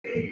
Yeah.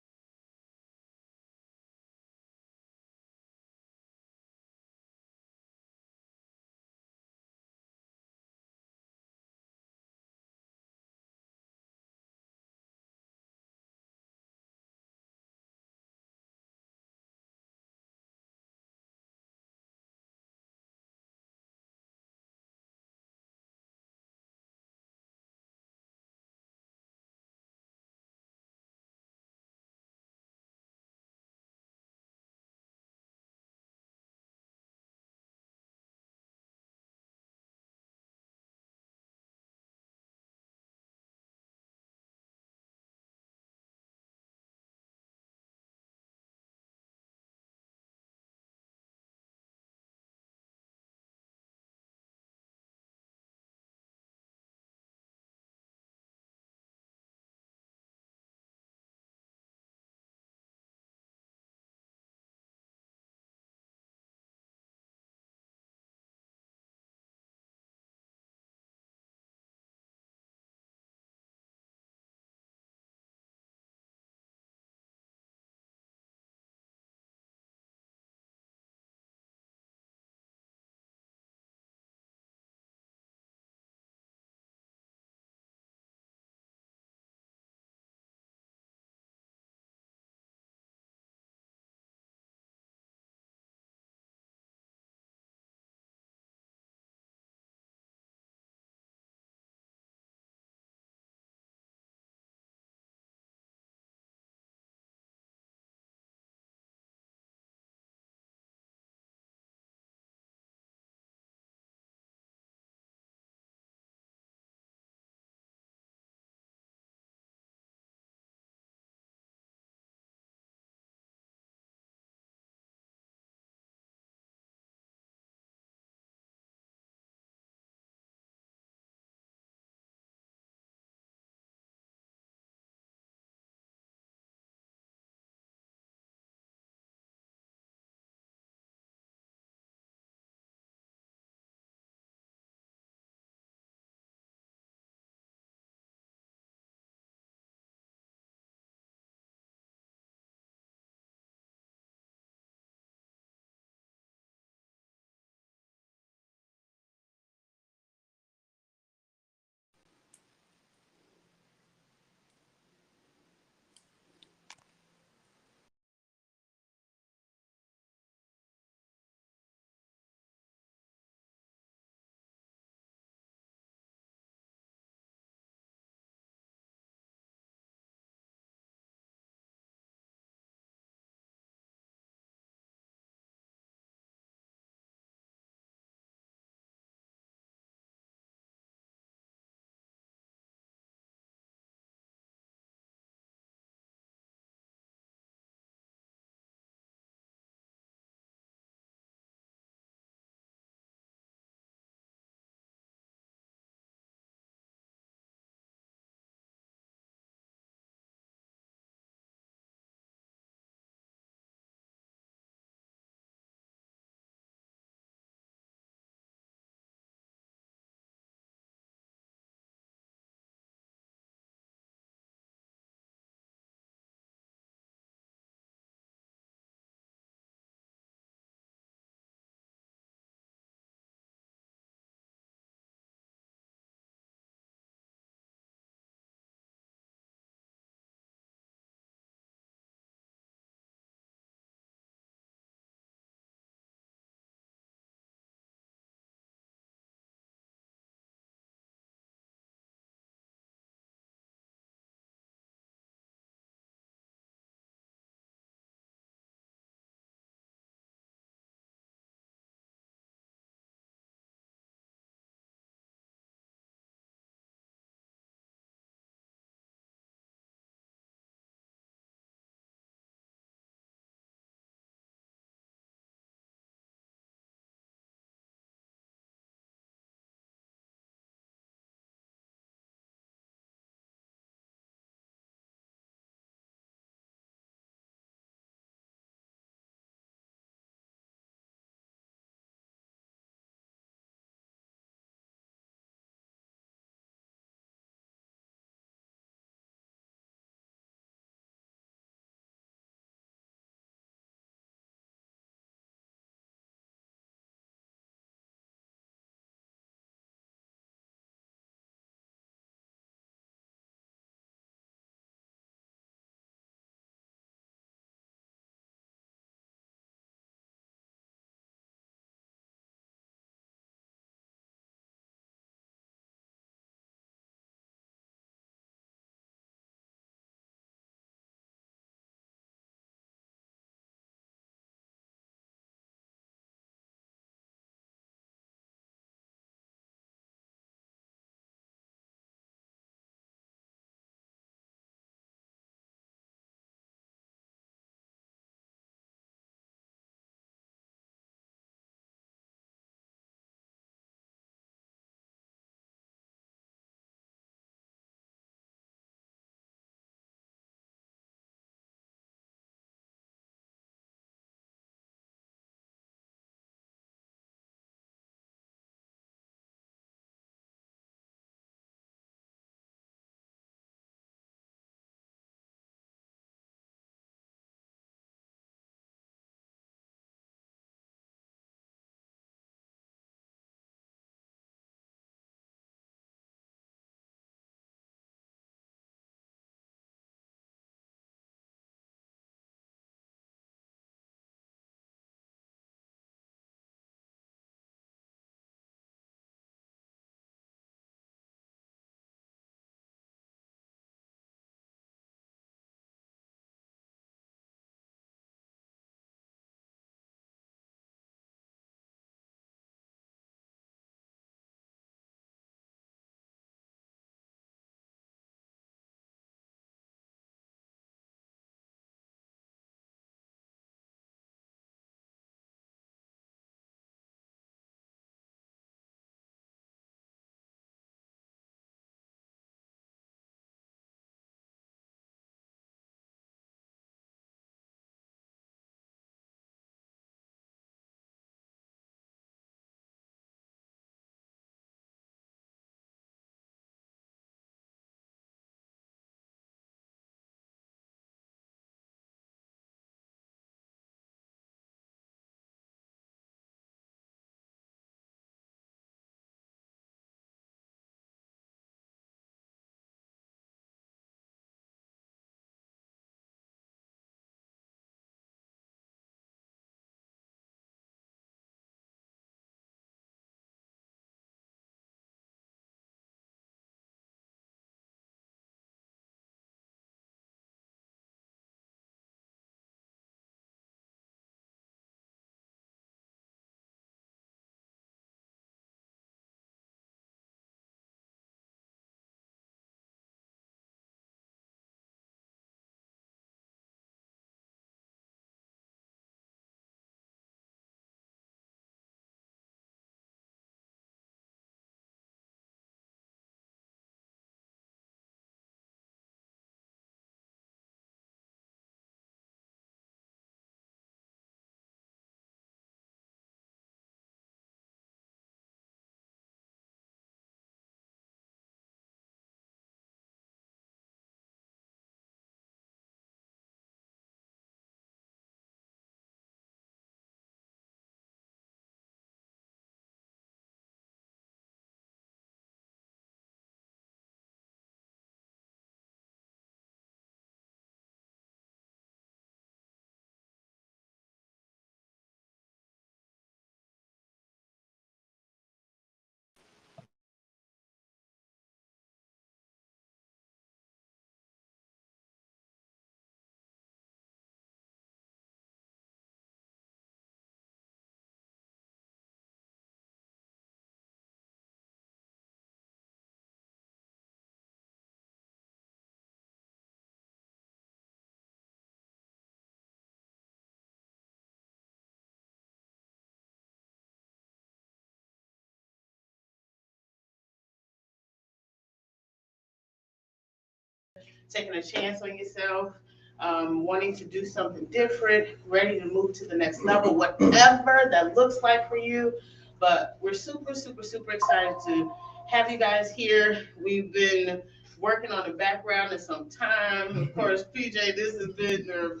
taking a chance on yourself, wanting to do something different, ready to move to the next level, whatever that looks like for you. But we're super, super, super excited to have you guys here. We've been working on the background in some time. Of course, PJ, this has been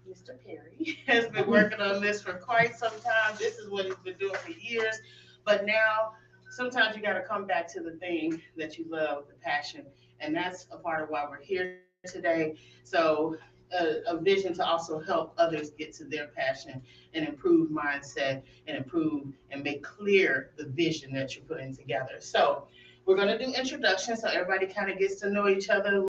Mr. Perry has been working on this for quite some time. This is what he's been doing for years. But now, sometimes you got to come back to the thing that you love, the passion. And that's a part of why we're here today. So, a vision to also help others get to their passion and improve mindset and improve and make clear the vision that you're putting together. So, we're going to do introductions so everybody kind of gets to know each other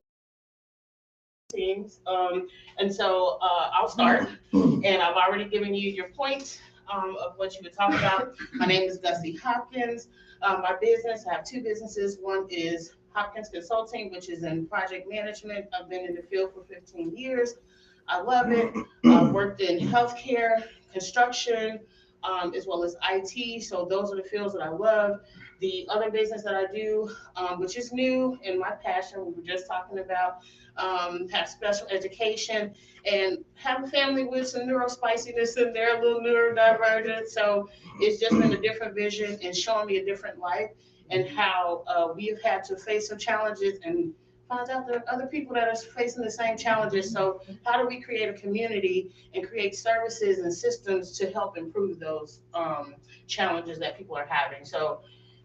teams. I'll start, and I've already given you your point of what you would talk about. My name is Gussie Hopkins. My business, I have two businesses. One is Hopkins Consulting, which is in project management. I've been in the field for 15 years. I love it. I've worked in healthcare, construction, as well as IT. So those are the fields that I love. The other business that I do, which is new and my passion, we were just talking about, have special education and have a family with some neurospiciness in there, a little neurodivergent. So it's just been a different vision and showing me a different life and how we've had to face some challenges and find out there are other people that are facing the same challenges. So how do we create a community and create services and systems to help improve those challenges that people are having? So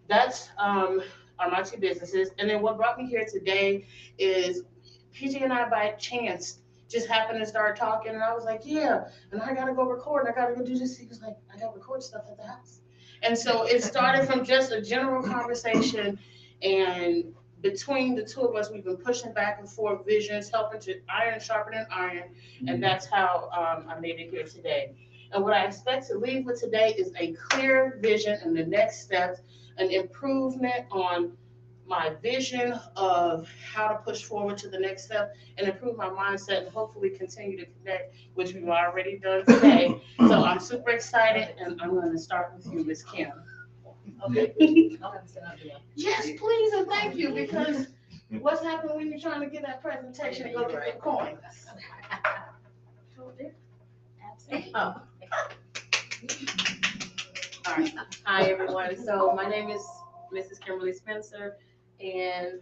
that's are my two businesses. And then what brought me here today is PG and I by chance just happened to start talking, and I was like, yeah, and I gotta go record, and I gotta go do this. He was like, I gotta record stuff at the house. And so it started from just a general conversation, and between the two of us, we've been pushing back and forth visions, helping to iron sharpening iron, and that's how I made it here today. And what I expect to leave with today is a clear vision and the next steps, an improvement on my vision of how to push forward to the next step and improve my mindset and hopefully continue to connect, which we've already done today. So I'm super excited, and I'm going to start with you, Ms. Kim. Okay. Yes, please, and thank you, because what's happening when you're trying to get that presentation and go get the coins? Oh. All right. Hi, everyone. So my name is Mrs. Kimberly Spencer, and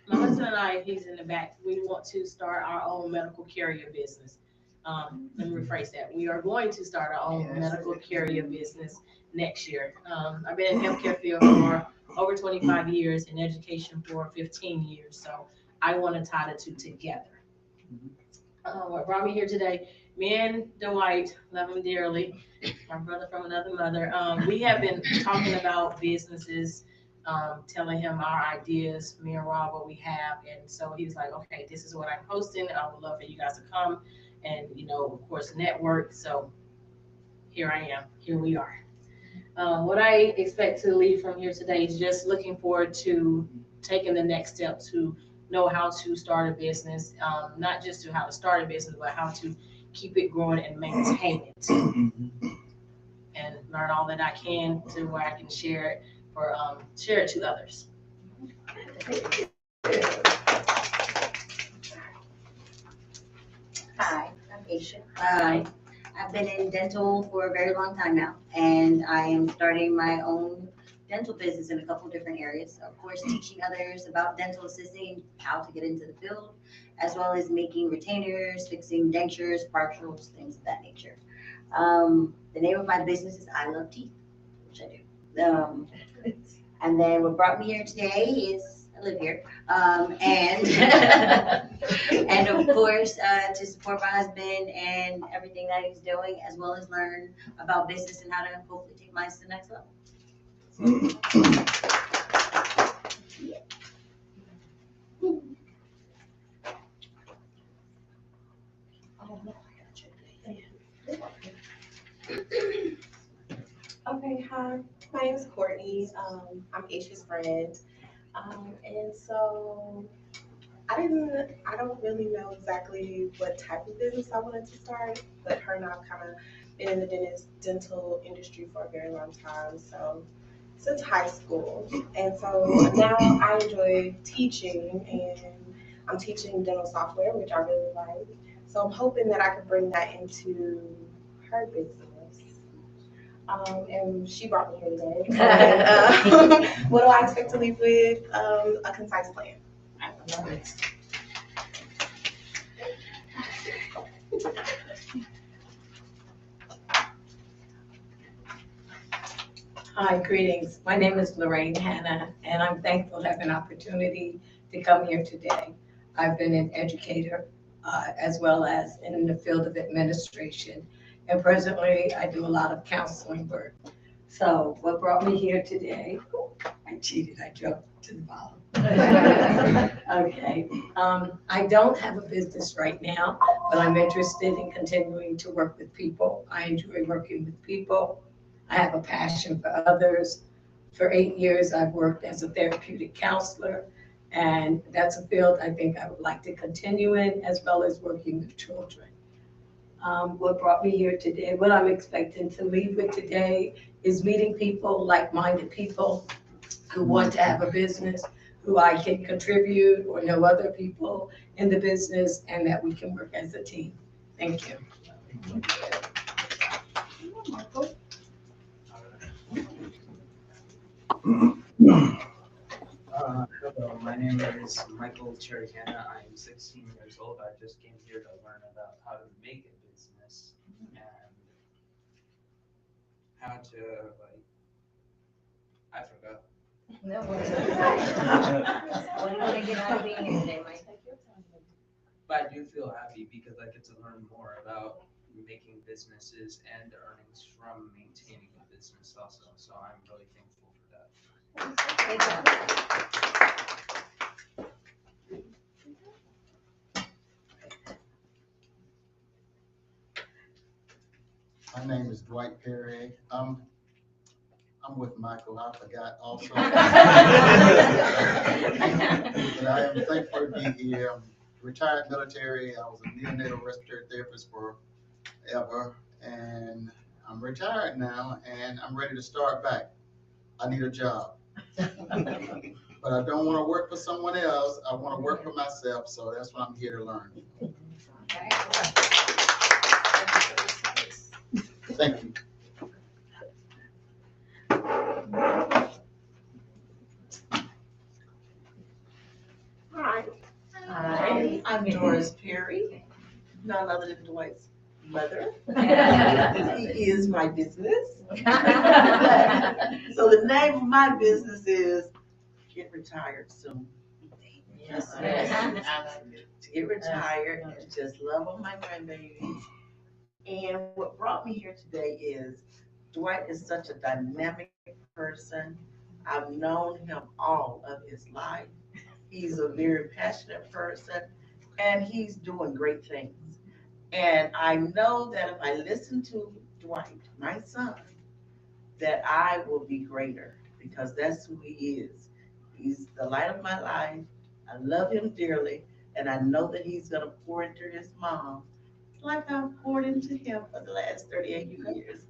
my husband and I, he's in the back, we want to start our own medical carrier business. Let me rephrase that. We are going to start our own medical carrier business next year. I've been in the healthcare field for over 25 years, in education for 15 years. So I want to tie the two together. What brought me here today, me and Dwight, love him dearly, my brother from another mother. We have been talking about businesses, telling him our ideas, me and Rob, what we have. And so he was like, okay, this is what I'm posting. I would love for you guys to come and, of course, network. So here I am. Here we are. What I expect to leave from here today is just looking forward to taking the next step to know how to start a business, not just to how to start a business, but how to keep it growing and maintain it, and learn all that I can to where I can share it share it to others. Hi, I'm Aisha. I've been in dental for a very long time now, and I am starting my own dental business in a couple different areas. Of course, teaching others about dental assisting, how to get into the field, as well as making retainers, fixing dentures, partials, things of that nature. The name of my business is I Love Teeth, which I do. And then what brought me here today is I live here, and and of course to support my husband and everything that he's doing, as well as learn about business and how to hopefully take mine to the next level. Okay, hi. My name is Courtney. I'm Aisha's friend. And so I don't really know exactly what type of business I wanted to start, but her and I've kind of been in the dental industry for a very long time, so since high school. And so now I enjoy teaching, and I'm teaching dental software, which I really like. So I'm hoping that I could bring that into her business. And she brought me here today. And, what do I expect to leave with? A concise plan. I love it. Hi, greetings. My name is Lorraine Hanna, and I'm thankful to have an opportunity to come here today. I've been an educator as well as in the field of administration, and presently I do a lot of counseling work. So what brought me here today, I cheated, I jumped to the bottom. Okay, I don't have a business right now, but I'm interested in continuing to work with people. I enjoy working with people. I have a passion for others. For 8 years, I've worked as a therapeutic counselor, and that's a field I think I would like to continue in, as well as working with children. What brought me here today, what I'm expecting to leave with today is meeting people, like-minded people who want to have a business, who I can contribute or know other people in the business, and that we can work as a team. Thank you. Hello, my name is Michael Cherikana. I am 16 years old. I just came here to learn about how to make a business and how to, I forgot. No, what do you want to get out of being here today, Mike? But I do feel happy because I get to learn more about making businesses and earnings from maintaining a business also. So I'm really thankful for that. Great job. My name is Dwight Perry. I'm with Michael, I forgot also. But I am thankful to be here. I'm retired military. I was a neonatal respiratory therapist forever, and I'm retired now, and I'm ready to start back. I need a job. But I don't want to work for someone else. I want to work for myself, so that's what I'm here to learn. Thank you. Hi, Hi. I'm Doris Perry, none other than Dwight's mother. He is my business. So the name of my business is Get Retired Soon. Yes, to get retired and just love on my grandbabies. And what brought me here today is Dwight is such a dynamic person. I've known him all of his life. He's a very passionate person and he's doing great things. And I know that if I listen to Dwight, my son, that I will be greater because that's who he is. He's the light of my life. I love him dearly, and I know that he's going to pour into his mom like I've poured into him for the last 38 years.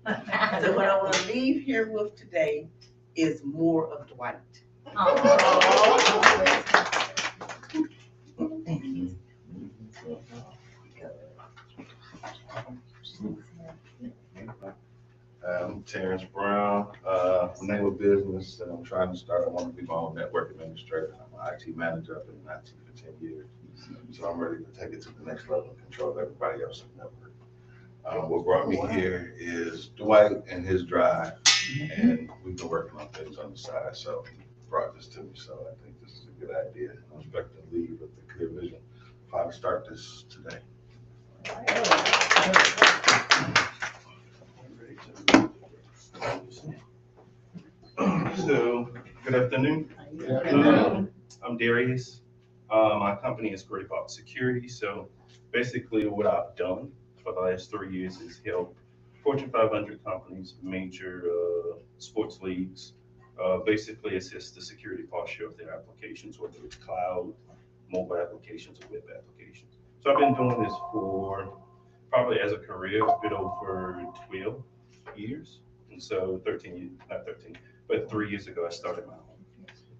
So what I want to leave here with today is more of Dwight. I'm Terrence Brown. Name of business that I'm trying to start. I want to be my own network administrator. I'm an IT manager. I've been in IT for 10 years. So I'm ready to take it to the next level and control everybody else's network. What brought me here is Dwight and his drive. And we've been working on things on the side. So he brought this to me. So I think this is a good idea. I'm expecting to leave with a clear vision if I start this today. So, good afternoon. I'm Darius. My company is Great Hawk Security. So, basically, what I've done for the last 3 years is help Fortune 500 companies, major sports leagues, basically assist the security posture of their applications, whether it's cloud, mobile applications, or web applications. So, I've been doing this for probably as a career, a bit over 12 years. And so 13 years, not 13, but 3 years ago, I started my own.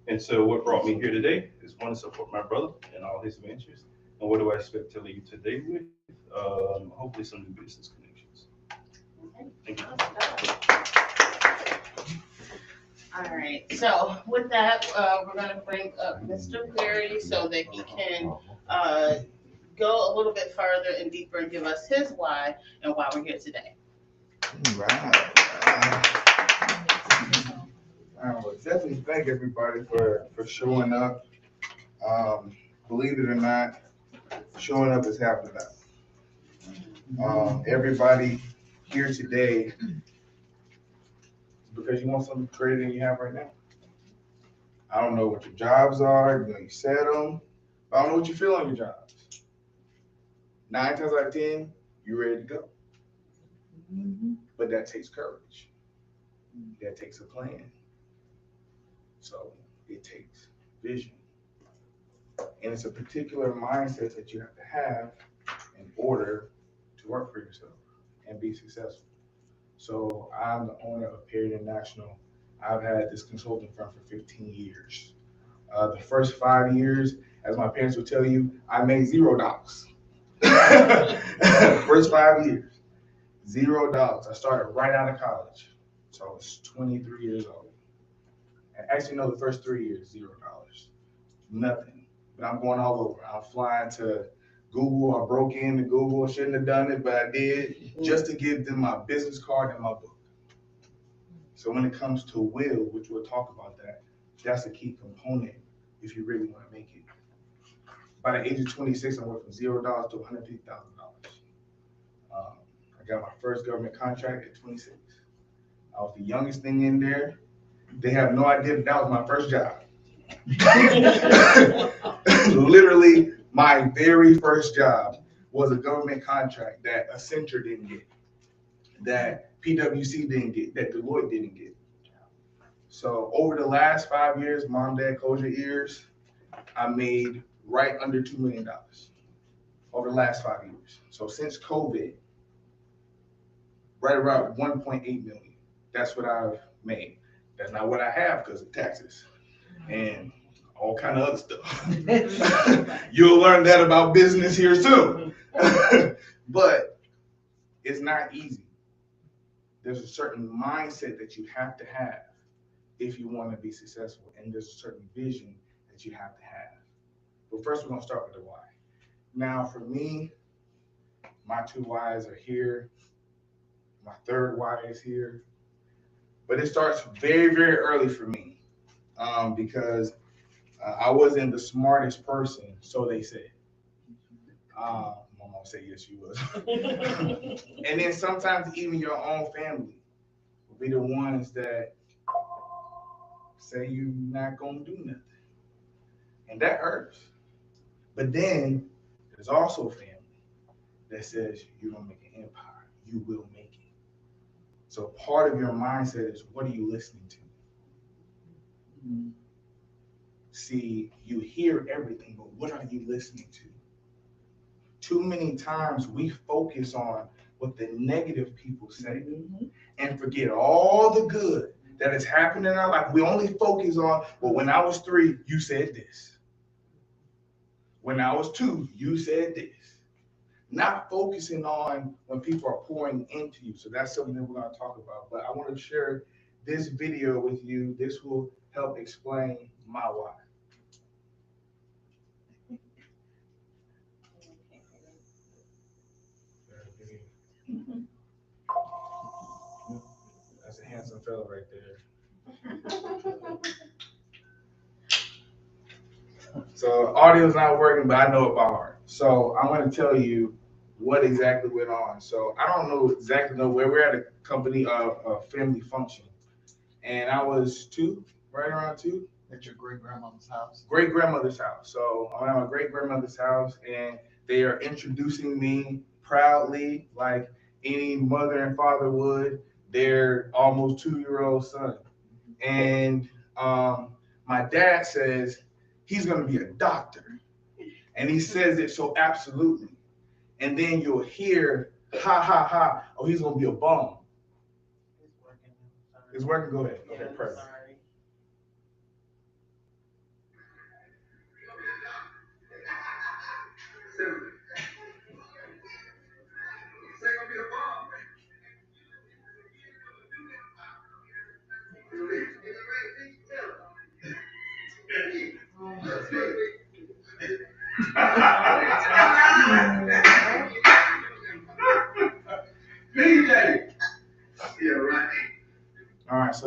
And so what brought me here today is one, to support my brother and all his ventures. And what do I expect to leave today with? Hopefully some new business connections. Thank you. All right, so with that, we're gonna bring up Mr. Perry so that he can go a little bit further and deeper and give us his why and why we're here today. Right. Well, definitely thank everybody for showing up. Believe it or not, showing up is half the battle. Everybody here today, because you want something greater than you have right now. I don't know what your jobs are, you said them, but I don't know what you feel on your jobs. 9 times out of 10, you're ready to go. But that takes courage. That takes a plan. So it takes vision. And it's a particular mindset that you have to have in order to work for yourself and be successful. So I'm the owner of Perry International. I've had this consulting firm for 15 years. The first 5 years, as my parents would tell you, I made $0. First 5 years, $0. I started right out of college. So I was 23 years old. And actually, no, the first 3 years, $0. Nothing. But I'm going all over. I'm flying to Google. I broke into Google. I shouldn't have done it, but I did, just to give them my business card and my book. So when it comes to will, which we'll talk about that's a key component if you really want to make it. By the age of 26, I went from $0 to $150,000. I got my first government contract at 26. I was the youngest thing in there. They have no idea that was my first job. Literally, my very first job was a government contract that Accenture didn't get, that PwC didn't get, that Deloitte didn't get. So over the last 5 years, mom, dad, close your ears, I made right under $2 million over the last 5 years. So since COVID, right around 1.8 million. That's what I've made. That's not what I have because of taxes and all kind of other stuff. You'll learn that about business here soon. But it's not easy. There's a certain mindset that you have to have if you want to be successful, and there's a certain vision that you have to have. But first, we're going to start with the why. Now, for me, my 2 whys are here. My 3rd why is here. But it starts very, very early for me because I wasn't the smartest person, so they said. My mom said, yes, she was. And then sometimes even your own family will be the ones that say you're not going to do nothing. And that hurts. But then there's also family that says you're going to make an empire. You will make it. So part of your mindset is, what are you listening to? See, you hear everything, but what are you listening to? Too many times we focus on what the negative people say and forget all the good that has happened in our life. We only focus on, well, when I was 3, you said this. When I was 2, you said this. Not focusing on when people are pouring into you. So that's something that we're going to talk about. But I want to share this video with you. This will help explain my why. That's a handsome fella right there. So audio's not working, but I know it by heart. So I'm going to tell you what exactly went on. So I don't know exactly where we're at a company of a family function. And I was 2, right around 2. At your great-grandmother's house? Great-grandmother's house. So I'm at my great-grandmother's house, and they are introducing me proudly, like any mother and father would, their almost 2-year-old son. And my dad says he's going to be a doctor. And he says it so absolutely. And then you'll hear, ha, ha, ha, oh, he's going to be a bum. It's working. Go ahead. Okay, perfect.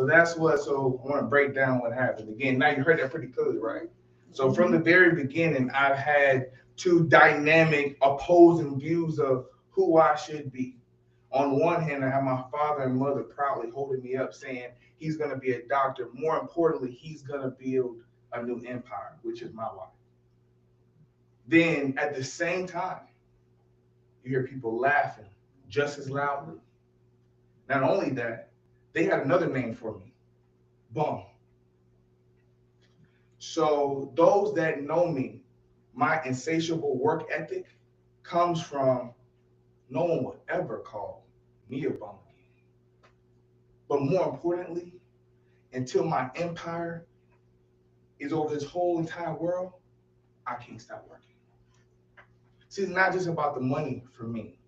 So that's what, so I want to break down what happened. Again, now you heard that pretty clearly, right? So from the very beginning, I've had two dynamic opposing views of who I should be. On one hand, I have my father and mother proudly holding me up saying he's going to be a doctor. More importantly, he's going to build a new empire, which is my wife. Then at the same time, you hear people laughing just as loudly. Not only that, they had another name for me, bum. So those that know me, my insatiable work ethic comes from no one would ever call me a bum again. But more importantly, until my empire is over this whole entire world, I can't stop working. See, it's not just about the money for me.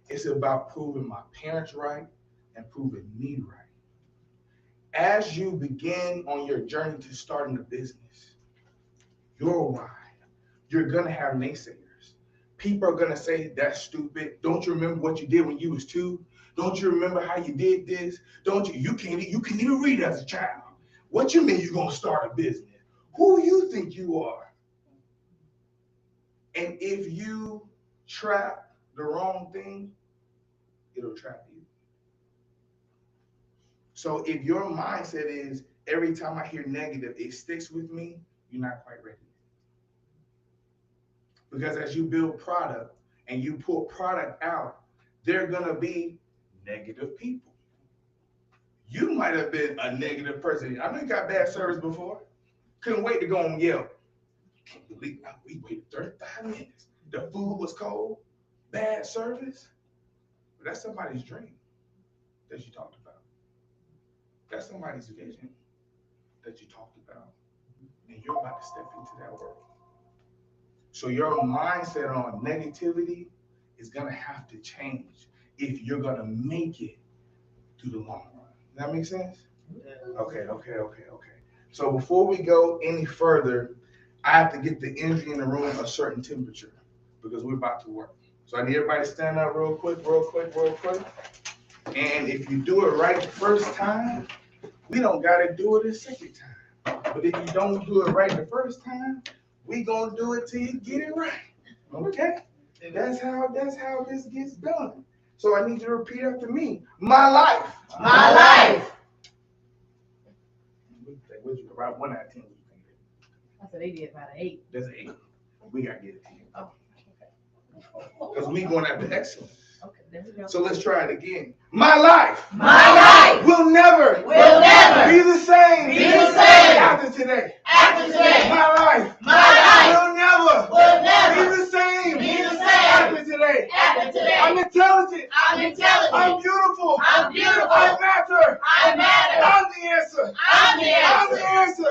It's about proving my parents right and proving me right. As you begin on your journey to starting a business, your why, you're gonna have naysayers. People are gonna say, that's stupid. Don't you remember what you did when you was 2? Don't you remember how you did this? You can't even read as a child. What you mean you're gonna start a business? Who you think you are? And if you trap the wrong thing, it'll trap you. So if your mindset is every time I hear negative, it sticks with me, you're not quite ready. Because as you build product and you pull product out, there are gonna be negative people. You might have been a negative person. I know you got bad service before. Couldn't wait to go on Yelp. Can't believe we waited 35 minutes. The food was cold, bad service. But that's somebody's dream that you talked about. That's somebody's vision that you talked about. And you're about to step into that world. So your mindset on negativity is gonna have to change if you're gonna make it to the long run. Does that make sense? Okay. So before we go any further, I have to get the energy in the room a certain temperature because we're about to work. So I need everybody to stand up real quick. And if you do it right the first time, we don't gotta do it a second time. But if you don't do it right the first time, we gonna do it till you get it right. Okay? That's how this gets done. So I need you to repeat after me. My life. My life. What'd you write 1 out of 10? I said they did about 8. That's an 8. We gotta get it to you. Because we going after excellence. Okay, there we go. So let's try it again. My life. My life. Will never be the same. After today. My life. Will never be the same. After today. I'm intelligent. I'm beautiful. I matter. I'm the answer. I'm the answer.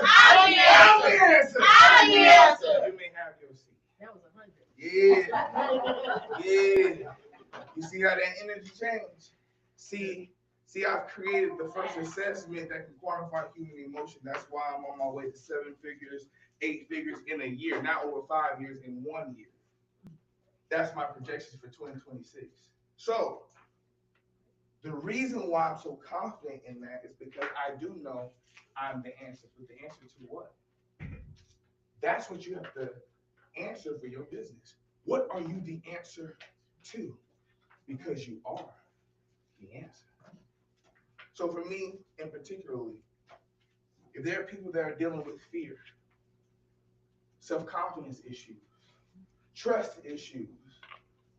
You may have your seat. That was 100. Yeah. You see how that energy changed? See, I've created the first assessment that can quantify human emotion. That's why I'm on my way to 7 figures, 8 figures in a year, not over 5 years, in 1 year. That's my projections for 2026. So the reason why I'm so confident in that is because I do know I'm the answer. But the answer to what? That's what you have to answer for your business. What are you the answer to? Because you are the answer. So for me, in particularly, if there are people that are dealing with fear, self-confidence issues, trust issues,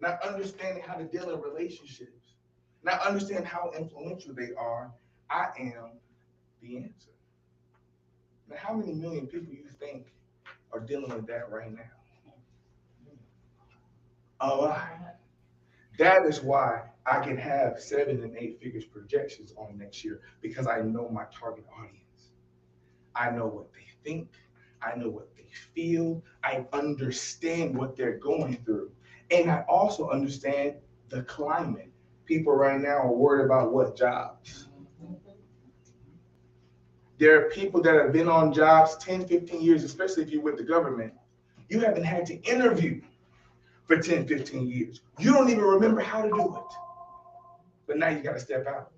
not understanding how to deal in relationships, not understanding how influential they are, I am the answer. Now, how many million people you think are dealing with that right now? A lot. That is why I can have 7 and 8 figures projections on next year, because I know my target audience. I know what they think. I know what they feel. I understand what they're going through. And I also understand the climate. People right now are worried about what jobs. There are people that have been on jobs 10, 15 years, especially if you're with the government. You haven't had to interview for 10, 15 years. You don't even remember how to do it. But now you got to step out.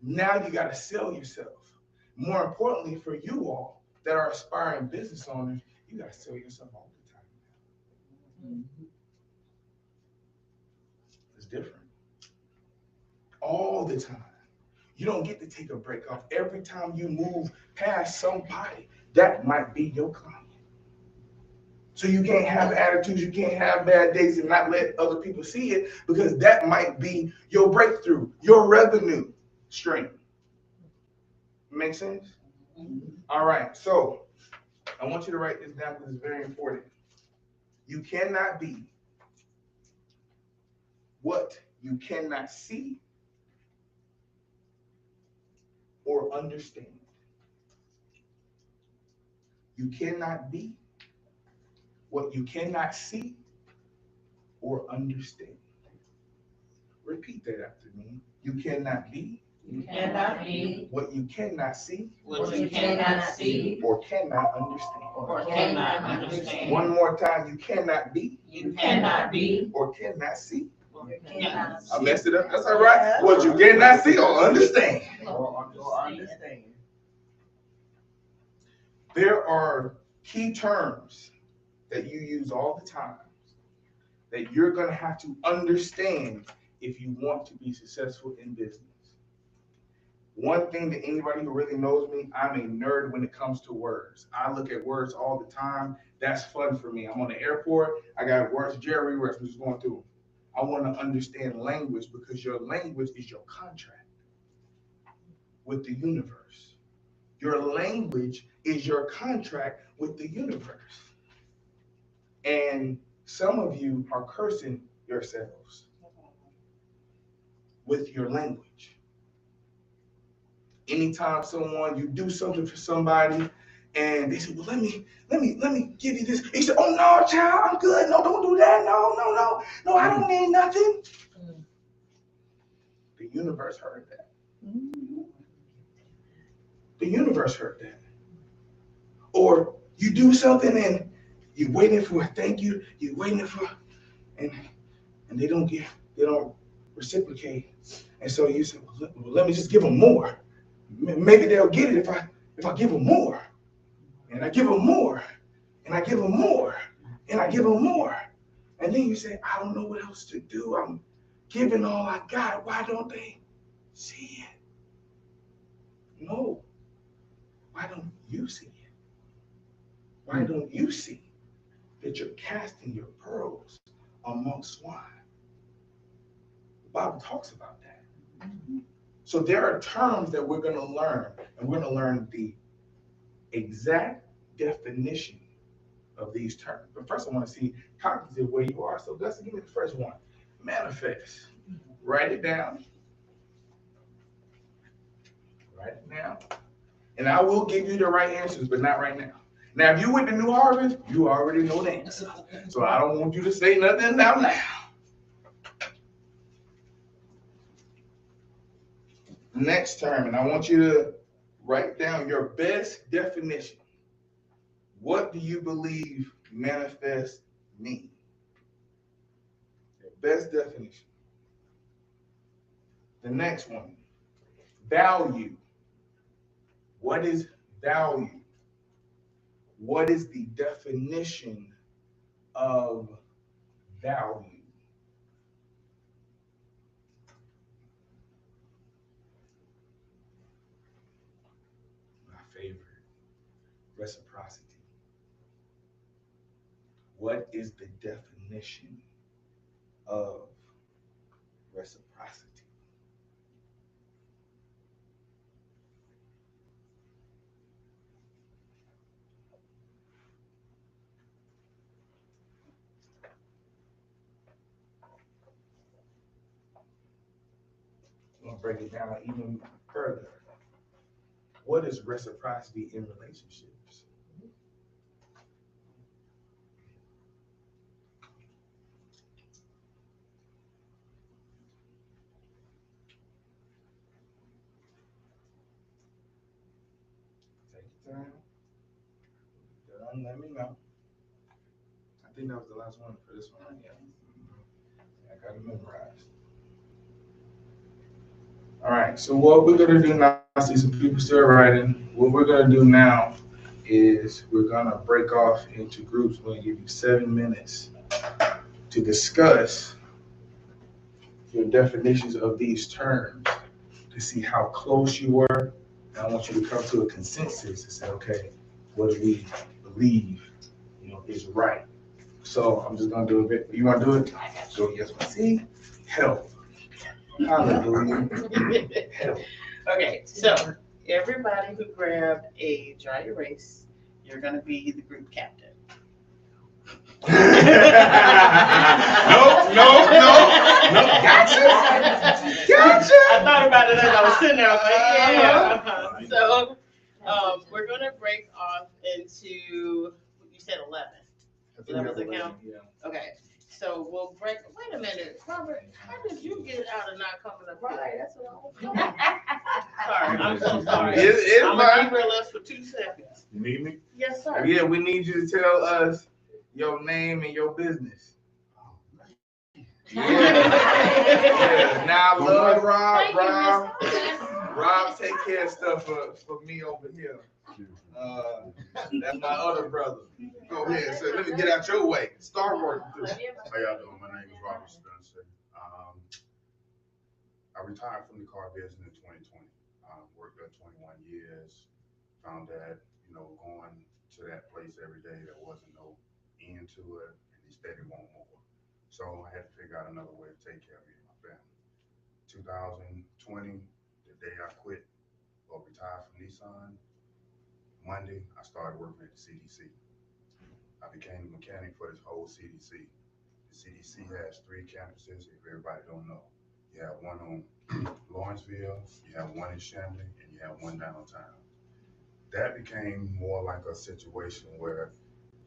Now you got to sell yourself. More importantly, for you all that are aspiring business owners, you got to sell yourself all the time. It's different. All the time. You don't get to take a break off. Every time you move past somebody, that might be your client. So you can't have attitudes, you can't have bad days and not let other people see it, because that might be your breakthrough, your revenue stream. Make sense? All right, so I want you to write this down because it's very important. You cannot be what you cannot see or understand. You cannot be what you cannot see or understand. Repeat that after me. You cannot be You cannot be what you cannot see What you cannot see or cannot understand. or cannot understand. One more time. You cannot be You cannot be or cannot see. or cannot I messed it up. That's all right. What you cannot see or understand. Or understand. There are key terms that you use all the time that you're going to have to understand if you want to be successful in business. One thing that anybody who really knows me, I'm a nerd when it comes to words. I look at words all the time. That's fun for me. I'm on the airport. I got words, Jerry Rex, I'm just going through them. I want to understand language because your language is your contract with the universe. Your language is your contract with the universe. And some of you are cursing yourselves with your language. Anytime you do something for somebody and they say, well, let me give you this. You say, oh no, child, I'm good. No, don't do that. No, I don't need nothing. The universe heard that. The universe heard that. Or you do something and you're waiting for a thank you, you're waiting for, and they don't reciprocate. And so you say, well, let me just give them more. Maybe they'll get it if I give them more. And I give them more. And I give them more. And I give them more. And then you say, I don't know what else to do. I'm giving all I got. Why don't they see it? No. Why don't you see it? Why don't you see that you're casting your pearls amongst swine? The Bible talks about that. So there are terms that we're going to learn, and we're going to learn the exact definition of these terms. But first I want to see cognitive where you are. So let's give me the first one. Manifest. Write it down. Write it down. And I will give you the right answers, but not right now. Now, if you went to New Harvest, you already know the answer. So I don't want you to say nothing out now. Next term, and I want you to write down your best definition. What do you believe manifest means? Your best definition. The next one, value. What is value? What is the definition of value? My favorite, reciprocity. What is the definition of reciprocity? I'm going to break it down even further. What is reciprocity in relationships? Take your time. Done, let me know. I think that was the last one for this one right here. I got it memorized. All right, so what we're gonna do now, I see some people still writing. What we're gonna do now is we're gonna break off into groups. We're gonna give you 7 minutes to discuss your definitions of these terms to see how close you were. And I want you to come to a consensus and say, okay, what do we believe, is right? So I'm just gonna do a bit. You wanna do it? So yes, see, health. Hallelujah. Health. Okay, so everybody who grabbed a dry erase, you're gonna be the group captain. No, gotcha. I thought about it as I was sitting there. I was like, yeah. So, we're gonna break off into, you said 11. 11's the count? Yeah. Okay, so we'll break, wait a minute, Robert, how did you get out of not coming up here? Right, that's what I was Sorry, I'm so sorry. It's I'm gonna keep her left for 2 seconds. You need me? Yes, sir. Yeah, we need you to tell us your name and your business. Yeah. Now, I love Rob. Rob take care of stuff for me over here. That's my other brother. Go ahead. So let me get out your way. Start working. How y'all doing? My name is Robert Spencer. I retired from the car business in 2020. Worked there 21 years. Found that, going to that place every day, there wasn't no end to it, and he steady want more. So I had to figure out another way to take care of me and my family. 2020, the day I quit or retired from Nissan, Monday, I started working at the CDC. I became the mechanic for this whole CDC. The CDC has 3 campuses, if everybody don't know. You have one on Lawrenceville, you have one in Chambly, and you have one downtown. That became more like a situation where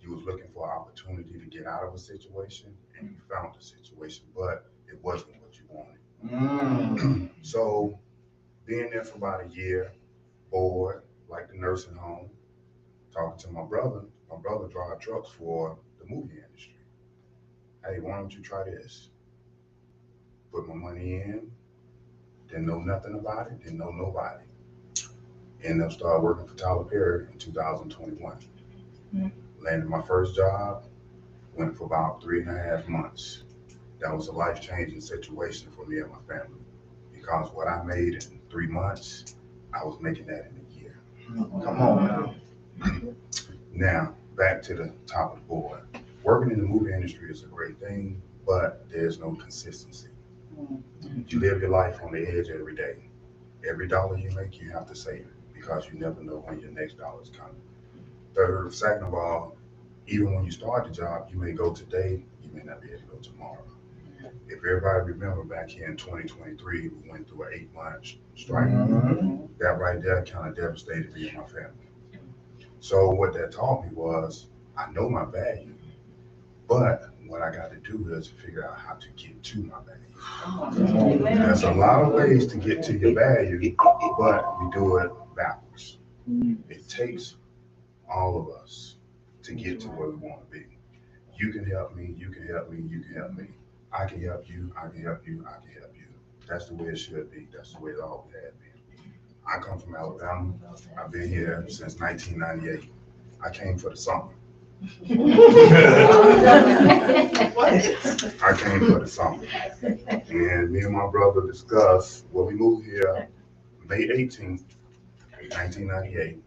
you was looking for an opportunity to get out of a situation, and you found the situation, but it wasn't what you wanted. So being there for about a year, bored, like the nursing home, talking to my brother drive trucks for the movie industry. Hey, why don't you try this? Put my money in, didn't know nothing about it, didn't know nobody. Ended up started working for Tyler Perry in 2021. Landed my first job, went for about 3.5 months. That was a life-changing situation for me and my family because what I made in 3 months, I was making that in a year. Come on now. Now, back to the top of the board. Working in the movie industry is a great thing, but there's no consistency. You live your life on the edge every day. Every dollar you make, you have to save it because you never know when your next dollar is coming. Second of all, even when you start the job, you may go today, you may not be able to go tomorrow. If everybody remember back here in 2023, we went through an 8-month strike. That right there kind of devastated me and my family. So what that taught me was, I know my value, but what I got to do is figure out how to get to my value. There's a lot of ways to get to your value, but we do it backwards. It takes all of us to get to where we want to be. You can help me, you can help me, you can help me. I can help you, I can help you, I can help you. That's the way it should be. That's the way it always has been. I come from Alabama. I've been here since 1998. I came for the summer. I came for the summer. And me and my brother discussed, well, we moved here May 18th, 1998.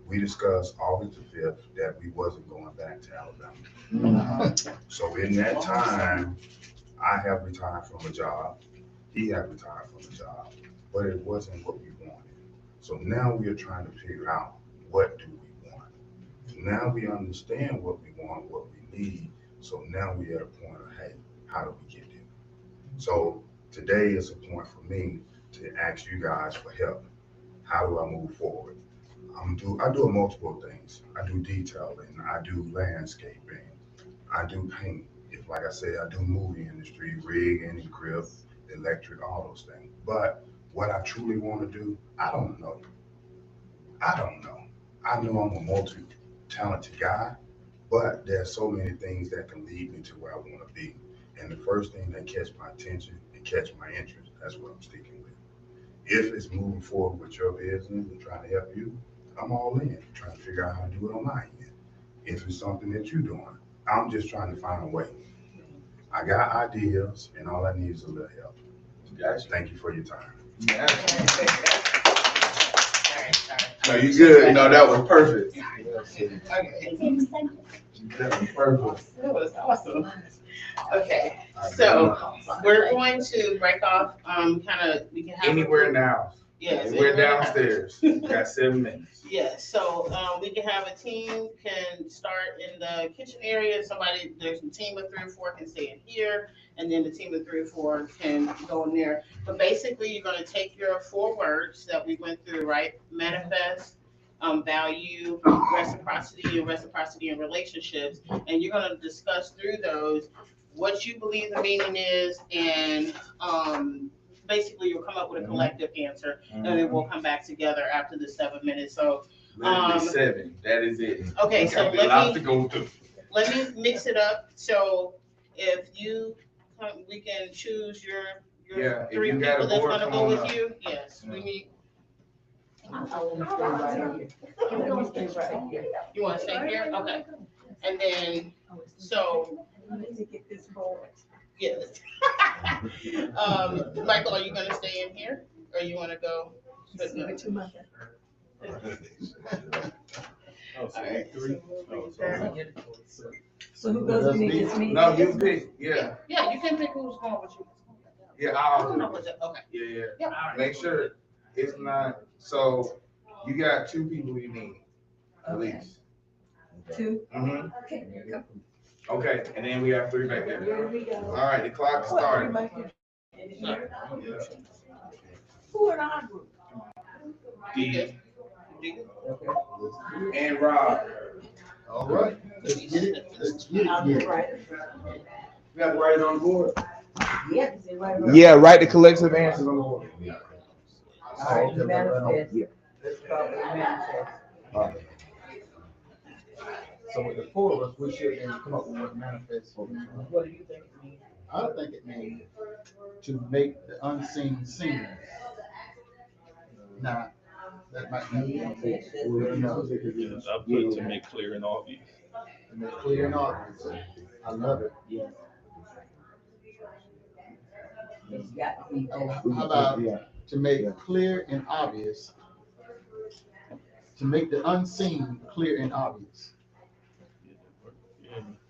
We discussed August the 5th that we wasn't going back to Alabama. So in that time, I have retired from a job. He had retired from a job, but it wasn't what we wanted. So now we are trying to figure out, what do we want? Now we understand what we want, what we need. So now we're at a point of, hey, how do we get there? So today is a point for me to ask you guys for help. How do I move forward? I do multiple things. I do detailing, I do landscaping, I do paint. If, like I said, I do movie industry, rig and grip, electric, all those things. But what I truly want to do, I don't know. I know I'm a multi-talented guy, but there's so many things that can lead me to where I want to be. And the first thing that catch my attention and catch my interest, that's what I'm sticking with. If it's moving forward with your business and trying to help you, I'm all in, trying to figure out how to do it on my end. If it's something that you're doing, I'm just trying to find a way. I got ideas, and all I need is a little help. Guys, thank you for your time. Yeah. All No, you good. No, that was perfect. Okay. That was perfect. That was awesome. Okay, so we're going to break off, we can have. Anywhere now. Yes. We're anywhere now. downstairs. We got 7 minutes. Yes, so, we can have a team can start in the kitchen area, there's a team of 3 or 4 can stay in here, and then the team of 3 or 4 can go in there. But basically, you're gonna take your 4 words that we went through, right? Manifest, value, reciprocity and relationships, and you're gonna discuss through those what you believe the meaning is, and, basically you'll come up with a collective answer, and then we'll come back together after the 7 minutes, so. Literally 7, that is it. Okay, so Got a lot to go through. let me mix it up, so if you, we can choose Yeah, your if 3 you got a people that's board, gonna come go on with up. you, yes, we need, you wanna stay here, okay, and then, so, yes. Michael, are you gonna stay in here, or you wanna go? Alright. So who goes with me? Just me? No, you pick, yeah. Yeah, you can pick who's going with you. Yeah, Okay. Yeah. Yeah. Make sure it's not, so you got 2 people you need, at least. 2? Mm-hmm. Okay, go. Okay, and then we have 3 back there. Here we go. All right, the clock started. Who in our group? D. And Rob. All right, let's get it. Right. You got to write it on the board. Yeah. Yeah, write the collective answers on the board. All right, the manifest. Let's start with the manifest. So with the 4 of us, we should come up with what manifest. What do you think it means? I think it means to make the unseen seen. Now, that might be. Yes, I put to make clear and obvious. To make clear and obvious. I love it. Yeah. It's got to be. How about to make clear and obvious? To make the unseen clear and obvious.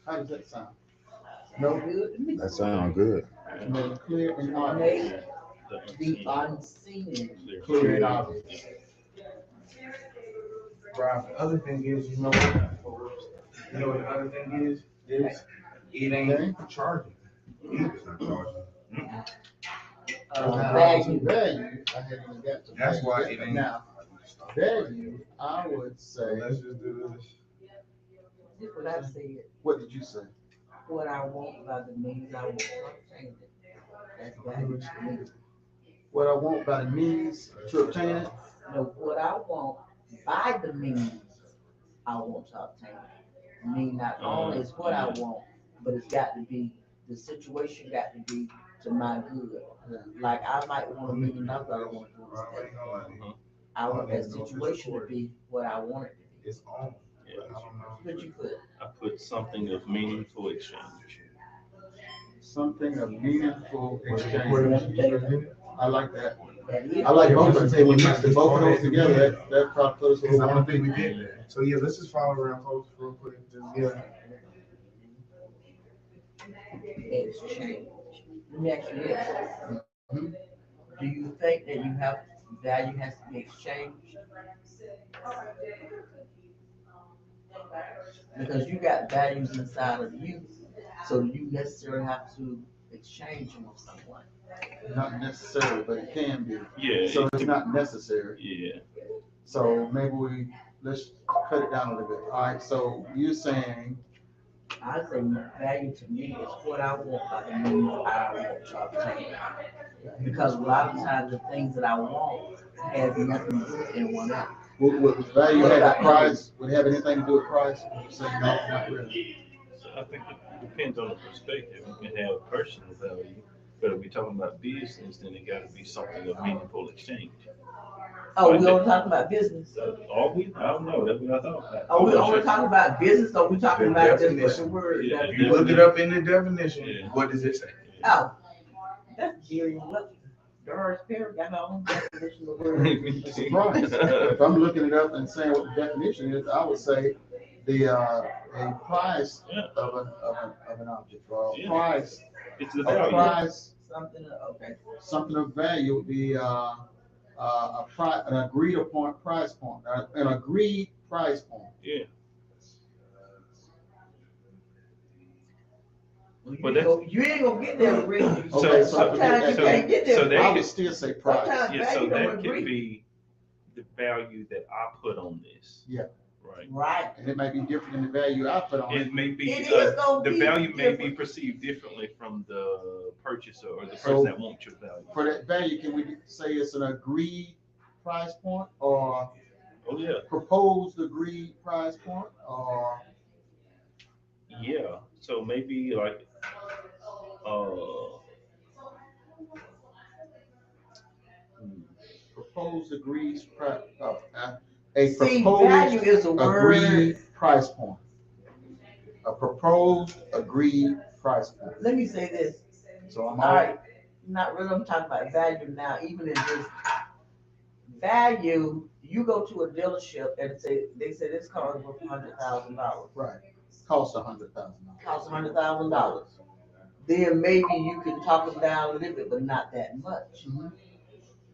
How does that sound? No good to me. That sounds good. To make it clear and obvious. The unseen. Clear and obvious. Rob, the other thing is, you know what? You know what the other thing is it ain't charging. It's not charging. Value, I hadn't even got to. That's why value it ain't. Now, value, I would say, Let's just do this. This is what I said. what did you say? What I want by the means I want. Change it. That's value to me. What I want by the means to obtain it? No, what I want by the means I want to obtain it. I mean, not only is what I want, but it's got to be, the situation got to be to my good. Like I might want $1 million, I don't want to do this. I want that situation to be what I want it to be. It's on. Yeah. I don't know. But you could. I put something of meaningful exchange. Something of meaningful exchange. I like that. That is. I like both of them. When you mix the both of those together, that probably puts us Because I over don't one think we thing. did that. So yeah, let's just follow around folks real quick. Just, yeah. Exchange. Let me ask you this. Do you think that you have, value has to be exchanged? Because you got values inside of you, so you necessarily have to exchange them with someone. Not necessarily, but it can be. Yeah. So it's not necessary. Yeah. So maybe let's cut it down a little bit. All right, so you're saying, I say value to me is what I want by the means I want to obtain. Because a lot of times the things that I want have nothing to do with anyone else. would value have a price, would it have anything to do with price? Would you say no, not really? So I think it depends on the perspective. You can have personal value, But if we're talking about business, then it gotta be something of meaningful exchange. Oh, Like we that. only talking about business? Are we? I don't know, that's what I thought. Are we I'm only sure. talking about business, or we talking The about just the definition. word? Yeah. If you look it up in the definition, Yeah. what does it say? Oh, that's Jerry Lewis. Doris Perry got her own definition of the word. It's a price. If I'm looking it up and saying what the definition is, I would say a price Yeah. of an object, or a Yeah. price, It's the a value. price, Something, okay. something of value would be an agreed upon price point, an agreed price point. Yeah. Well, you ain't gonna get there with Rick. Okay, so Sometimes you can't get there. so with they I Rick. would still say price. Sometimes Yeah, so value don't that agree. could be the value that I put on this. Yeah. Right. Right. And it may be different than the value I put on it. It may be, It is gonna the be value may be different. perceived differently from the purchaser or the person So- that wants your value. For that value, can we say it's an agreed price point, or Oh, yeah. proposed agreed price point, or Yeah. So maybe like, proposed agreed price, a See, proposed value is a word. agreed price point. A proposed agreed price point. Let me say this. So I'm All right, not really, I'm talking about value now, even in this. Value, you go to a dealership and they say this car is worth $100,000. right. Cost $100,000. Costs $100,000. Then maybe you can talk them down a little bit, but not that much. Mhm.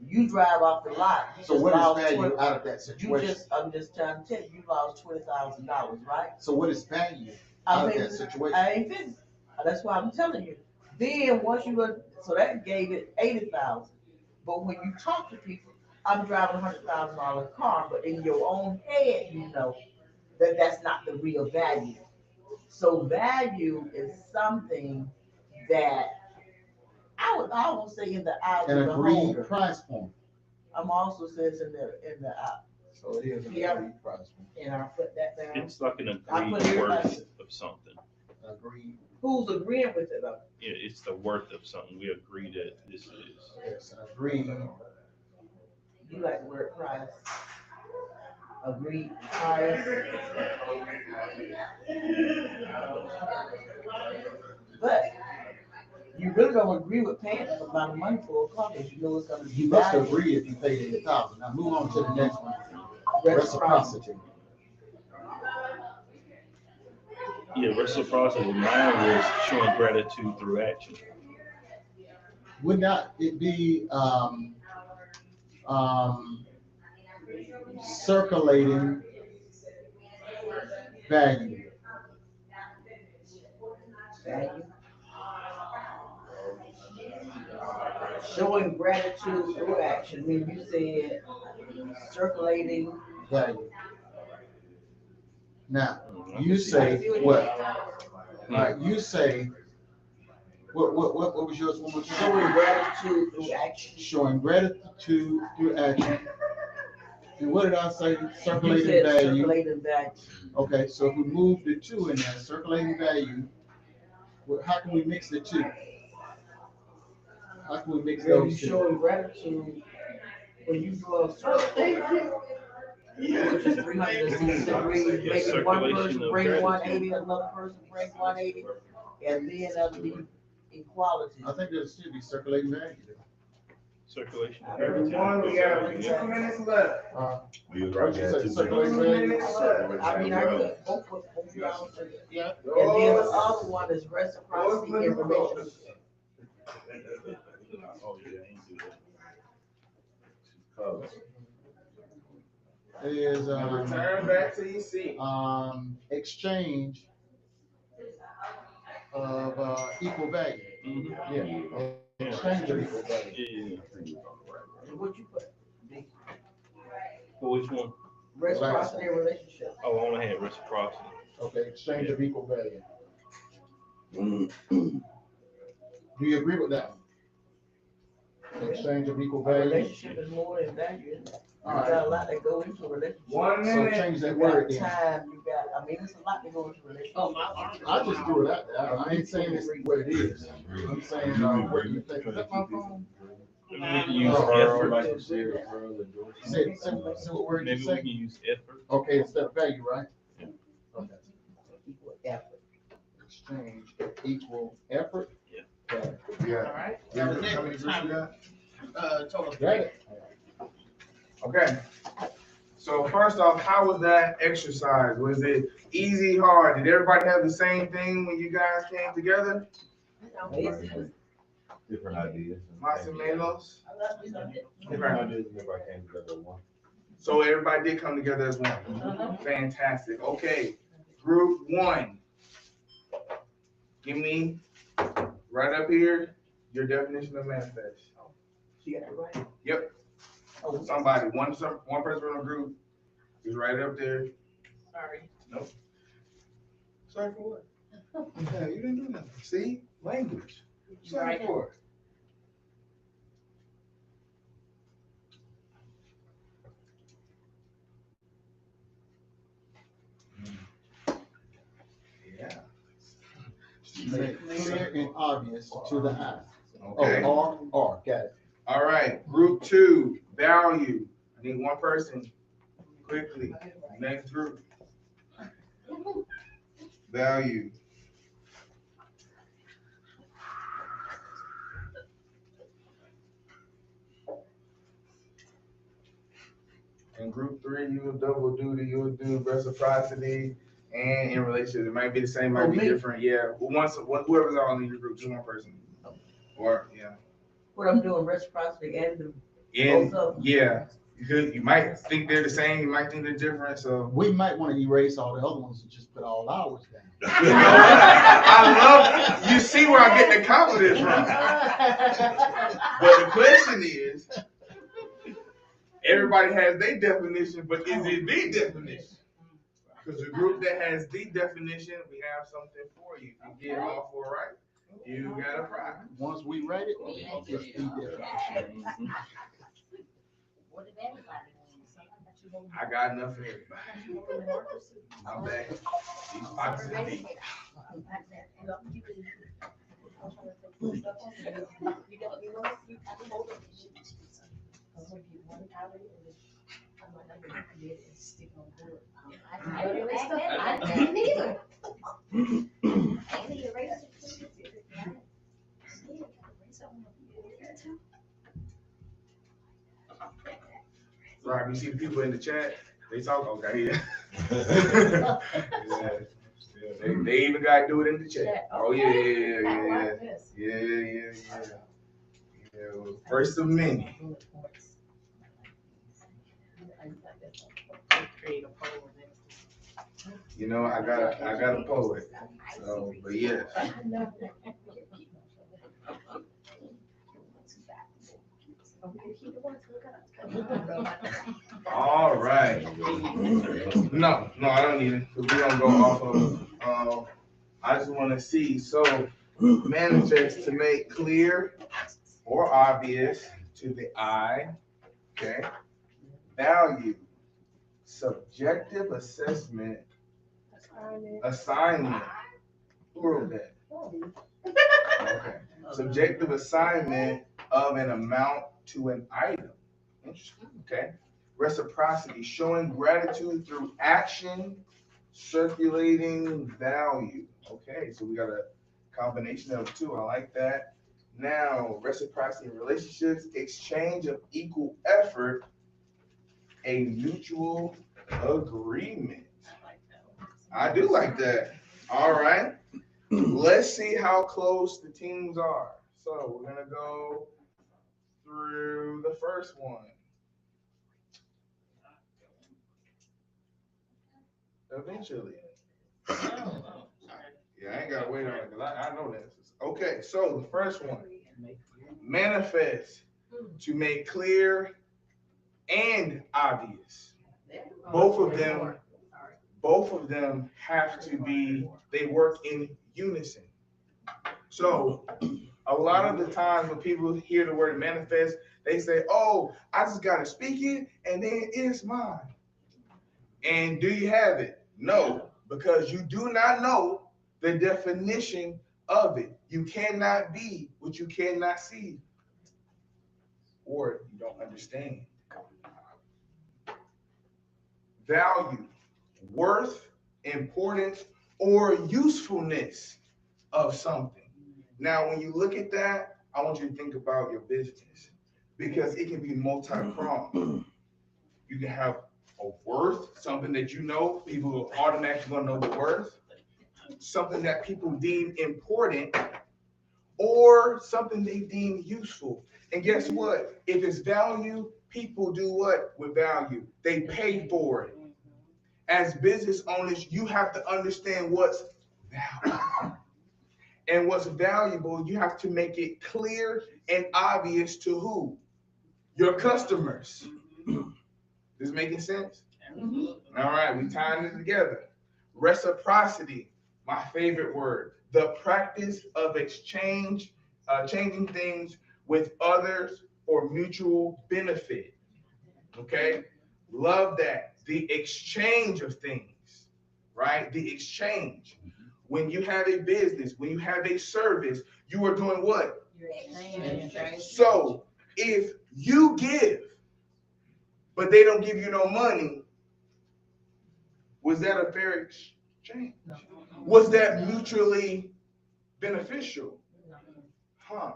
You drive off the lot. You So just what is lost value 20 out of that situation? I'm just trying to tell you, you lost $20,000, right? So what is value I out of mean, that situation? I ain't finished. That's why I'm telling you. Then once you go, so that gave it 80,000. But when you talk to people, I'm driving $100,000 car, but in your own head, you know that that's not the real value. So value is something that I won't say in the eyes An of the agreed holder. price point. I'm also says in the eye. So it is an Yeah. agreed price point. And I put that down. it's like an I put agreed everybody- worth of something. Agreed. Who's agreeing with it though? Yeah, it's the worth of something. We agree that this is. It's an agreed. You like the word price. Agreed price. But you really don't agree with paying a amount of money for a car because you know it's gonna be You must valuable. agree if you paid 80,000. Now move on to the next one. Reciprocity. Reciprocity. Yeah, reciprocity. Mine was showing gratitude through action. Would not it be circulating value? Value. Showing gratitude through action. When you said circulating. Value. Now, I you can see say that. what? All right, you say, what was yours? One more time? Showing gratitude through action. Showing gratitude through action. And what did I say? You Circulating said value. circulating value. Okay, so if we move the two in there, circulating value, how can we mix the two? How can we mix When you those two? showing gratitude, when you do a circle, which is 360 degrees, maybe one Circulation person of bring gratitude. 180, another person bring 180, and then that'll be equality. I think there should be circulating value. Circulation. of Everyone, we got gratitude. 2 minutes left. We was What right you at say, 2 circulating minutes. value? I mean, I put both down. Yeah. And then the other one is reciprocity in relationship. Oh, yeah, I ain't do that. Colors. Is Turn back to your seat. exchange of equal value. Mm-hmm. Yeah. Exchange of equal value. Yeah. And what you put? For which one? Reciprocity in relationship. Oh, I only had reciprocity. Okay, exchange of equal value. Do you agree with that? Exchange of equal A value. relationship is more than value, isn't it? You All right. got a lot that go into a relationship. 1 So minute. change that You word got then. time, you got, I mean, it's a lot that go into a relationship. Oh, my arm. I just threw it out there. I ain't saying it's what it is. I'm saying, what do you think? Is that my phone? Maybe we can use effort. Say what word you Maybe we say? can use effort. Okay, instead of value, right? Okay. Equal effort. Exchange equal effort. Yeah. Okay. Yeah. Alright. How many groups you got? Total. Got it? Okay. So first off, how was that exercise? Was it easy, hard? Did everybody have the same thing when you guys came together? Different ideas. Mas and Menos? Different ideas, and everybody came together at once. So everybody did come together as one. Fantastic. Okay. Group 1. Give me right up here your definition of manifest. She got it right. Yep. Oh, Somebody, one person in the group is right up there. Sorry. Nope. Sorry for what? Yeah, you didn't do nothing. See? Language. Sorry Right. for it. Yeah. Make clear and obvious to the eye. Okay. Oh, R, got it. All right. Group 2, value. I need one person. Quickly. Next group. Value. In group 3, you will double duty, you will do reciprocity, and in relationships, it might be the same, might be different. Yeah, whoever's all in your group, just one person. Or, yeah. what I'm doing, reciprocity and the. And, Both of them. yeah, you might think they're the same, you might think they're different, so. We might want to erase all the other ones and just put all ours down. I love, you see where I get the confidence from. But the question is, everybody has their definition, but is it the definition? Because the group that has the definition, we have something for you. If you get all 4 right, you got a prize. Once we write it, it's the definition. I got enough for everybody. I'm back. These pockets are deep. Rob, you see the people in the chat? They talk, okay, yeah. Yeah. They even got to do it in the chat. Oh, yeah. First of many. You know, I got a poet. So, but yeah. All right. No, I don't need it. We're gonna go off of. I just want to see. So, manifest to make clear or obvious to the eye. Okay. Value. Subjective assessment. Assignment. Who wrote that? Okay. Subjective assignment of an amount to an item. Interesting. Okay. Reciprocity, showing gratitude through action, circulating value. Okay, so we got a combination of 2. I like that. Now, reciprocity in relationships, exchange of equal effort, a mutual agreement. I do like that. All right. Let's see how close the teams are. So we're gonna go through the first one. Eventually. Yeah, I ain't gotta wait on it because I know that. Okay, so the first one. Manifest to make clear and obvious. Both of them have to be, they work in unison. So A lot of the times when people hear the word manifest, they say, oh, I just got to speak it and then it's mine. And do you have it? No, because you do not know the definition of it. You cannot be what you cannot see or you don't understand. Value, worth, importance, or usefulness of something. Now, when you look at that, I want you to think about your business because it can be multi-pronged. You can have a worth, something that you know, people are automatically going to know the worth, something that people deem important, or something they deem useful. And guess what? If it's value, people do what with value? They pay for it. As business owners, you have to understand what's valuable. And what's valuable, you have to make it clear and obvious to who? Your customers. This making sense? All right, we tying it together. Reciprocity, my favorite word. The practice of changing things with others for mutual benefit. Okay? Love that. The exchange of things, right? The exchange. When you have a business, when you have a service, you are doing what? So if you give, but they don't give you no money, was that a fair exchange? Was that mutually beneficial? Huh.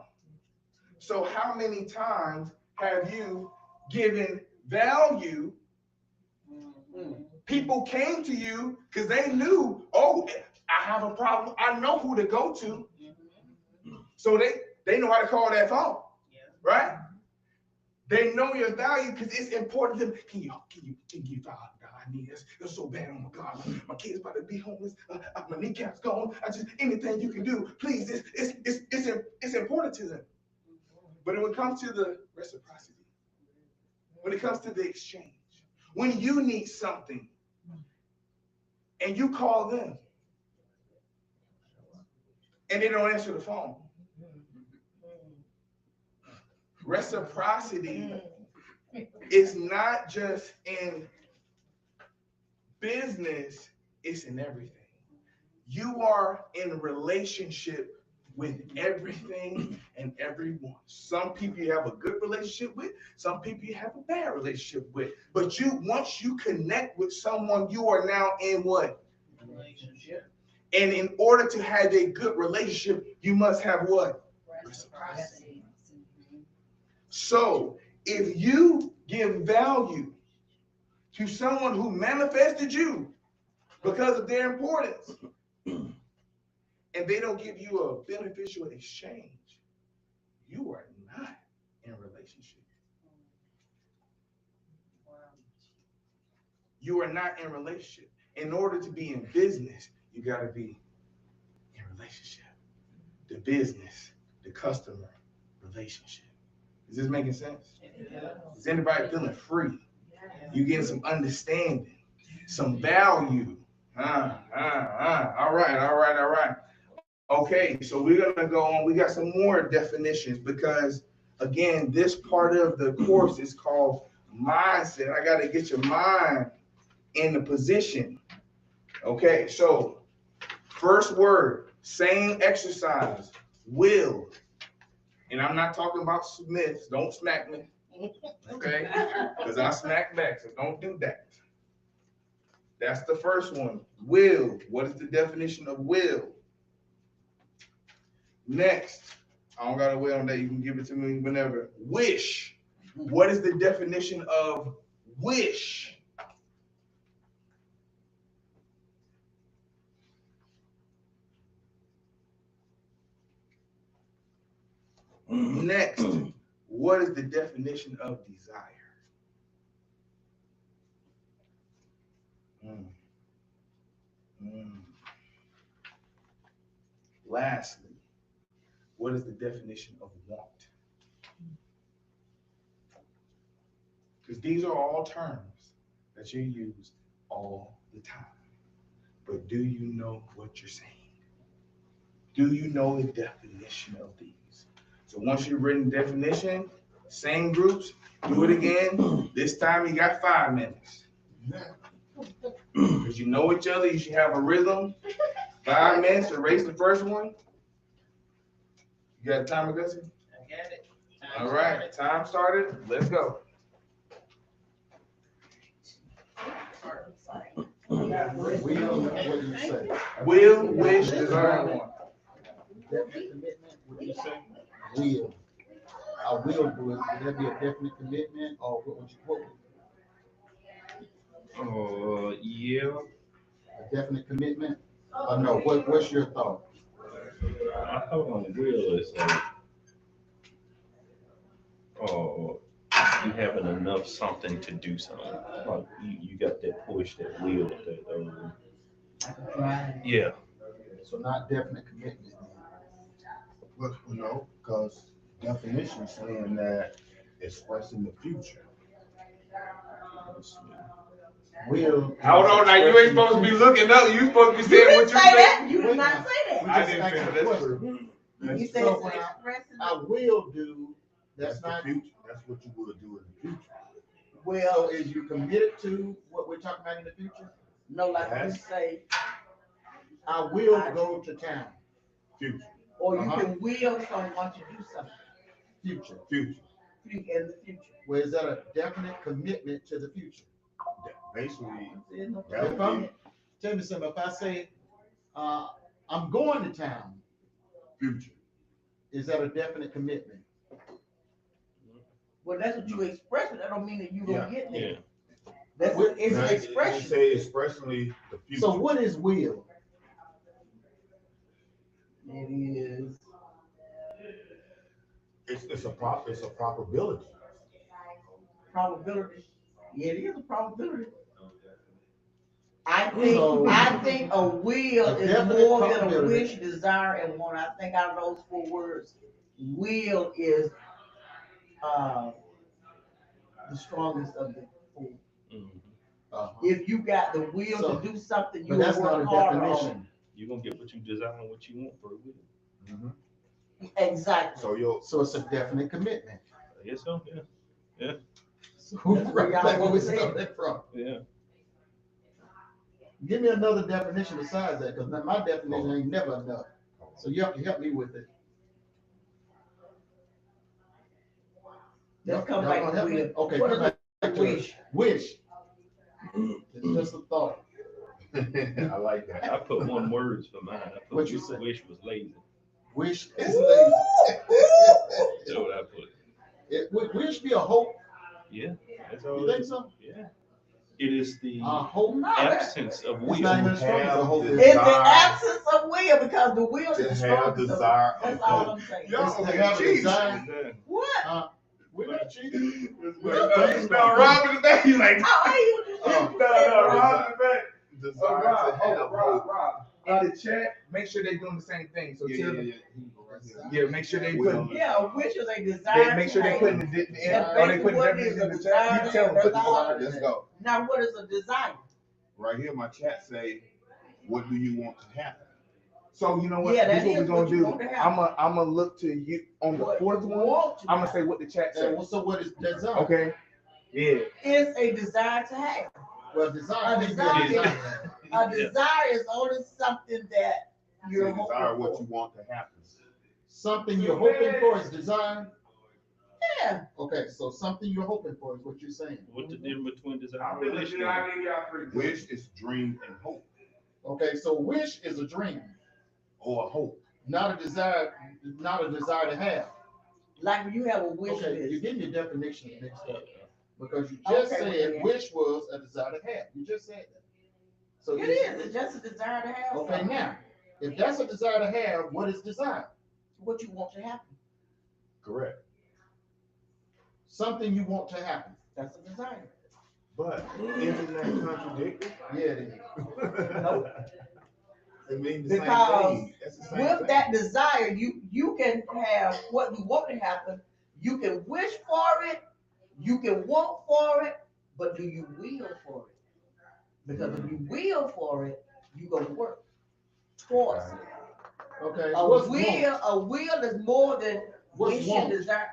So how many times have you given value? People came to you because they knew, oh, I have a problem. I know who to go to. So they know how to call that phone, right? They know your value because it's important to them. Can you $5? I need this. It's so bad. Oh my God, my kid's about to be homeless. My kneecap's gone. Anything you can do, please. It's important to them. But when it comes to the reciprocity, when it comes to the exchange, when you need something and you call them and they don't answer the phone, reciprocity is not just in business, it's in everything. You are in a relationship with everything and everyone. Some people you have a good relationship with, some people you have a bad relationship with. But once you connect with someone, you are now in what? Relationship. And in order to have a good relationship, you must have what? Reciprocity. So if you give value to someone who manifested you because of their importance, and they don't give you a beneficial exchange, you are not in a relationship. You are not in a relationship. In order to be in business, you got to be in relationship. The business, the customer relationship. Is this making sense? Is anybody feeling free? You getting some understanding, some value. All right. Okay, so we're gonna go on. We got some more definitions because again, this part of the course is called mindset. I gotta get your mind in the position. Okay, so first word, same exercise, will. And I'm not talking about Smiths. Don't smack me. Okay? Because I smack back, so don't do that. That's the first one. Will. What is the definition of will? Next, I don't got to wait on that. You can give it to me whenever. Wish. What is the definition of wish? Next, what is the definition of desire? Lastly, what is the definition of want? Because these are all terms that you use all the time. But do you know what you're saying? Do you know the definition of these? So once you've written definition, same groups, do it again. This time you got 5 minutes. Because you know each other, you should have a rhythm. 5 minutes, erase the first one. You got a timer, Gussie? I got it. All right, time started. Let's go. What do you say? Will, wish, desire, want. Definite commitment, what do you say? Will. I will do it. Would that be a definite commitment or what would you, Yeah. a definite commitment? Or no, what's your thought? I thought on will is like, you having enough something to do something. Like you got that push, that will, that yeah. So not definite commitment. Well, no, because definition saying that expressing the future. Will. Hold on, now you ain't supposed to be looking up. You supposed to be saying what you say. You did not say that. We I just didn't asked think a that's question. true. You said So it's when expressing. I will do, that's the not, future. That's what you will do in the future. Well, so is you committed to what we're talking about in the future? no, like you Yes. say, I will go to town, Future. or you Uh-huh. can will someone to do something future. Future. in the future. Well, is that a definite commitment to the future? Basically, There's no that If I'm, would tell me something, if I say, I'm going to town, be future. is that a definite commitment? Well, that's what you expressing. That don't mean that you gonna get there. Yeah. That's What- it's Now, an it expression. say expressly the future. So what is will? It is. It's a probability. Probability. Yeah, it is a probability. So- I think a will A is definite more than a probability. wish, desire, and want. I think out of those 4 words, will is the strongest of the 4. Uh-huh. If you got the will So- to do something, you But that's not work a harder on. definition. You're gonna get what you desire and what you want for a will. Mhm. Exactly. So you'll So it's a definite commitment. I guess so, yeah. So That's where y'all where we gonna say start it. that from? Yeah. Give me another definition besides that, because my definition ain't never enough. So you have to help me with it. Let's come Y'all back gonna to help me? will. Okay, What come is back to wish? it. Wish. It's just a thought. I like that. I put one words for mine. I put What you say? wish was lazy. Wish is lazy. That's what I put. Would wish be a hope? Yeah. That's all. You it think is. so? Yeah. It is the Hope. absence of It's not even will. as strong as a hope. Have is. It's the desire. absence of will because the will To is the have strongest. desire That's of all hope. I'm saying. Y'all It's to gonna have be a cheating. desire. What? We're not cheating. No, Rob in the back, you like, How are you? no, Rob in the back. Desire to have hope. In the chat, make sure they're doing the same thing. So tell them, yeah, make sure they put, Yeah, a wish is a desire. they make sure to they have. put in the, or they put the What is definition in a the chat. You desire? tell them, put the That's all. desire. Let's go. Now, what is a desire? Right here, my chat say, what do you want to happen? So you know what? Yeah, This that is what is we're what gonna you do. want to happen. I'm gonna look to you on the What 4th you one. want to I'm gonna happen. say what the chat says. So what is desire? Okay. Yeah. It's a desire to have. Well, desire A may be a desire. desire. A desire is only something that you're Say desire hoping what for. you want to happen. Something you're hoping for is desire. Yeah. Okay, so something you're hoping for is what you're saying. What's the difference between desire I'm and really wish? sure I need y'all 3. Wish is dream and hope, Okay, so wish is a dream, or hope. not a desire to have. Like when you have a wish Okay, you're list. getting your definition mixed up because you just Okay, said well, wish was a desire to have. You just said that. So It is. It's just a desire to have. Okay, something. now, if that's a desire to have, what is desire? What you want to happen. Correct. Something you want to happen. That's a desire. But isn't that contradictory? Yeah, it is. Nope. It means the Because same thing. That's the same With thing. that desire, you can have what you want to happen. You can wish for it. You can want for it. But do you will for it? Because if you will for it, you're gonna work towards it. Okay. A what's will is more than What's wish want? and desire.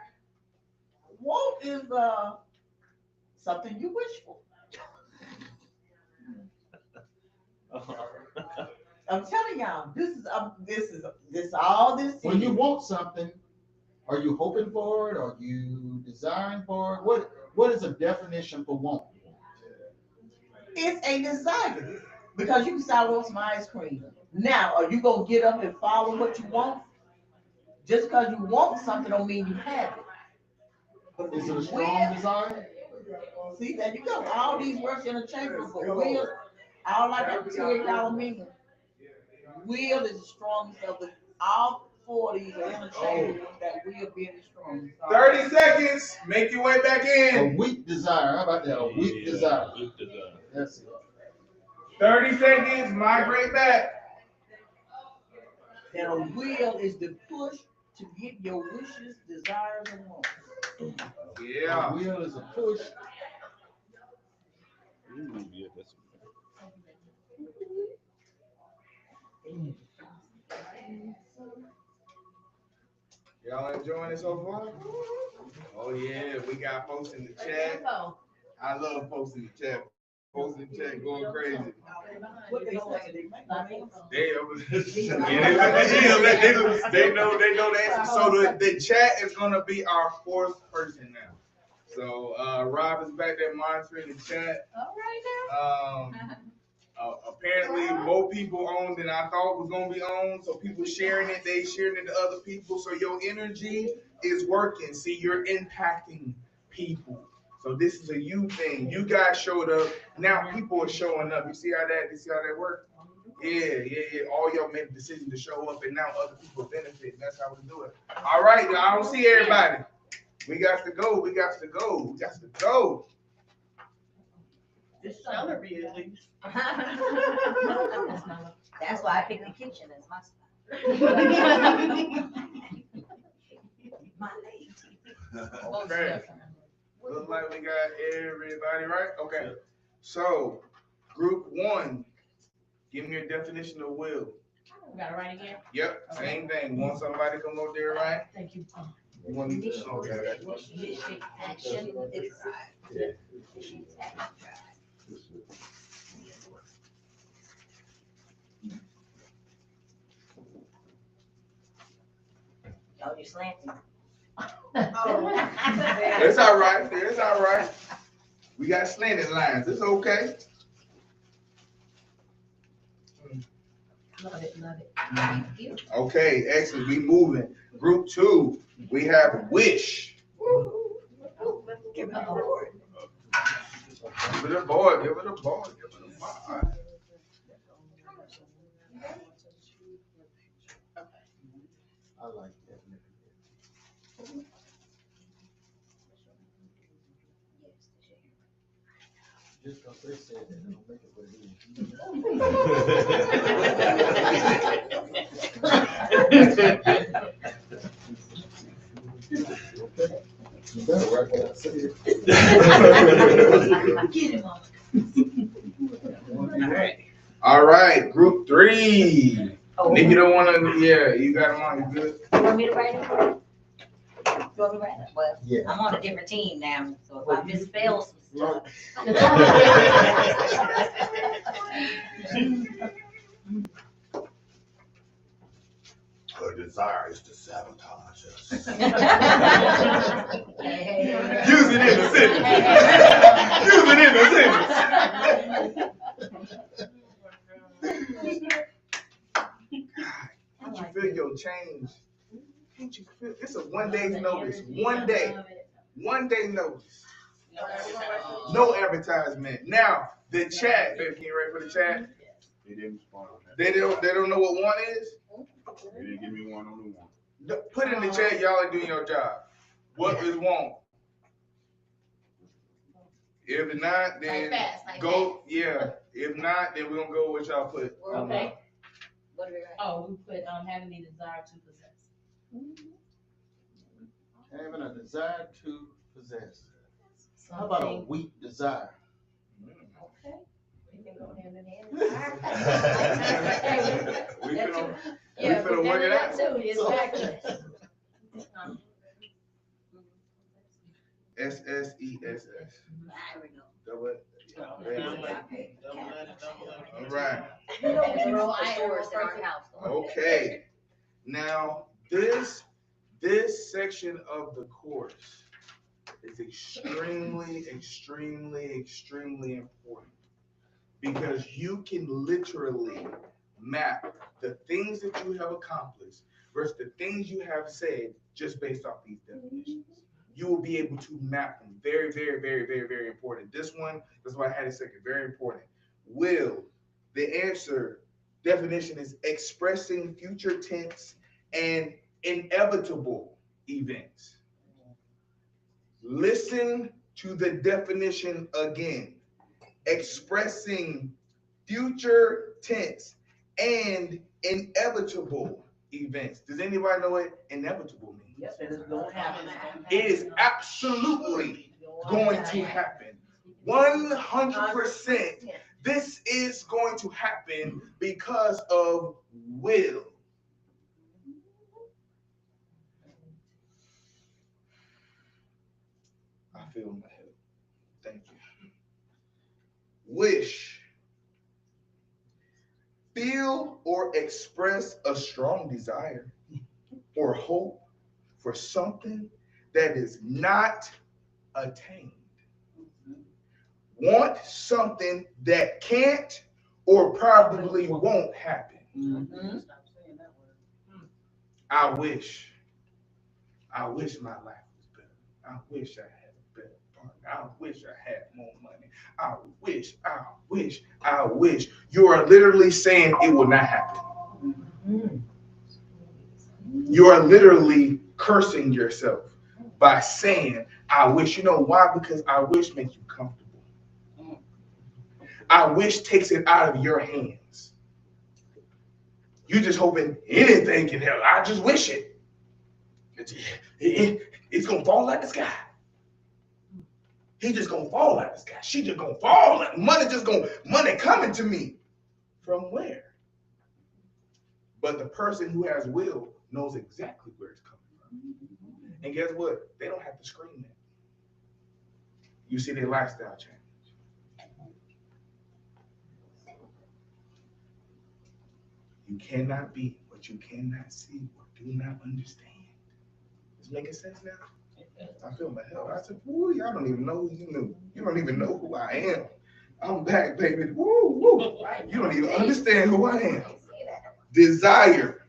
Want is something you wish for. I'm telling y'all, this is all this When you is. want something, are you hoping for it? Are you desiring for it? What is a definition for want? It's a desire because you can say I want some ice cream. Now, are you gonna get up and follow what you want? Just because you want something don't mean you have it. Is it a strong desire? See, there you go. All these words interchangeable, but will, all I got to tell y'all mean, will is the strongest of the, all four of these are interchangeable, that will being the strongest. 30 seconds. Make your way back A in. weak desire. How about that? A weak desire. That's it. 30 seconds. Migrate back. And a will is the push to get your wishes, desires, and wants. Yeah. A will is a push. Y'all enjoying it so far? Oh yeah, we got folks in the chat. I love folks in the chat. Folks in the chat going crazy. What they say, They know the answer. So the chat is gonna be our fourth person now. So Rob is back there monitoring the chat. All right now. Apparently more people on than I thought was gonna be on. So people sharing it, they sharing it to other people. So your energy is working. See, you're impacting people. So this is a you thing. You guys showed up. Now people are showing up. You see how that works? Yeah. All y'all made the decision to show up, and now other people benefit. That's how we do it. All right, I don't see everybody. We got to go. This summer be at least. That's why I picked the kitchen as my spot. My lady. Okay. Looks like we got everybody right. Okay. So, group one, give me your definition of will. We got it right again. Yep, same thing. Want somebody to come over there, right? Thank you. You want me to? Action, desire. Oh, you're slanting. It's all right. It's all right. We got slanted lines. It's okay. Love it. Thank you. Okay, excellent. We moving. Group two, we have wish. Give me a board. Give it a board. I like that. Just because they said that, don't make it what it is. You better work when I say it. Get him on. All right, group three. Oh. If you don't want to, yeah, you got them on. You good? You want me to write it? You want me to write it? Well, Yeah. I'm on a different team now, so if I misspell some stuff. Her desire is to sabotage us. Use it in the sentence. Use it in the sentence. Can't you feel your change? Can't you feel? It's a 1 day notice. 1 day. 1 day notice. No advertisement. Now the chat. Baby, can you ready for the chat? They didn't respond on that. They don't know what one is. They didn't give me one on the one. Put in the chat. Y'all are doing your job. What is want? If not, then go. Yeah. If not, then we're gonna go with y'all put. Okay. What do we write? Oh, we put having the desire to possess. Having a desire to possess. How about a weak desire? Okay. We can go hand in hand. We finna Yeah, work it out. too. Exactly. SSESS. There we go. Double it. Yeah, Double there you it, go. double it. All right. There's a roll for source in our house. Okay. Now, this section of the course is extremely, extremely, extremely important because you can literally map the things that you have accomplished versus the things you have said just based off these definitions. You will be able to map them. Very, very, very, very, very important. This one, that's why I had a second, very important. Will, the answer definition is expressing future tense and inevitable events. Listen to the definition again. Expressing future tense and inevitable events. Does anybody know what inevitable means? Yes, it is gonna happen. It is absolutely going to happen. 100%. This is going to happen because of will. I feel my head. Thank you. Wish. Feel or express a strong desire or hope for something that is not attained. Want something that can't or probably won't happen. Mm-hmm. I wish my life was better. I wish I had a better partner. I wish I had more money. I wish. You are literally saying it will not happen. You are literally cursing yourself by saying, I wish. You know why? Because I wish makes you comfortable. I wish takes it out of your hands. You just hoping anything can help. I just wish it. It's gonna fall like the sky. He just gonna fall like the sky. She just gonna fall like money coming to me. From where? But the person who has will knows exactly where it's coming from. And guess what? They don't have to scream that. You see their lifestyle change. You cannot be what you cannot see or do not understand. Is it making sense now? I feel my hell. I said, woo, y'all don't even know who you knew. You don't even know who I am. I'm back, baby. Woo, woo. You don't even understand who I am. Desire.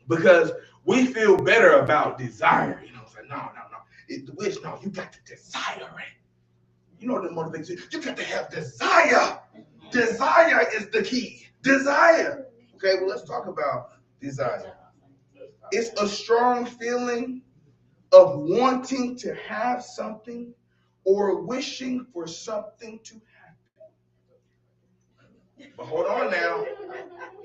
Because we feel better about desire. You know, it's like, no. It's the wish. No, you got to desire it. You know the motivation. You got to have desire. Desire is the key. Desire. Okay, well, let's talk about desire. It's a strong feeling of wanting to have something or wishing for something to happen. But hold on now.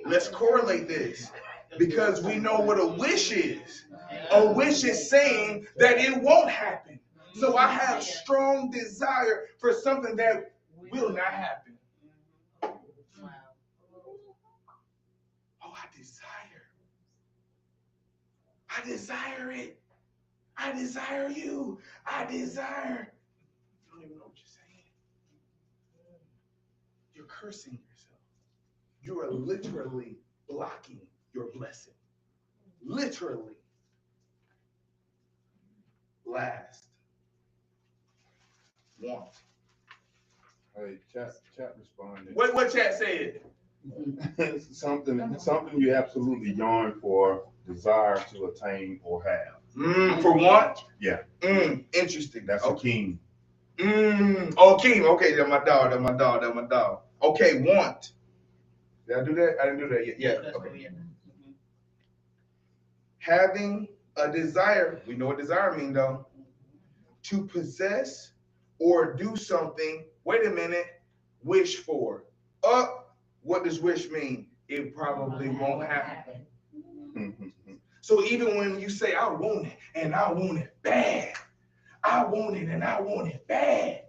Let's correlate this because we know what a wish is. A wish is saying that it won't happen. So I have strong desire for something that will not happen. Oh, I desire it. I desire you. I desire. You don't even know what you're saying. You're cursing yourself. You are literally blocking your blessing. Literally. Last. Want. Hey, chat responded. What chat said? something you absolutely yearn for, desire to attain or have. For want? Yeah. Interesting. That's a king. Oh, king. Okay, that's my dog. Okay, want. Did I do that? I didn't do that yet. Yeah. Okay. Having a desire. We know what desire means, though. To possess or do something. Wait a minute. Wish for. What does wish mean? It probably won't happen. So even when you say, I want it, and I want it bad. I want it, and I want it bad.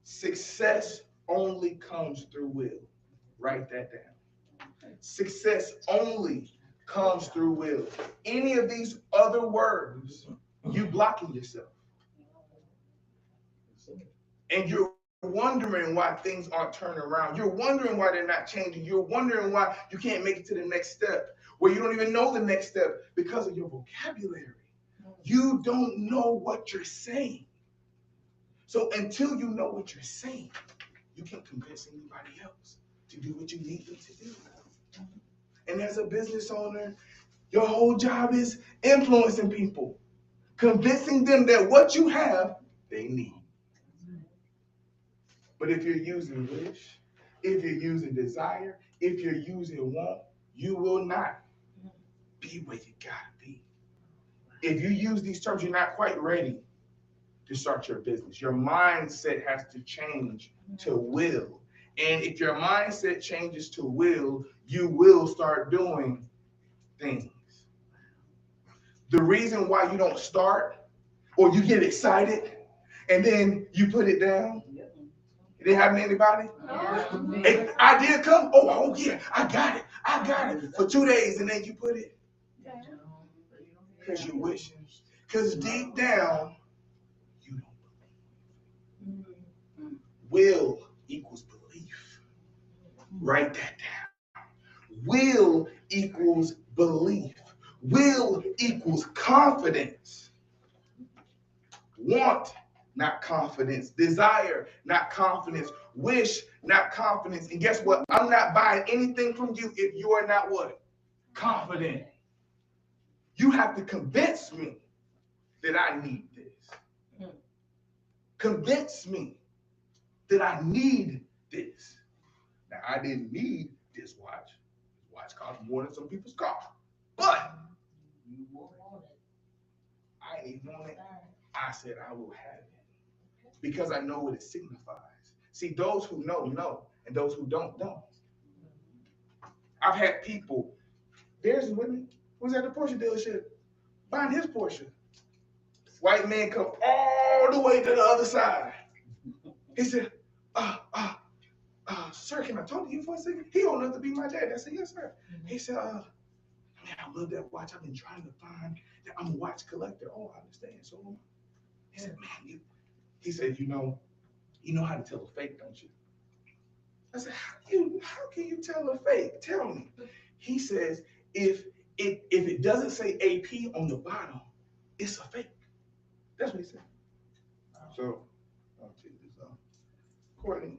Success only comes through will. Write that down. Success only comes through will. Any of these other words You blocking yourself. And you're wondering why things aren't turning around. You're wondering why they're not changing. You're wondering why you can't make it to the next step, where you don't even know the next step because of your vocabulary. You don't know what you're saying. So until you know what you're saying, you can't convince anybody else to do what you need them to do. And as a business owner, your whole job is influencing people, convincing them that what you have, they need. But if you're using wish, if you're using desire, if you're using want, you will not be where you gotta be. If you use these terms, you're not quite ready to start your business. Your mindset has to change to will. And if your mindset changes to will, you will start doing things. The reason why you don't start, or you get excited and then you put it down, it didn't happen to anybody? An idea come, oh yeah, I got it for 2 days, and then you put it because you're wishing. Because deep down, you don't believe. Will equals belief. Write that down. Will equals belief. Will equals confidence. Want, not confidence. Desire, not confidence. Wish, not confidence. And guess what? I'm not buying anything from you if you are not what? Confident. You have to convince me that I need this. Convince me that I need this. Now, I didn't need this watch. This watch cost more than some people's car. But I ain't want it. I said I will have it because I know what it signifies. See, those who know, and those who don't. I've had people, there's Whitney, who's at the Porsche dealership, buying his Porsche. White man come all the way to the other side. He said, sir, can I talk to you for a second? He old enough to be my dad. I said, yes, sir. He said, man, I love that watch. I've been trying to find that. I'm a watch collector. Oh, I understand. So am I. He said, man, he said, you know how to tell a fake, don't you? I said, how can you tell a fake? Tell me. He says, if it doesn't say AP on the bottom, it's a fake. That's what he said. So, I'll take this off. Courtney,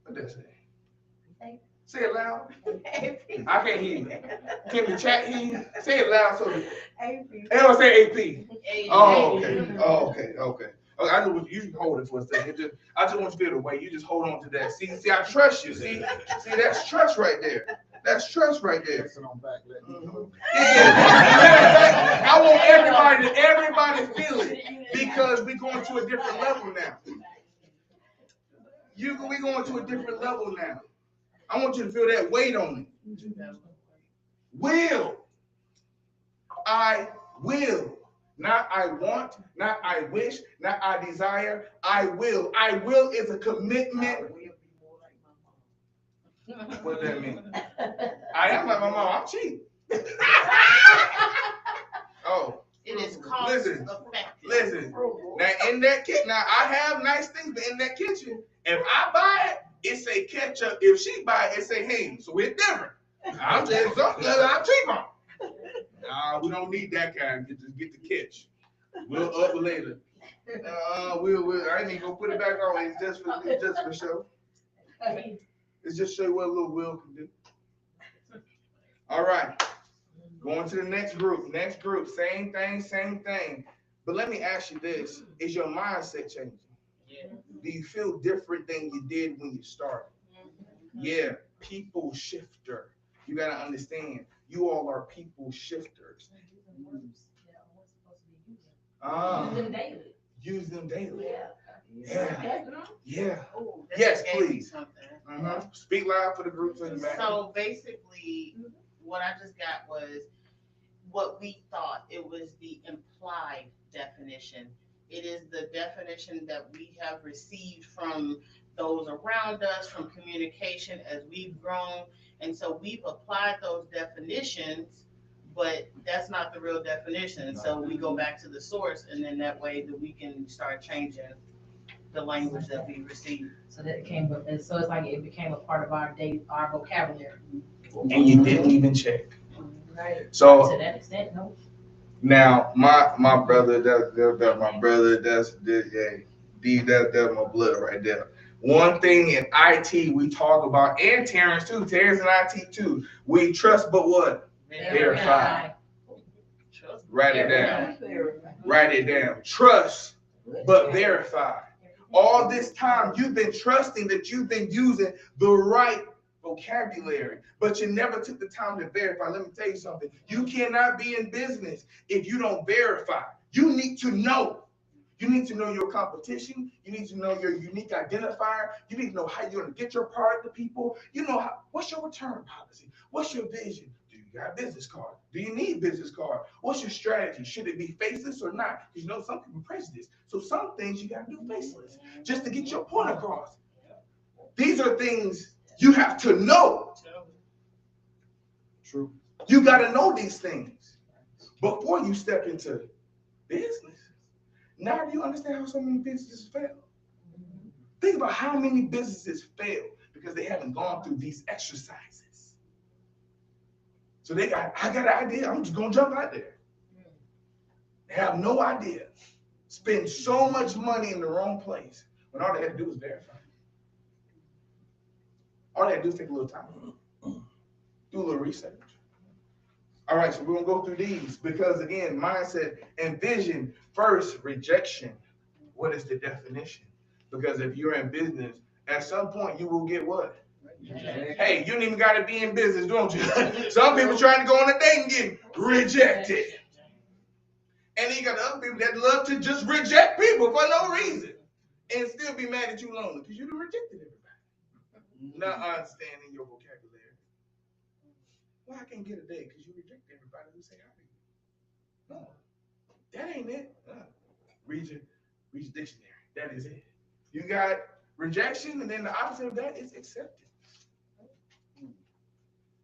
what does that say? Say it loud. I can't hear you. Can the chat hear you? Say it loud so that. AP. They don't say AP. Oh, okay. I know you can hold it for a second. I just want you to feel the way. You just hold on to that. See, I trust you. See, that's trust right there. That's trust right there. Yeah. I want everybody feel it because we're going to a different level now. We're going to a different level now. I want you to feel that weight on it. Will. I will. Not I want, not I wish, not I desire. I will. I will is a commitment. What does that mean? I am like my mom. I'm cheap. Oh. It is cost effective. Listen. Now in that kitchen, now I have nice things, but in that kitchen, if I buy it say ketchup. If she buy it say hey. So we're different. I'm saying something I'm cheap on. We don't need that kind. Just get the catch. We'll up later. I ain't even gonna put it back on. It's just for show. It's just show you what a little Will can do. All right. Going to the next group. Same thing. But let me ask you this: is your mindset changing? Yeah. Do you feel different than you did when you started? Yeah. People shifter. You gotta understand. You all are people shifters. Use them daily. Yeah. Yes, please. Speak loud for the group. So basically, what I just got was what we thought. It was the implied definition. It is the definition that we have received from those around us, from communication as we've grown. And so we've applied those definitions but that's not the real definition. So we go back to the source, and then that way that we can start changing the language that we receive. So that came with, and so it's like it became a part of our vocabulary. And you didn't even check. Right. So To that extent, no. now my brother, that's my brother, that's my blood right there. One thing in IT we talk about, and Terrence too, Terrence and IT too, we trust but what? Verify. Write it down. Write it down. Trust but verify. All this time you've been trusting that you've been using the right vocabulary, but you never took the time to verify. Let me tell you something. You cannot be in business if you don't verify. You need to know. You need to know your competition. You need to know your unique identifier. You need to know how you're going to get your product to people. You know what's your return policy? What's your vision? Do you got a business card? Do you need a business card? What's your strategy? Should it be faceless or not? Because you know some people prejudice. So some things you got to do faceless just to get your point across. These are things you have to know. True. You got to know these things before you step into business. Now do you understand how so many businesses fail? Think about how many businesses fail because they haven't gone through these exercises. So I got an idea, I'm just gonna jump out there. They have no idea. Spend so much money in the wrong place when all they had to do was verify. All they had to do is take a little time, do a little research. All right, so we're gonna go through these because again, mindset and vision. First, rejection. What is the definition? Because if you're in business, at some point you will get what? Hey, you don't even got to be in business, don't you? Some people trying to go on a date and get rejected. And then you got the other people that love to just reject people for no reason and still be mad at you lonely because you done rejected everybody. Not understanding your vocabulary. Well, I can't get a date because you reject everybody who say hi to you. No, that ain't it. Read your dictionary. That is it. You got rejection, and then the opposite of that is acceptance.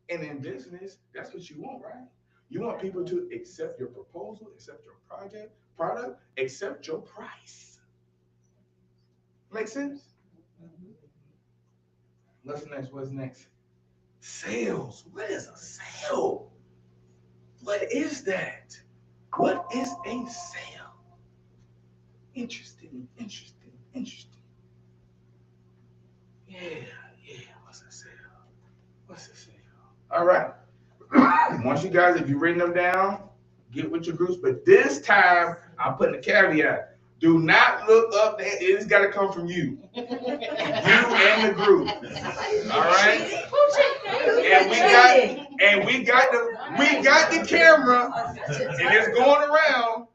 And in business, that's what you want, right? You want people to accept your proposal, accept your product, accept your price. Make sense? What's next? What's next? Sales. What is a sale? What is that? What is a sale? Interesting. Yeah. What's a sale? All right. Once you guys, if you've written them down, get with your groups. But this time, I'm putting a caveat. Do not look up that it's got to come from you. You and the group. All right. And we got the camera, and it's going around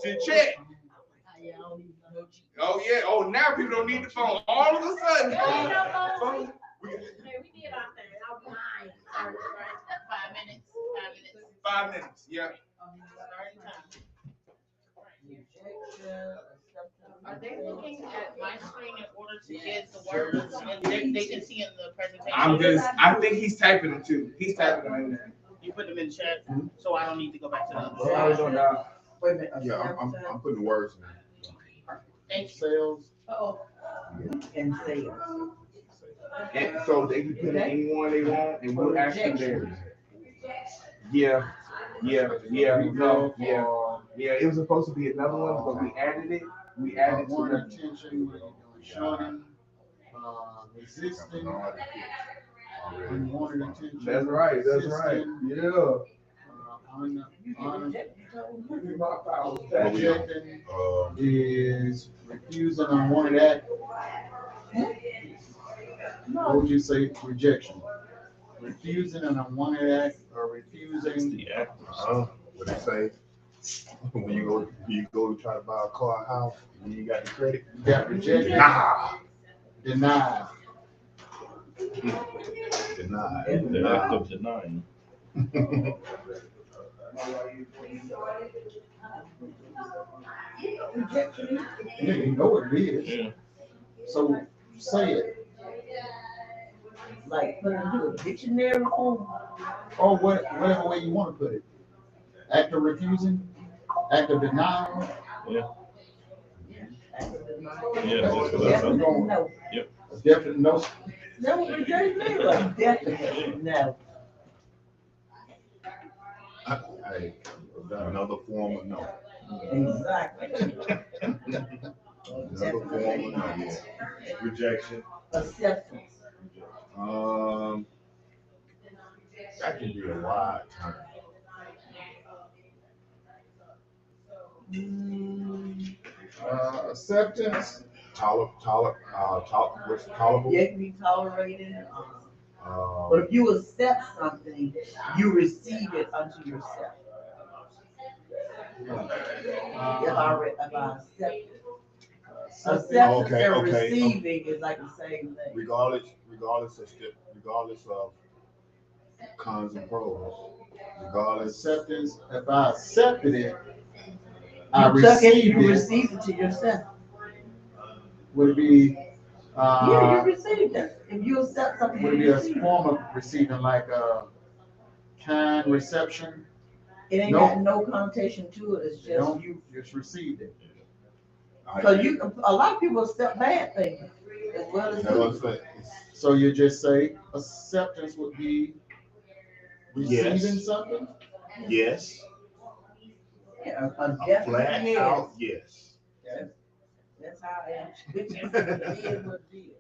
to check. Oh yeah. Oh, now people don't need the phone. All of a sudden, phone. We did our thing. Our mind. 5 minutes. 5 minutes. Yeah. Are they looking at my screen in order to get the words and they can see in the presentation? I think he's typing them too. He's typing them in there. You put them in the chat, so I don't need to go back to the other So I was side. on that. Wait a minute. Yeah, I'm putting the words in. Thank you. Sales. And sales. And so they can put in anyone they want, and we'll actually there. Yeah. No. Yeah. It was supposed to be another one, but we added it. We added to Wanted the. attention, shorting, resisting, unwanted attention. That's right. Resisting, Yeah. Rejecting is refusing unwanted act. What would you say? Rejection. Refusing an unwanted act or refusing. What they say? When you go to try to buy a car, a house, when you got the credit, You got rejected. nah, Denied. denied. The act of denying. You know what it is. Yeah. So say it. Like put it into a dictionary form. Or whatever way you want to put it. Act of refusing, act of denial. Yeah. Yeah, that's what I thought. no. A definite no. No, we just leave a definite no. Hey, another form of no. Exactly. Another form of no. Rejection. Acceptance. That can be a wide term. Acceptance. What's tolerable? It can be tolerated. But Um, if you accept something, you receive it unto yourself. If I accept it. Acceptance Okay, and okay. receiving is like the same thing. regardless of cons and pros, regardless. Acceptance. If I accepted it, I You took it, received you it. received it to yourself. Would it be? Yeah, you received it. If you accept something, Would it you be a receive it. form of receiving, like a kind reception? It ain't Nope. got no connotation to it. It's You don't, just you. you just received it. Because a lot of people accept bad things as well as good. So you just say acceptance would be receiving Yes. something? Yes. Yeah, a A definite flat yes. out yes. That's how I am. It is what it is.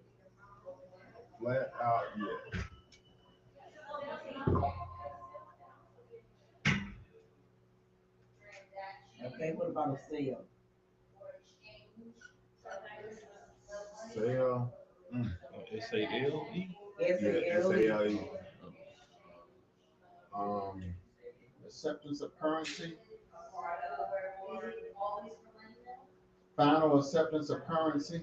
Flat out yes. Okay, what about a sale? Sale. S-A-L-E. S-A-L-E. Acceptance of currency. Final acceptance of currency.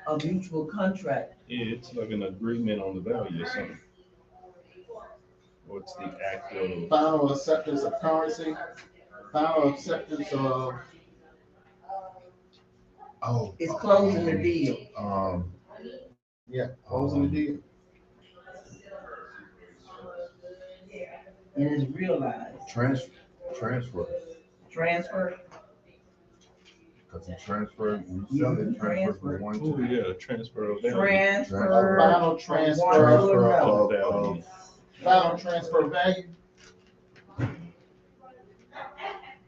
A mutual contract. Yeah, it's like an agreement on the value or something. What's the act of? Final acceptance of currency. Final acceptance of. Oh. It's closing the deal. Yeah, closing the deal. And it's realized. Transfer. Transfer. Because the transfer, we sell it, transfer from one Oh, to yeah, transfer of value. Transfer. Final from one transfer. to another. of Final transfer value.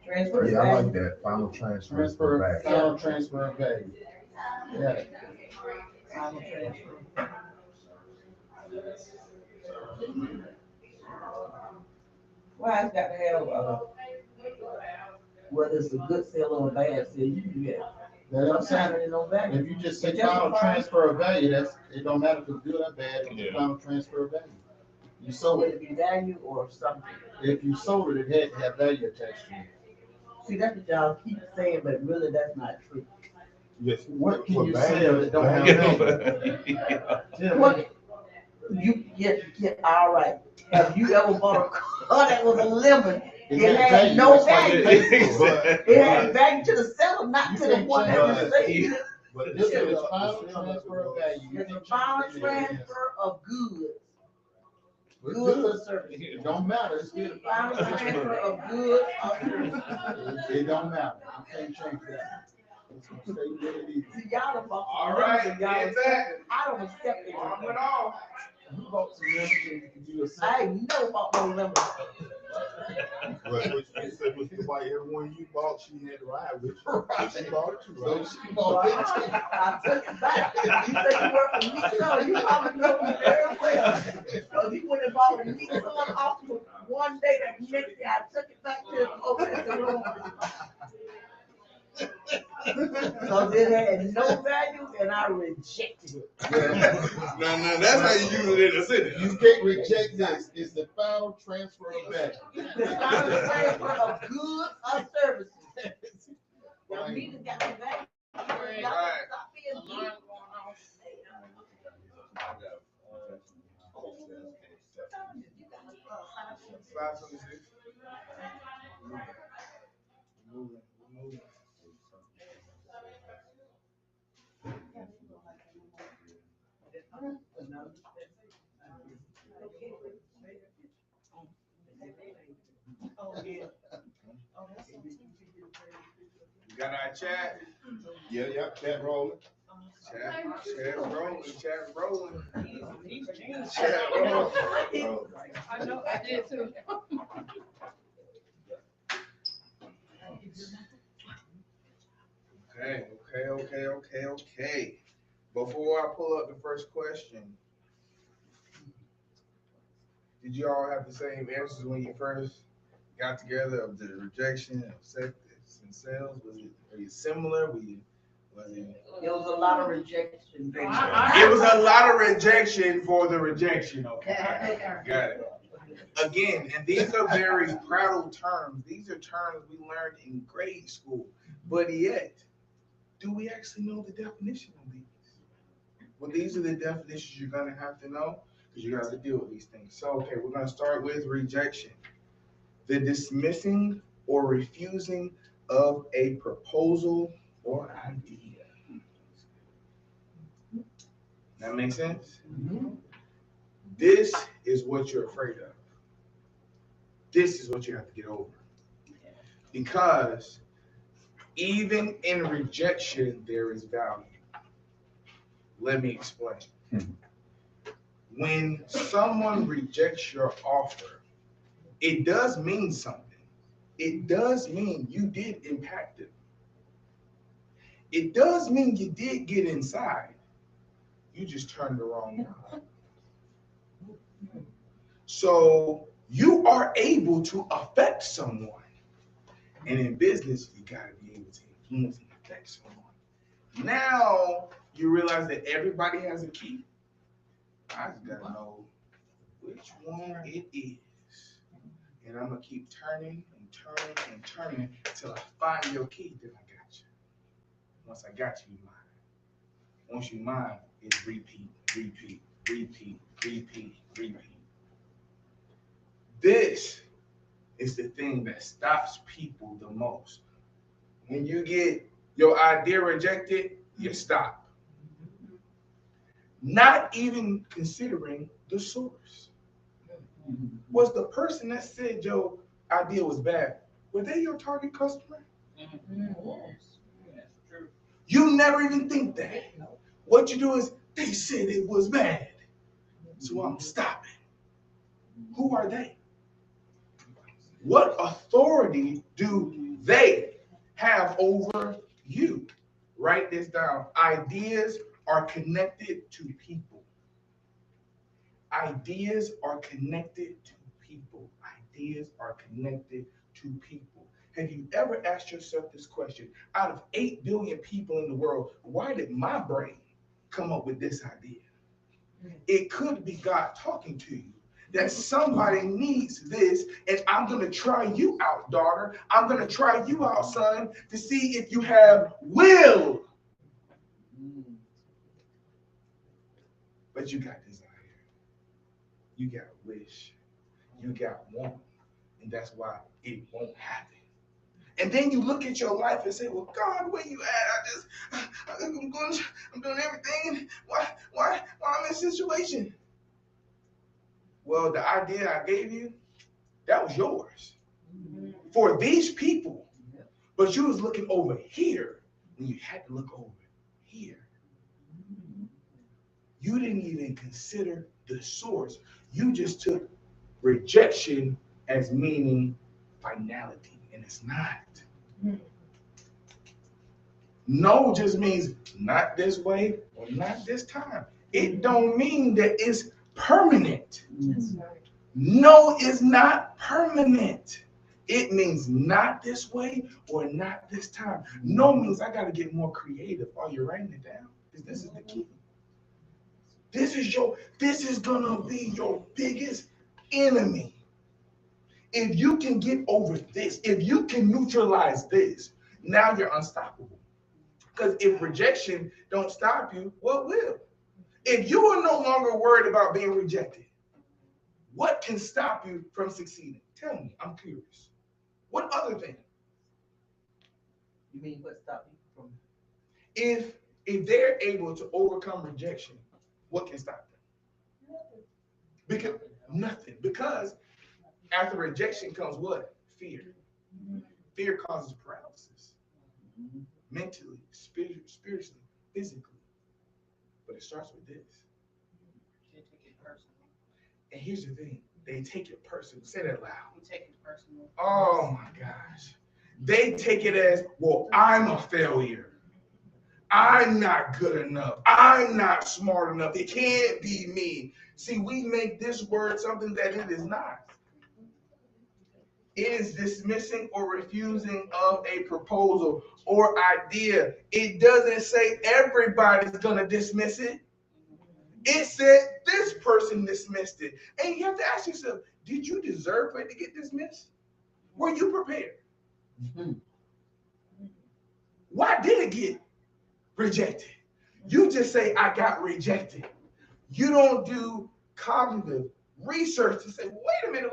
Transfer. yeah, I value. like that. Final transfer back. Final transfer of value. Yeah. Final transfer. Why it's got to have whether it's a good sale or a bad sale, you can get. That's what I'm saying. There's no value. If you just say It's final just a transfer of value, it don't matter if it's good or bad, it's Yeah. final transfer of value. You sold Would it. it be value or something? If you sold it, it had to have value attached to it. See, that's what y'all keep saying, but really that's not true. Yes. What can For you value, sell that don't have value? Yeah, What? You get all right. Have you ever bought a car that was a lemon? It had value, no that's why you value. paid for it. It had value to the seller, not You to the can't one that change received it. But This this is is final transfer of value. You It's a can't final change anything. transfer of goods. With Goods or goods, services. it don't matter, it's still a Final final transfer transfer. of goods or services. It don't matter, you can't change that. It's gonna stay what it is. See, y'all done bought All some right, lemons and y'all get that. I don't accept it. Arm it off. You bought some lemons and you accept I ain't never bought no lemons. But what you said, Mr. White, everyone you bought, she had to ride with you. She bought it too, So right? she bought it. I took it back. You said you work for me, no, you probably know me very well. Because he went and bought a meat son off for one day that next day I took it back to the open room. Because it had no value and I rejected it. No, that's how you use it in a sentence. You can't reject this, it's the final transfer of value. The final transfer of goods or services. Y'all need to get the value. Y'all stop being Alarm going off. We got our chat. Yeah, chat rolling. Chat rolling. Chat rolling. I know, I did too. Okay. Before I pull up the first question, did you all have the same answers when you first got together of the rejection, acceptance, and sales? Were you similar? There was a lot of rejection. It was a lot of rejection for the rejection. Okay, got it. Again, and these are very prattle terms. These are terms we learned in grade school. But yet, do we actually know the definition of these? Well, these are the definitions you're going to have to know because you have to deal with these things. So, okay, we're going to start with rejection. The dismissing or refusing of a proposal or idea. That makes sense? Mm-hmm. This is what you're afraid of. This is what you have to get over. Because even in rejection, there is value. Let me explain. When someone rejects your offer, it does mean something. It does mean you did impact them. It does mean you did get inside. You just turned the wrong knob. So you are able to affect someone. And in business, you got to be able to influence and affect someone. Now you realize that everybody has a key. I just got to know which one it is. And I'm going to keep turning until I find your key. Then I got you. Once I got you, you mine. Once you mine, it's repeat. This is the thing that stops people the most. When you get your idea rejected, you stop. Not even considering the source. Was the person that said your idea was bad, were they your target customer? You never even think that. What you do is, they said it was bad, so I'm stopping. Who are they? What authority do they have over you? Write this down. Ideas are connected to people. Ideas are connected to people. Ideas are connected to people. Have you ever asked yourself this question? Out of 8 billion people in the world, why did my brain come up with this idea? It could be God talking to you. That somebody needs this, and I'm going to try you out, daughter. I'm going to try you out, son, to see if you have will. But you got desire. You got wish. You got want. And that's why it won't happen. And then you look at your life and say, well, God, where you at? I'm doing everything. Why I'm in this situation? Well, the idea I gave you, that was yours for these people. But you was looking over here when you had to look over here. You didn't even consider the source. You just took rejection as meaning finality, and it's not. No just means not this way or not this time. It don't mean that it's permanent. No is not permanent. It means not this way or not this time. No means I got to get more creative. Are you writing it down? Because this is the key. This is gonna be your biggest enemy. If you can get over this, if you can neutralize this, now you're unstoppable. Because if rejection don't stop you, what will? If you are no longer worried about being rejected, what can stop you from succeeding? Tell me, I'm curious. What other thing? You mean what stopped you from? If they're able to overcome rejection, what can stop them? Nothing. Because after rejection comes what? fear. Fear causes paralysis, mentally, spiritually, physically. But it starts with this. And here's the thing, they take it personal. Say that loud. You take it personal. Oh my gosh. They take it as, well, I'm a failure. I'm not good enough. I'm not smart enough. It can't be me. See, we make this word something that it is not. It is dismissing or refusing of a proposal or idea. It doesn't say everybody's going to dismiss it. It said this person dismissed it. And you have to ask yourself, did you deserve for it to get dismissed? Were you prepared? Why did it get rejected? You just say, I got rejected. You don't do cognitive research to say, wait a minute.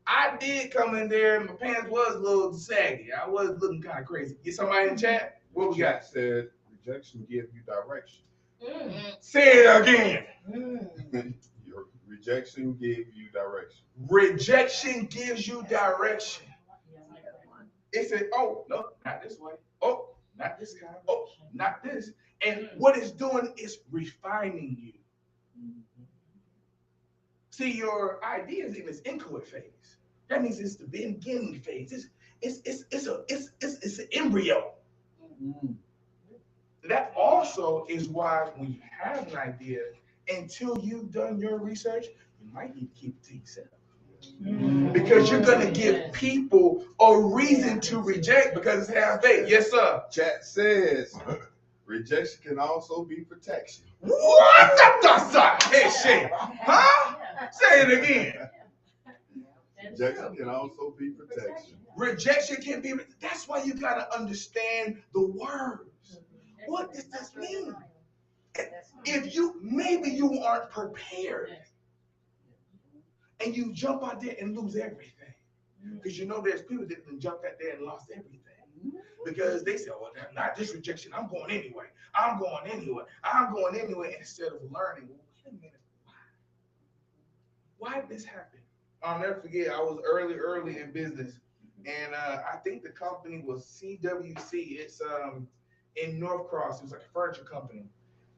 I did come in there and my pants was a little saggy. I was looking kind of crazy. Get somebody in chat? What we got? Said rejection gives you direction. Say it again. Your rejection gave you direction. Rejection gives you direction. It said, oh, no, not this way. Oh, not this kind. Oh, not this. And what it's doing is refining you. See, your idea is in its inchoate phase. That means it's the beginning phase. It's an embryo. That also is why when you have an idea, until you've done your research, you might need to keep it to yourself. Because you're going to give people a reason to reject because it's half baked. Yes, sir. Chat says rejection can also be protection. What the shit? Huh? Say it again. Rejection can also be protection. Rejection can be. That's why you got to understand the words. What does this mean? If maybe you aren't prepared and you jump out there and lose everything. Because you know there's people that jumped out there and lost everything. Because they say, well, not this rejection. I'm going anyway. Instead of learning, well, wait a minute. Why did this happen? I'll never forget, I was early in business. And I think the company was CWC. It's in North Cross. It was like a furniture company.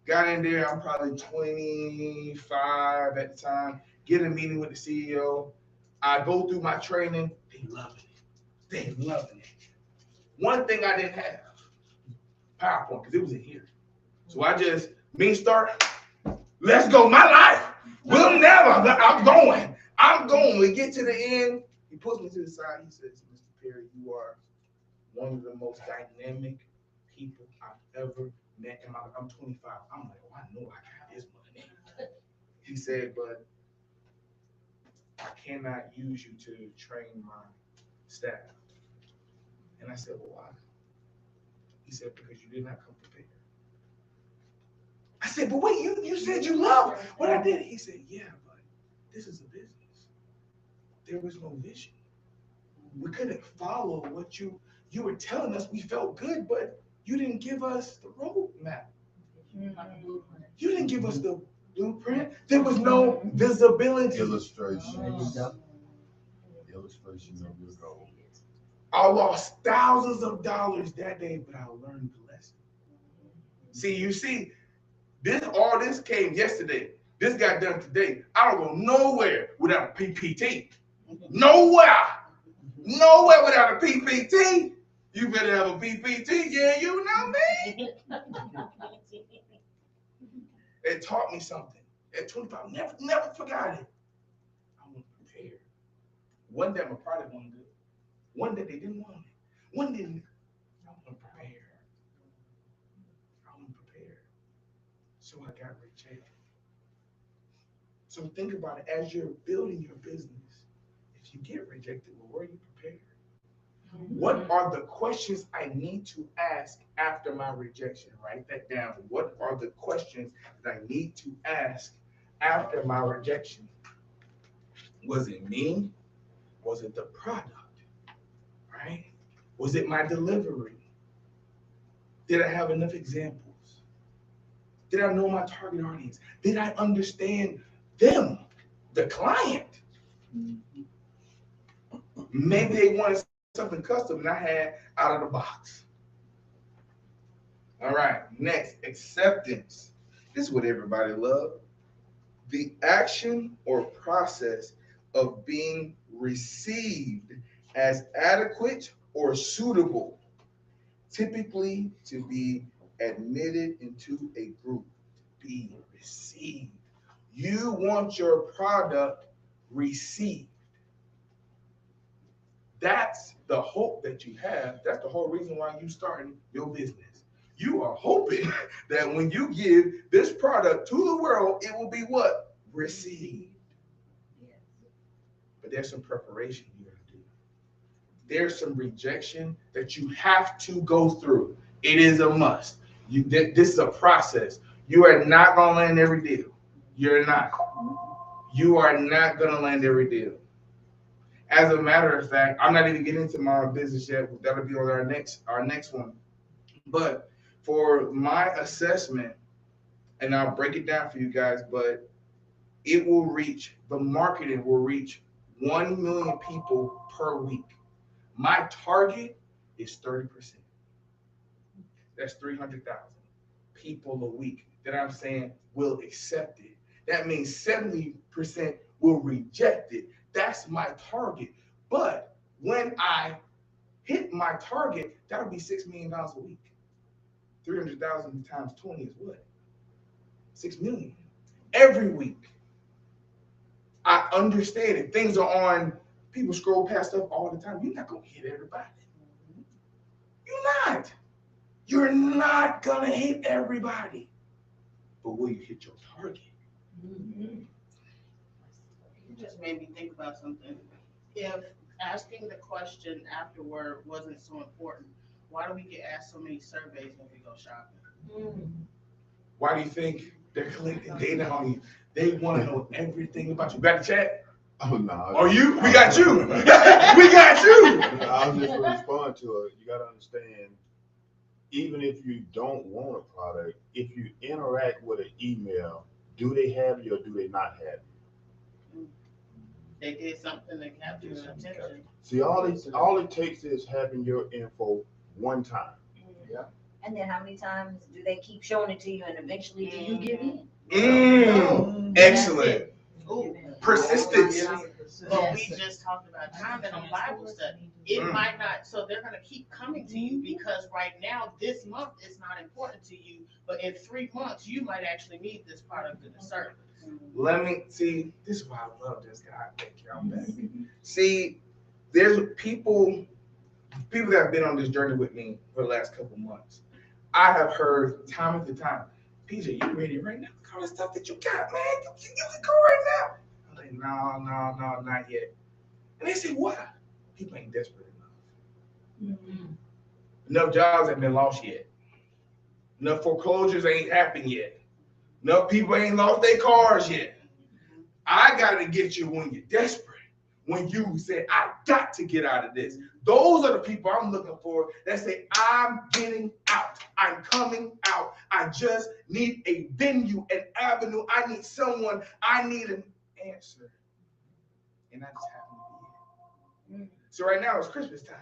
Got in there, I'm probably 25 at the time. Get a meeting with the CEO. I go through my training. They loving it. One thing I didn't have, PowerPoint, because it was in here. So I just, let's go. My life will never, I'm going. We get to the end. He pulls me to the side. He says, Mr. Perry, you are one of the most dynamic people I've ever met in my life. I'm 25. I'm like, oh, I know I got this money. He said, but I cannot use you to train my staff. And I said, well, why? He said, because you did not come prepared. I said, but wait, you said you love what I did. He said, yeah, but this is a business. There was no vision. We couldn't follow what you were telling us. We felt good, but you didn't give us the roadmap. You didn't give us the blueprint. There was no visibility. Illustration of your goal. I lost thousands of dollars that day, but I learned the lesson. See, all this came yesterday. This got done today. I don't go nowhere without a PPT. Nowhere without a PPT. You better have a PPT. Yeah, you know me. It taught me something. At 25, never forgot it. I wasn't prepared. One day my product wasn't good. One day they didn't want it. One day I wasn't prepared. So I got rejected. So think about it as you're building your business. If you get rejected, well, were you prepared? What are the questions I need to ask after my rejection? Write that down. What are the questions that I need to ask after my rejection? Was it me? Was it the product? Right? Was it my delivery? Did I have enough examples? Did I know my target audience? Did I understand them, the client? Maybe they wanted something custom and I had out of the box. All right, next, acceptance. This is what everybody loves. The action or process of being received as adequate or suitable, typically to be admitted into a group, be received. You want your product received. That's the hope that you have. That's the whole reason why you starting your business. You are hoping that when you give this product to the world, it will be what? Received. But there's some preparation you got to do. There's some rejection that you have to go through. It is a must. This is a process. You are not going to land every deal. You're not. You are not going to land every deal. As a matter of fact, I'm not even getting into my business yet. That'll be on our next one. But for my assessment, and I'll break it down for you guys, but it will reach, the marketing will reach 1 million people per week. My target is 30%. That's 300,000 people a week that I'm saying will accept it. That means 70% will reject it. That's my target. But when I hit my target, that'll be $6 million a week. 300,000 times 20 is what? 6 million. Every week. I understand it. Things are on, people scroll past stuff all the time. You're not going to hit everybody. You're not. You're not going to hit everybody. But will you hit your target? You just made me think about something. If asking the question afterward wasn't so important, why do we get asked so many surveys when we go shopping? Why do you think they're collecting data on you? They want to know everything about you. Got the chat? Oh, no. Oh, you? We got you. We got you. I was just responding to it. You got to understand, even if you don't want a product, if you interact with an email, do they have you or do they not have you? They did something that captured your attention. See, all it takes is having your info one time. Yeah. And then how many times do they keep showing it to you and eventually do you give in? Excellent. Ooh. Persistence. But we just talked about time on Bible study. It might not, so they're going to keep coming to you because right now, this month is not important to you, but in 3 months, you might actually need this product and service. Let me see. This is why I love this guy. Thank you. I'm back. See, there's people that have been on this journey with me for the last couple months. I have heard time after time, PJ, you ready right now? Look all the stuff that you got, man. You can go right now. I'm like, no, not yet. And they say, why? People ain't desperate enough. Enough jobs haven't been lost yet. Enough foreclosures ain't happened yet. Enough people ain't lost their cars yet. I got to get you when you're desperate. When you say, I got to get out of this. Those are the people I'm looking for that say, I'm getting out. I'm coming out. I just need a venue, an avenue. I need someone. I need an answer. And I just happen to be it. So right now it's Christmas time.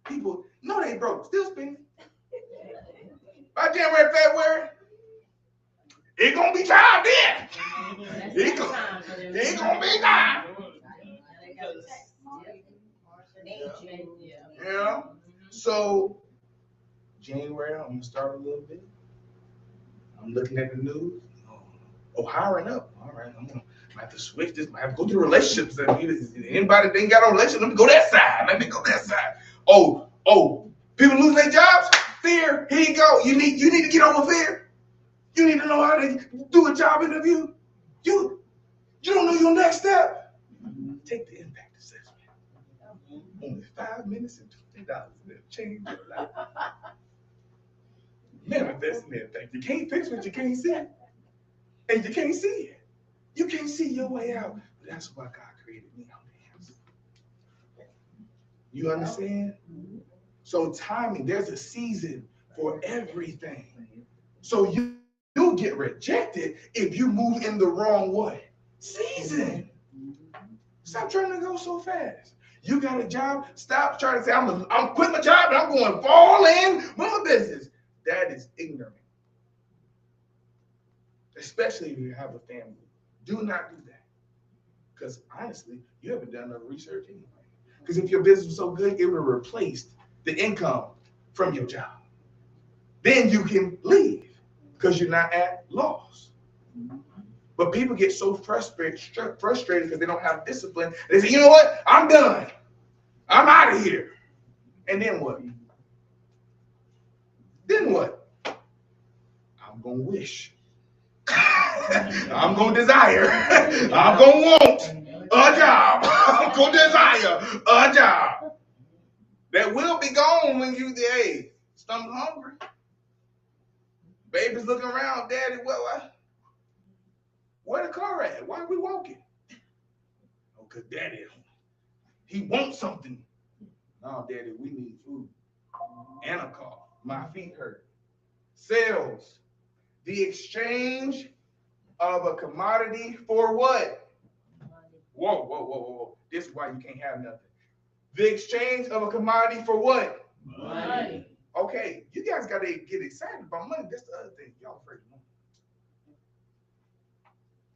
People, no, they broke. Still spending. By January, February, it's going to be time then. It's going to be time. Yeah. So January, I'm gonna start a little bit. I'm looking at the news. Oh, hiring up. All right, I'm gonna have to switch this. I have to go through relationships. Anybody that ain't got a relationship, let me go that side. Let me go that side. Oh, people losing their jobs. Fear. Here you go. You need to get over fear. You need to know how to do a job interview. You don't know your next step. Take the impact assessment. Only 5 minutes and $20 will change your life. Manifesting impact. You can't fix what you can't see. And you can't see it. You can't see your way out. But that's why God created me on the inside. You understand? So timing, there's a season for everything. So you'll get rejected if you move in the wrong way. Season. Stop trying to go so fast. You got a job, stop trying to say, I'm quitting my job and I'm going all in with my business. That is ignorant. Especially if you have a family. Do not do that. Because honestly, you haven't done enough research anyway. Because if your business was so good, it would have replaced the income from your job. Then you can leave because you're not at loss. But people get so frustrated because they don't have discipline. They say, you know what? I'm done. I'm out of here. And then what? Then what? I'm going to wish. I'm going to desire. I'm going to want a job. I'm going to desire a job. That will be gone when you, hey, stomach hungry. Baby's looking around, daddy, where the car at? Why are we walking? Oh, because daddy, he wants something. No, daddy, we need food and a car. My feet hurt. Sales, the exchange of a commodity for what? Whoa. This is why you can't have nothing. The exchange of a commodity for what? Money. Okay, you guys got to get excited about money. That's the other thing. Y'all afraid of money.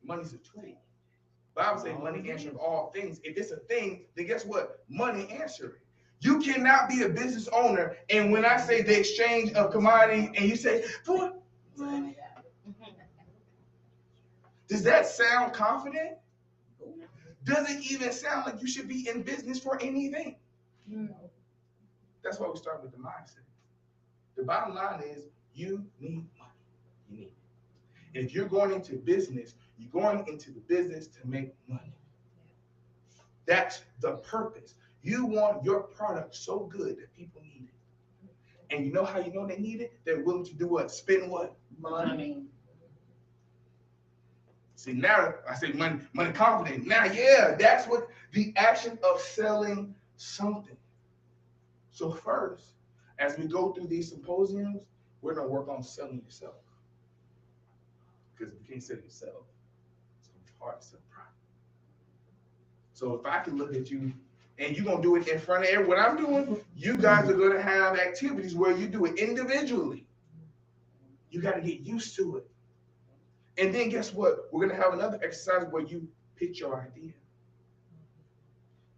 Money's a tool. Bible says money answers all things. If it's a thing, then guess what? Money answers it. You cannot be a business owner, and when I say the exchange of commodity, and you say, for money, does that sound confident? Does it even sound like you should be in business for anything? That's why we start with the mindset. The bottom line is you need money. You need it. And if you're going into business, you're going into the business to make money. That's the purpose. You want your product so good that people need it. And you know how you know they need it? They're willing to do what? Spend what? Money. See, now I say money confident. Now, yeah, that's what the action of selling something. So first, as we go through these symposiums, we're going to work on selling yourself. Because if you can't sell yourself, it's going to be hard to sell product. So if I can look at you, and you're going to do it in front of everyone, what I'm doing, you guys are going to have activities where you do it individually. You got to get used to it. And then guess what? We're going to have another exercise where you pitch your idea.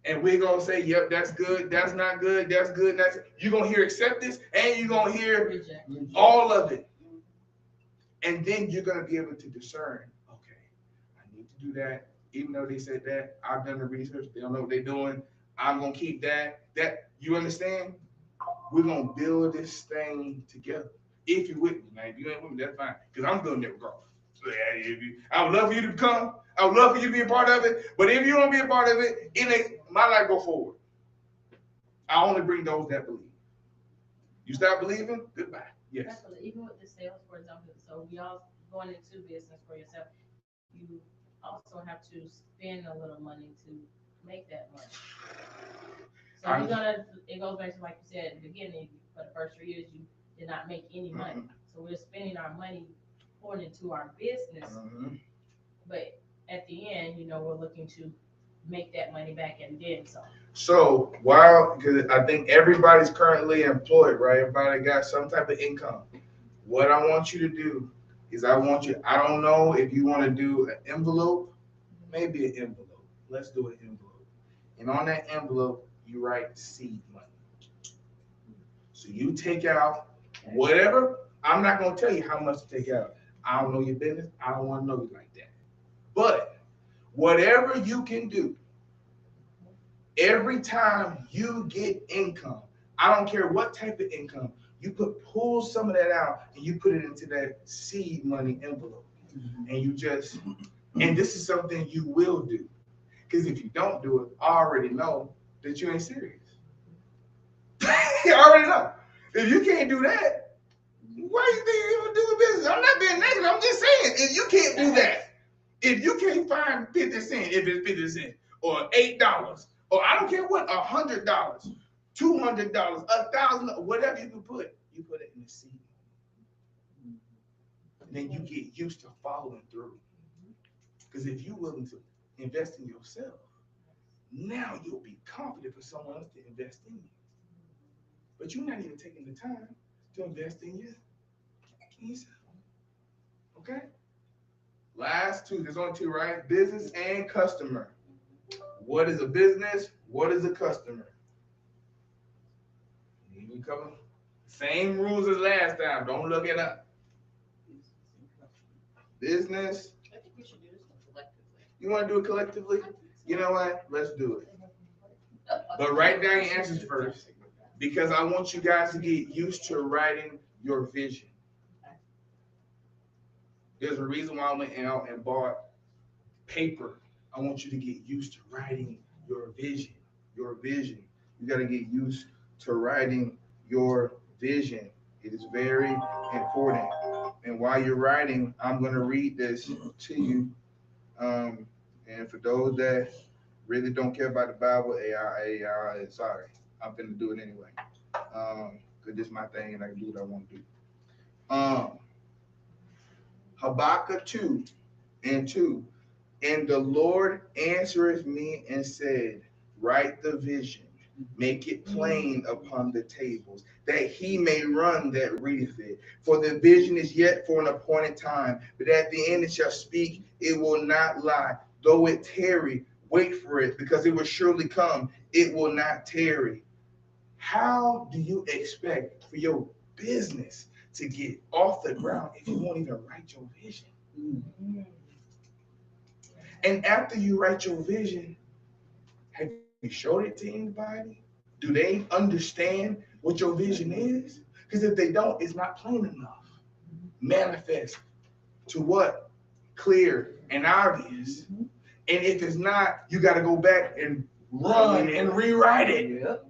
And we're going to say, yep, that's good, that's not good, that's good, that's you're going to hear acceptance, and you're going to hear all of it. And then you're going to be able to discern, okay, I need to do that. Even though they said that, I've done the research, they don't know what they're doing. I'm going to keep that. You understand? We're going to build this thing together. If you're with me. Now, if you ain't with me, that's fine. Because I'm doing it regardless. So, I would love for you to come. I would love for you to be a part of it. But if you don't be a part of it, my life go forward. I only bring those that believe. You stop believing, goodbye. Yes. Definitely. Even with the sales, for example, so we all going into business for yourself, you also have to spend a little money to make that money. So it goes back to like you said at the beginning, for the first 3 years, you did not make any money. So we're spending our money pouring into our business. But at the end, we're looking to make that money back and then some. So because I think everybody's currently employed, right? Everybody got some type of income. What I want you to do is I don't know if you want to do an envelope, maybe an envelope. Let's do an envelope. And on that envelope, you write seed money. So you take out whatever. I'm not going to tell you how much to take out. I don't know your business. I don't want to know you like that. But whatever you can do, every time you get income, I don't care what type of income, you pull some of that out and you put it into that seed money envelope. And this is something you will do. Because if you don't do it, I already know that you ain't serious. You already know. If you can't do that, why do you think you're going to do a business? I'm not being negative. I'm just saying, if you can't do that, if you can't find 50 cents, if it's 50 cents, or $8, or I don't care what, $100, $200, $1,000, whatever you can put it in the seed. And then you get used to following through. Because if you're willing to invest in yourself, Now you'll be confident for someone else to invest in you. But you're not even taking the time to invest in yourself. Okay? Last two, there's only two, right? Business and customer. What is a business? What is a customer? We cover same rules as last time. Don't look it up. Business. I think we should do this one collectively. You want to do it collectively? You know what? Let's do it. But write down your answers first, because I want you guys to get used to writing your vision. There's a reason why I went out and bought paper. I want you to get used to writing your vision. Your vision. You got to get used to writing your vision. It is very important. And while you're writing, I'm going to read this to you. And for those that really don't care about the Bible, sorry, I'm going to do it anyway. Because this is my thing and I can do what I want to do. Habakkuk 2:2. And the Lord answereth me and said, write the vision, make it plain upon the tables, that he may run that readeth it. For the vision is yet for an appointed time, but at the end it shall speak, it will not lie. Though it tarry, wait for it, because it will surely come, it will not tarry. How do you expect for your business to get off the ground if you won't even write your vision? And after you write your vision, have you showed it to anybody? Do they understand what your vision is? Because if they don't, it's not plain enough. Manifest to what? Clear and obvious. And if it's not, you got to go back and run and rewrite it.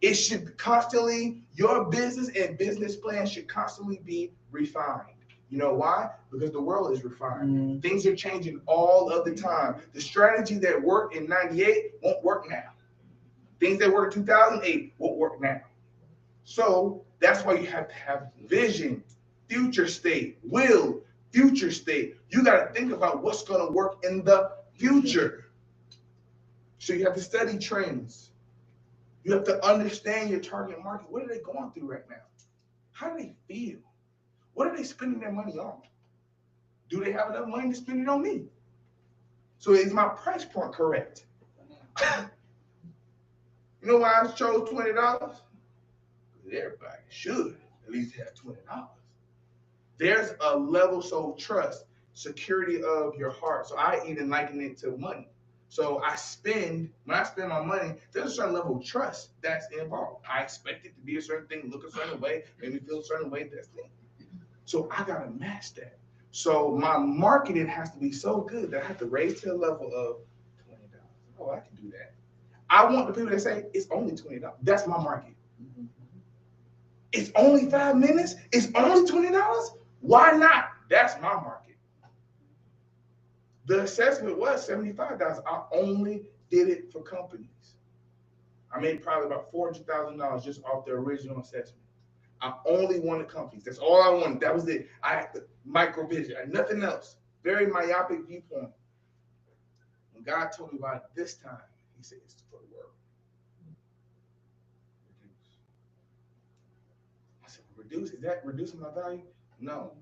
It should constantly, your business and business plan should constantly be refined. You know why? Because the world is refined. Things are changing all of the time. The strategy that worked in 98 won't work now. Things that worked in 2008 won't work now. So that's why you have to have vision, future state, will, future state. You got to think about what's going to work in the future. So you have to study trends. You have to understand your target market. What are they going through right now? How do they feel? What are they spending their money on? Do they have enough money to spend it on me? So is my price point correct? You know why I chose $20? Because everybody should at least have $20. There's a level, so trust, security of your heart. So I even liken it to money. So when I spend my money, there's a certain level of trust that's involved. I expect it to be a certain thing, look a certain way, make me feel a certain way, that's it. So I gotta match that. So my marketing has to be so good that I have to raise to the level of $20. Oh, I can do that. I want the people that say it's only $20. That's my market. It's only 5 minutes. It's only $20. Why not? That's my market. The assessment was $75. I only did it for companies. I made probably about $400,000 just off the original assessment. I only wanted companies. That's all I wanted. That was it. I had the micro vision. I had nothing else. Very myopic viewpoint. When God told me about it this time, he said, it's for the world. Reduce. I said, reduce? Is that reducing my value? No.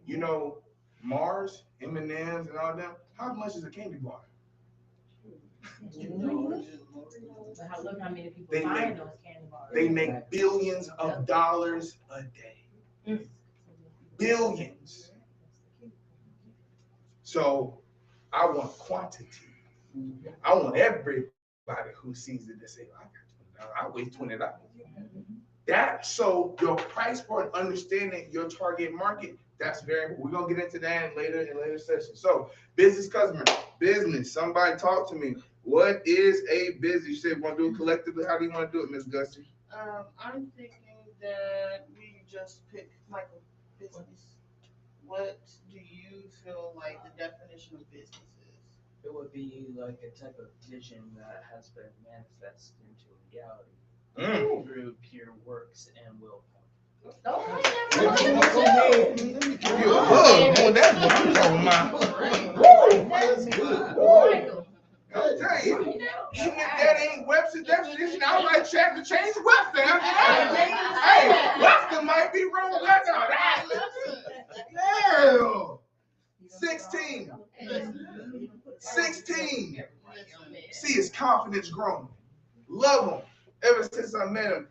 You know, Mars, M.E.M.M, and all them, how much is a candy bar? But look how many people buying those candy bars. They make billions of dollars a day. Billions. So I want quantity. I want everybody who sees it to say, I got $20. I waste $20. That, so your price point, understanding your target market, that's very important. We're gonna get into that in later sessions. So business customer, business. Somebody talk to me. What is a business? You said we want to do it collectively. How do you want to do it, Ms. Gussie? I'm thinking that we just pick Michael business. What do you feel like the definition of business is? It would be like a type of vision that has been manifested into reality through pure works and willpower. Let me give you a hug. Boy, that's what I'm talking about. Woo! I'm telling you, even if that ain't Webster's definition, I might check to change Webster. Hey, Webster might be wrong. That's all right. Yeah. 16. 16. See his confidence growing. Love him. Ever since I met him,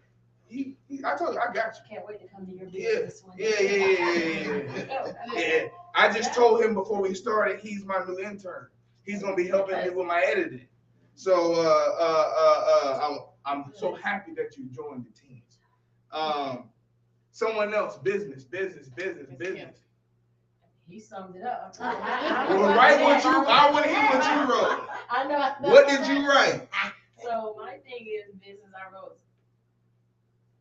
I told you, I got you. Can't wait to come to your business one Yeah. I just told him before we started, he's my new intern. He's gonna be helping me with my editing. So I'm so happy that you joined the team. Someone else, business. He summed it up. Well, write what you. I want to hear what you wrote. I know. What did you write? So my thing is business. I wrote.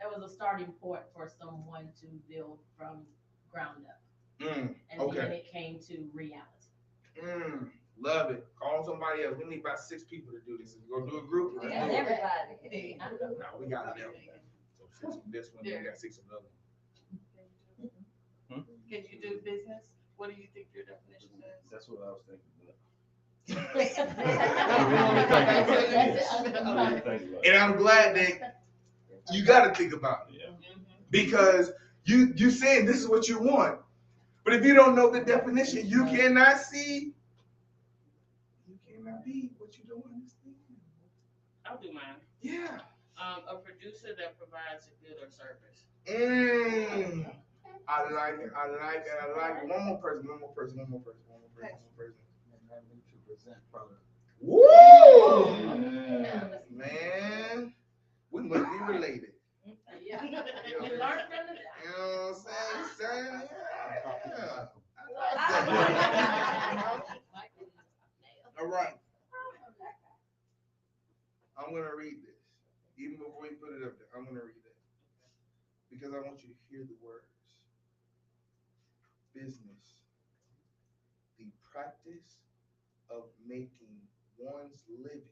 That was a starting point for someone to build from ground up, and then it came to reality. Love it. Call somebody else. We need about 6 people to do this. Go do a group. We got everybody. No, we got them. So 6 from this one, we got 6 of the other one. Can you do business? What do you think your definition is? That's what I was thinking. And I'm glad that you got to think about it. Because you saying this is what you want. But if you don't know the definition, you cannot see. You cannot be what you don't understand. I'll do mine. Yeah. A producer that provides a good or service. I like it. One more person. Woo! Man, we must be related. Yeah. You know You learned from the. what I'm saying? All right. I'm going to read this. Even before you put it up there, I'm going to read it. Because I want you to hear the words. Business. The practice of making one's living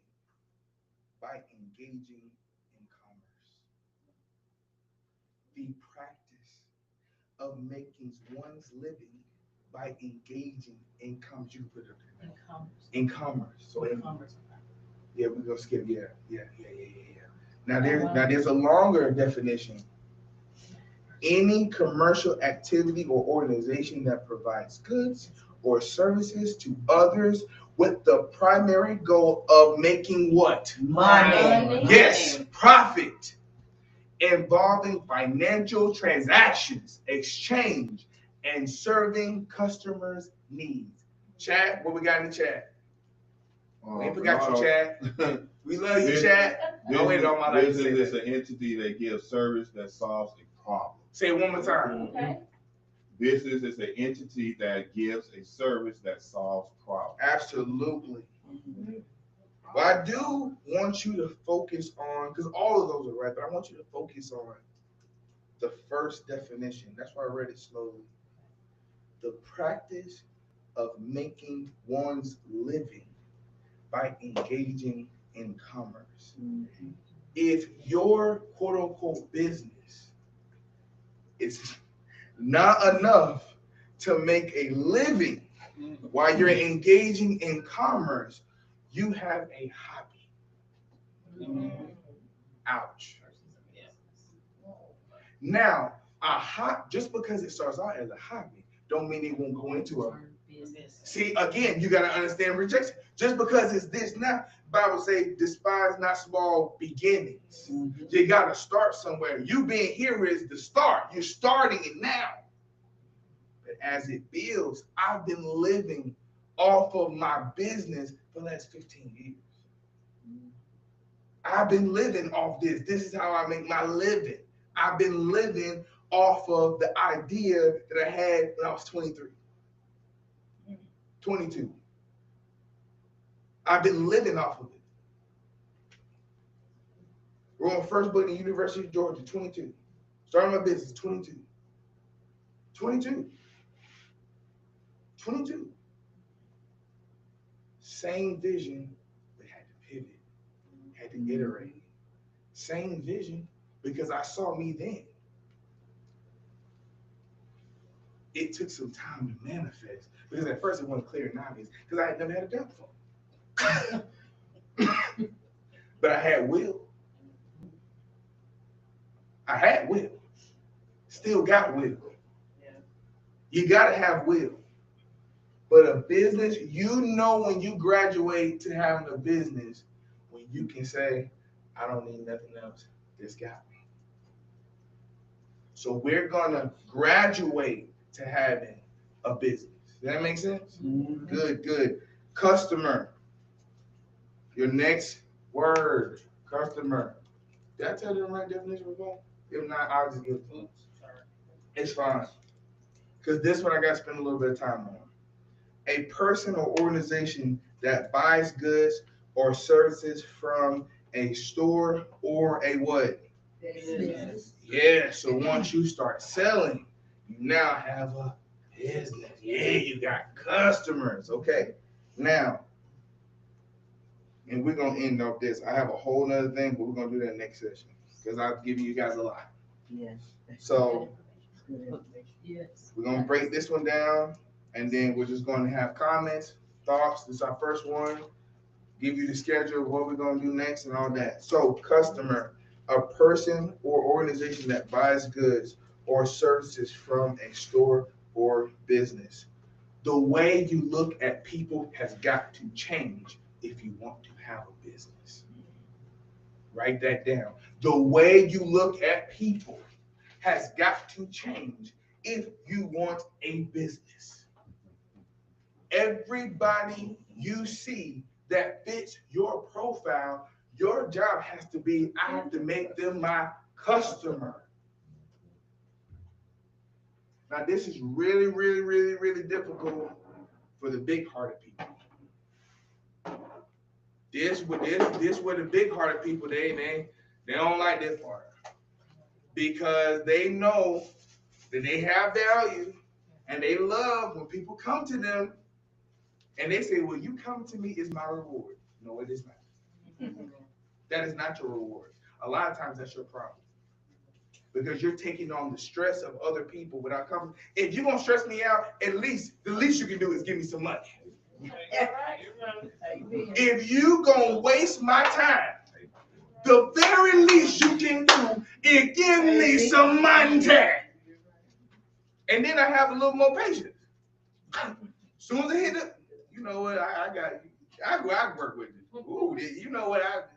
by engaging in commerce. The practice of making one's living by engaging in commerce. You can put it up there. In commerce. So in commerce. Yeah, we're gonna skip. Yeah. Now there's a longer definition. Any commercial activity or organization that provides goods or services to others with the primary goal of making what? Money. Yes, profit. Involving financial transactions, exchange, and serving customers' needs. Chat, what we got in the chat? We ain't forgot you, chat. We love you, chat. I waited all my life to say Business is that. an entity that gives service that solves a problem. Say it one more time. Okay. Business is an entity that gives a service that solves problems. Absolutely. But I do want you to focus on, because all of those are right, but I want you to focus on the first definition. That's why I read it slowly. The practice of making one's living by engaging in commerce. If your quote unquote business is not enough to make a living while you're engaging in commerce, you have a hobby. Ouch. Now, just because it starts out as a hobby, don't mean it won't go into a business. See, again, you got to understand rejection. Just because it's this now, Bible say, despise not small beginnings. You got to start somewhere. You being here is the start. You're starting it now. But as it builds, I've been living off of my business for the last 15 years. I've been living off this. This is how I make my living. I've been living off of the idea that I had when I was 23, 22. I've been living off of it. We're on first book in the University of Georgia, 22. Starting my business, 22. 22. Same vision, but had to pivot, had to iterate. Same vision, because I saw me then. It took some time to manifest, because at first it wasn't clear and obvious, because I had never had a job before. But I had will. I had will. Still got will. You gotta have will. But a business, you know, when you graduate to having a business, when you can say, I don't need nothing else. This got me. So we're gonna graduate to having a business. Does that make sense? Mm-hmm. Good, good. Customer. Your next word, customer. Did I tell you the right definition of that? If not, I'll just give it to you. It's fine. Because this one I got to spend a little bit of time on. A person or organization that buys goods or services from a store or a what? Business. Yeah, so once you start selling, you now have a business. Yeah, you got customers. Okay, now, and we're going to end off this. I have a whole nother thing, but we're going to do that next session because I've given you guys a lot. Yes. So we're going to break this one down, and then we're just going to have comments, thoughts. This is our first one. Give you the schedule of what we're going to do next and all that. So customer, a person or organization that buys goods or services from a store or business. The way you look at people has got to change if you want to have a business. Write that down. The way you look at people has got to change if you want a business. Everybody you see that fits your profile, your job has to be, I have to make them my customer. Now, this is really, really, really, really difficult for the big-hearted people. This where the big-hearted people, they don't like this part. Because they know that they have value and they love when people come to them and they say, well, you come to me is my reward. No, it is not. That is not your reward. A lot of times that's your problem. Because you're taking on the stress of other people without coming. If you're going to stress me out, the least you can do is give me some money. If you're going to waste my time, the very least you can do is give me some money. And then I have a little more patience. As soon as I hit it, you know what, I got you. I work with it. Ooh, you know what,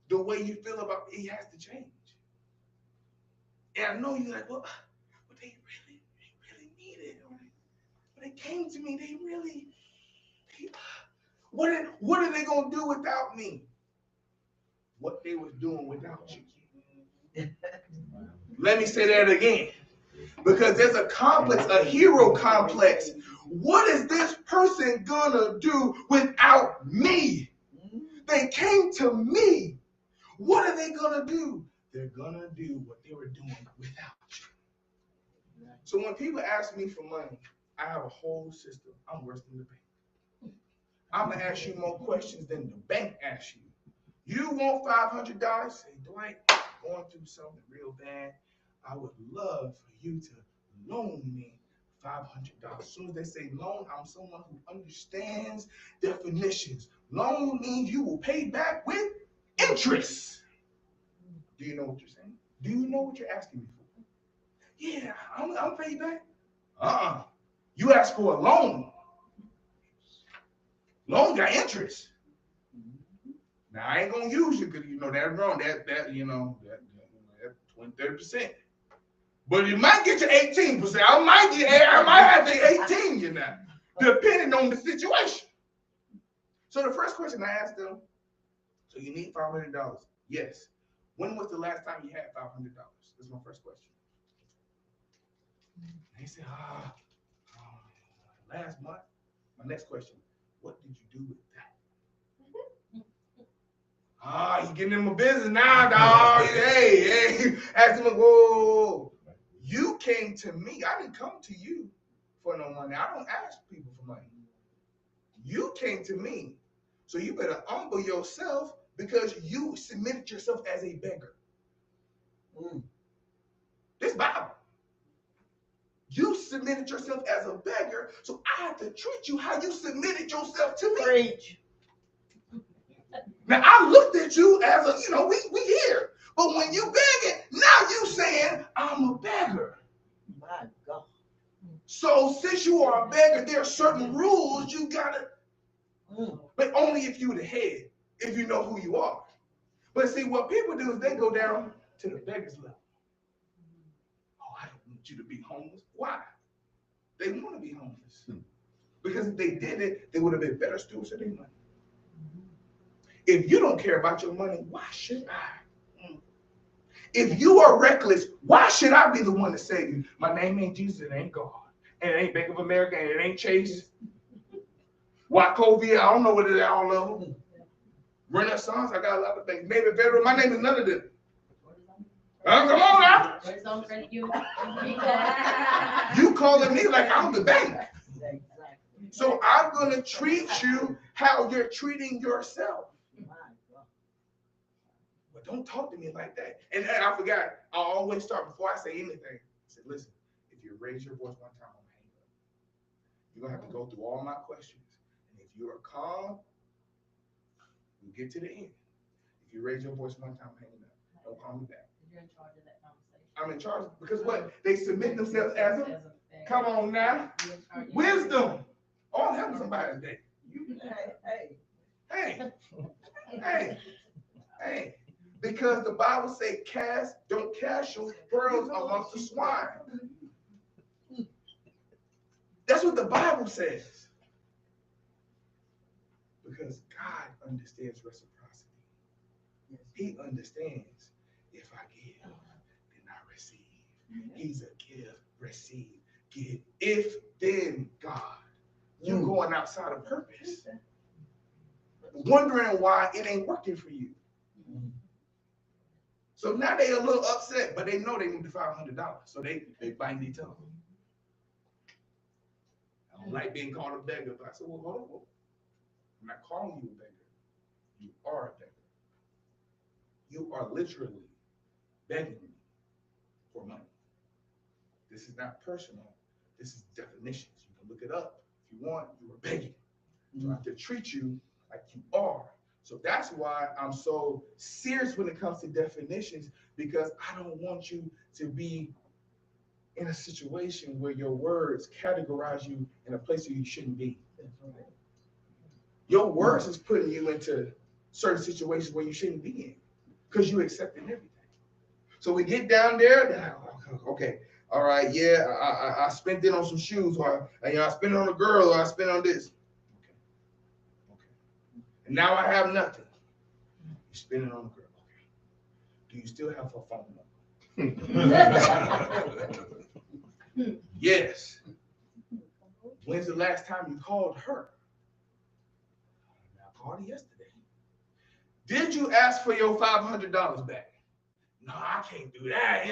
the way you feel about it has to change. And I know you're like, well, but they really need it. When they came to me, what are they going to do without me? What they was doing without you. Let me say that again. Because there's a complex, a hero complex. What is this person gonna do without me? They came to me. What are they gonna do? They're gonna do what they were doing without you. So when people ask me for money, I have a whole system. I'm worse than the bank. I'm gonna ask you more questions than the bank asks you. You want $500? Say, Dwight, going through something real bad. I would love for you to loan me $500. As soon as they say loan, I'm someone who understands definitions. Loan means you will pay back with interest. Do you know what you're saying? Do you know what you're asking me for? Yeah, I'll pay you back. You asked for a loan. Loan got interest. Now I ain't gonna use you because you know that's wrong. That 20-30%. But it might get you 18%. I might have to 18, you know, depending on the situation. So the first question I asked them, so you need $500? Yes. When was the last time you had $500? That's my first question. They said, last month. My next question, what did you do with that? You getting in my business now, dog. Hey. Ask them, whoa. You came to me. I didn't come to you for no money. I don't ask people for money. You came to me. So you better humble yourself because you submitted yourself as a beggar. This Bible. You submitted yourself as a beggar, so I have to treat you how you submitted yourself to me. Preach. Now I looked at you as a, we here. But when you begging, now you saying I'm a beggar. My God. So since you are a beggar, there are certain rules you gotta, but only if you the head, if you know who you are. But see, what people do is they go down to the beggar's level. Oh, I don't want you to be homeless. Why? They want to be homeless. Because if they did it, they would have been better stewards of their money. If you don't care about your money, why should I? If you are reckless, why should I be the one to save you? My name ain't Jesus, it ain't God. And it ain't Bank of America, and it ain't Chase. Wachovia, I don't know what it is, all of them. Renaissance, I got a lot of things. Maybe better, my name is none of them. Come on now. You calling me like I'm the bank. So I'm going to treat you how you're treating yourself. But don't talk to me like that. And I forgot, I always start before I say anything. I said, listen, if you raise your voice one time, I'm going to hang up. You're going to have to go through all my questions. And if you are calm, we'll get to the end. If you raise your voice one time, hang up. Don't call me back. You're in charge of that conversation. I'm in charge because what? They submit themselves as a, come on now, wisdom. All heaven somebody's day. Hey. Because the Bible say don't cast your pearls amongst the swine. That's what the Bible says. Because God understands reciprocity. He understands if I give, then I receive. He's a give, receive, give. If then God, you're going outside of purpose. Wondering why it ain't working for you. So now they a little upset, but they know they need the $500. So they bite their tongue. I don't like being called a beggar, but I said, well, hold on. I'm not calling you a beggar. You are a beggar. You are literally begging me for money. This is not personal. This is definitions. You can look it up if you want. You are begging. So I have to treat you like you are. So that's why I'm so serious when it comes to definitions, because I don't want you to be in a situation where your words categorize you in a place where you shouldn't be. Your words is putting you into certain situations where you shouldn't be in because you accepting everything. So we get down there, okay, all right, yeah, I spent it on some shoes, or I spent it on a girl, or I spent on this. And now I have nothing. You spend it on a girl. Okay. Do you still have her phone number? Yes. When's the last time you called her? I called her yesterday. Did you ask for your $500 back? No, I can't do that.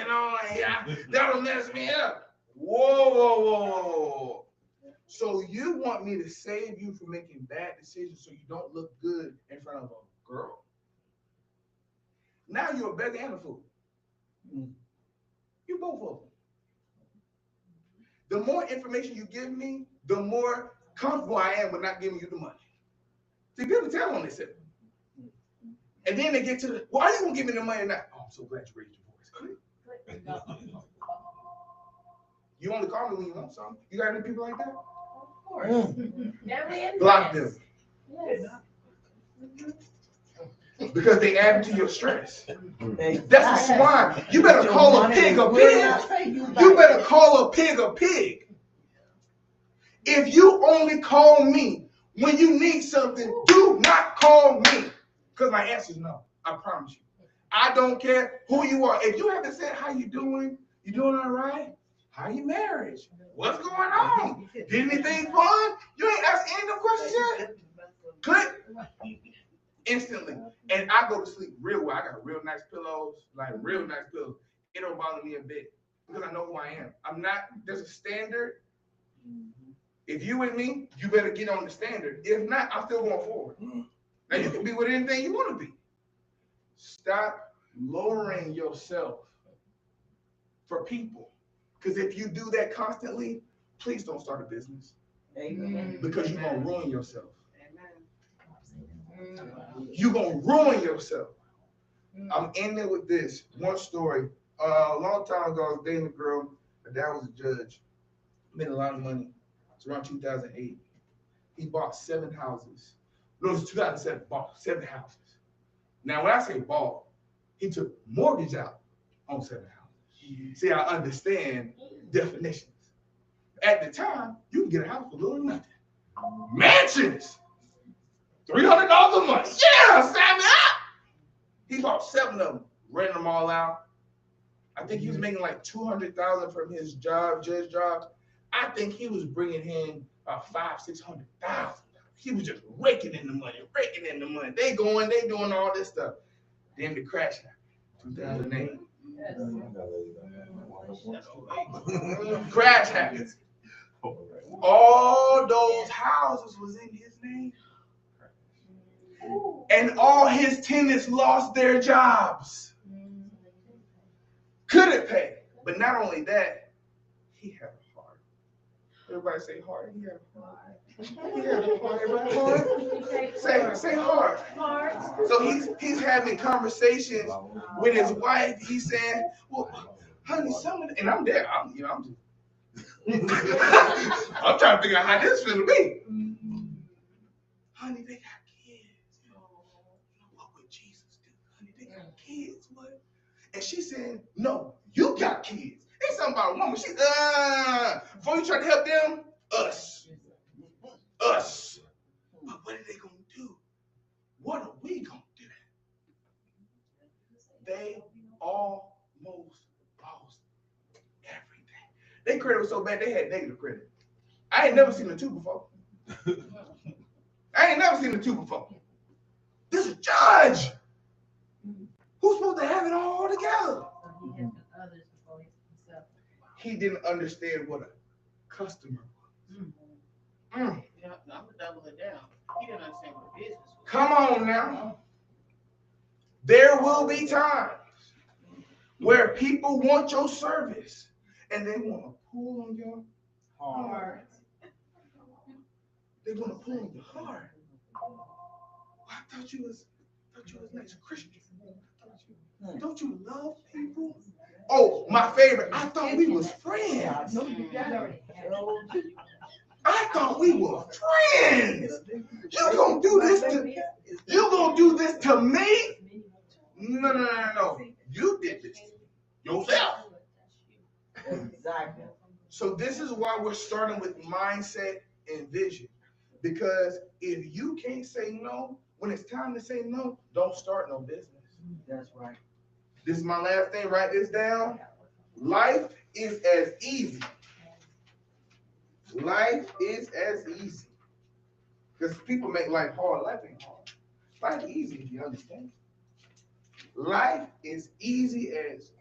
That'll mess me up. Whoa. So you want me to save you from making bad decisions so you don't look good in front of a girl? Now you're a beggar and a fool. You both of them. The more information you give me, the more comfortable I am with not giving you the money. See, people tell on themselves. And then they get to the, well, are you going to give me the money now? Oh, I'm so glad you raised your voice. You only call me when you want something. You got any people like that? Of course. Block them. Yes. Because they add to your stress. That's a swine. You better call a pig a pig. You better call a pig a pig. If you only call me when you need something, do not call me. Because my answer is no. I promise you. I don't care who you are. If you haven't said how you doing all right? How your marriage? What's going on? Did anything fun? You ain't asked any of them questions yet? Click. Instantly. And I go to sleep real well. I got real nice pillows, like real nice pillows. It don't bother me a bit because I know who I am. I'm not, there's a standard. If you with me, you better get on the standard. If not, I'm still going forward. Now you can be with anything you want to be. Stop lowering yourself for people. Because if you do that constantly, please don't start a business. Amen. Because you're going to ruin yourself. You're gonna ruin yourself. I'm ending with this one story. A long time ago, I was dating a girl. Her dad was a judge, made a lot of money. It's around 2008. He bought 7 houses. No, it was 2007. Bought 7 houses. Now, when I say bought, he took mortgage out on 7 houses. See, I understand definitions. At the time, you can get a house for little or nothing. Mansions, $300 a month. Yeah, sign me up. He bought 7 of them, rented them all out. I think he was making like $200,000 from his job, judge job. I think he was bringing in about $500,000-$600,000. He was just raking in the money. They doing all this stuff. Then the crash happened, 2008. Crash happened. All those houses was in his name. And all his tenants lost their jobs. Couldn't pay. But not only that, he had a heart. Everybody say heart. He had a heart. He had a heart. Everybody heart? Say heart. So he's having conversations with his wife. He's saying, well, honey, some of the, and I'm there. I'm just I'm trying to figure out how this feels to me. Honey, they got kids. What would Jesus do? Honey, they got kids. What? And she said, no, you got kids. Ain't something about a woman. She before you try to help them, us. But what are they gonna do? What are we gonna do? They almost lost everything. Their credit was so bad they had negative credit. I ain't never seen a 2 before. This is a judge who's supposed to have it all together. He didn't understand what a customer was. Yeah, I'm gonna double it down. He didn't understand what business was. Come on now. There will be times where people want your service and they want to pull on your heart. They want to pull on your heart. Well, I thought you was nice Christian. Don't you love people? Oh, my favorite. I thought we was friends. I thought we were friends. You gonna do this to me? No. You did this yourself. Exactly. So this is why we're starting with mindset and vision. Because if you can't say no, when it's time to say no, don't start no business. That's right. This is my last thing. Write this down. Life is as easy. Life is as easy. Because people make life hard. Life ain't hard. Life is easy if you understand. Life is easy as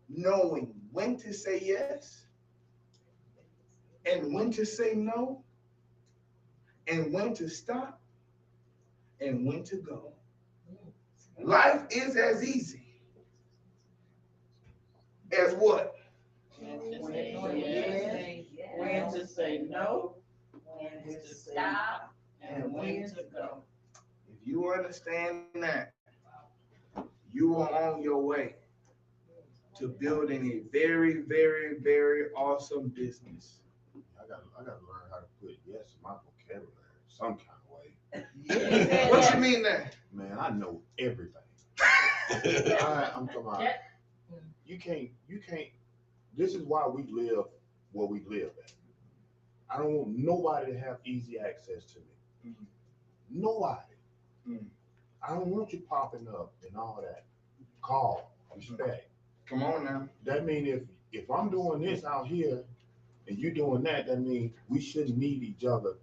knowing when to say yes and when to say no and when to stop and when to go. Life is as easy as what? When to say no, when to stop, and when to go. If you understand that, you are on your way to building a very, very, very awesome business. I gotta learn how to put yes in my vocabulary some kind of way. What you mean that? Man, I know everything. I'm talking about you can't, this is why we live where we live at. I don't want nobody to have easy access to me. Nobody. I don't want you popping up and all that. Call, respect. Come on now. That means if I'm doing this out here and you doing that, that means we shouldn't need each other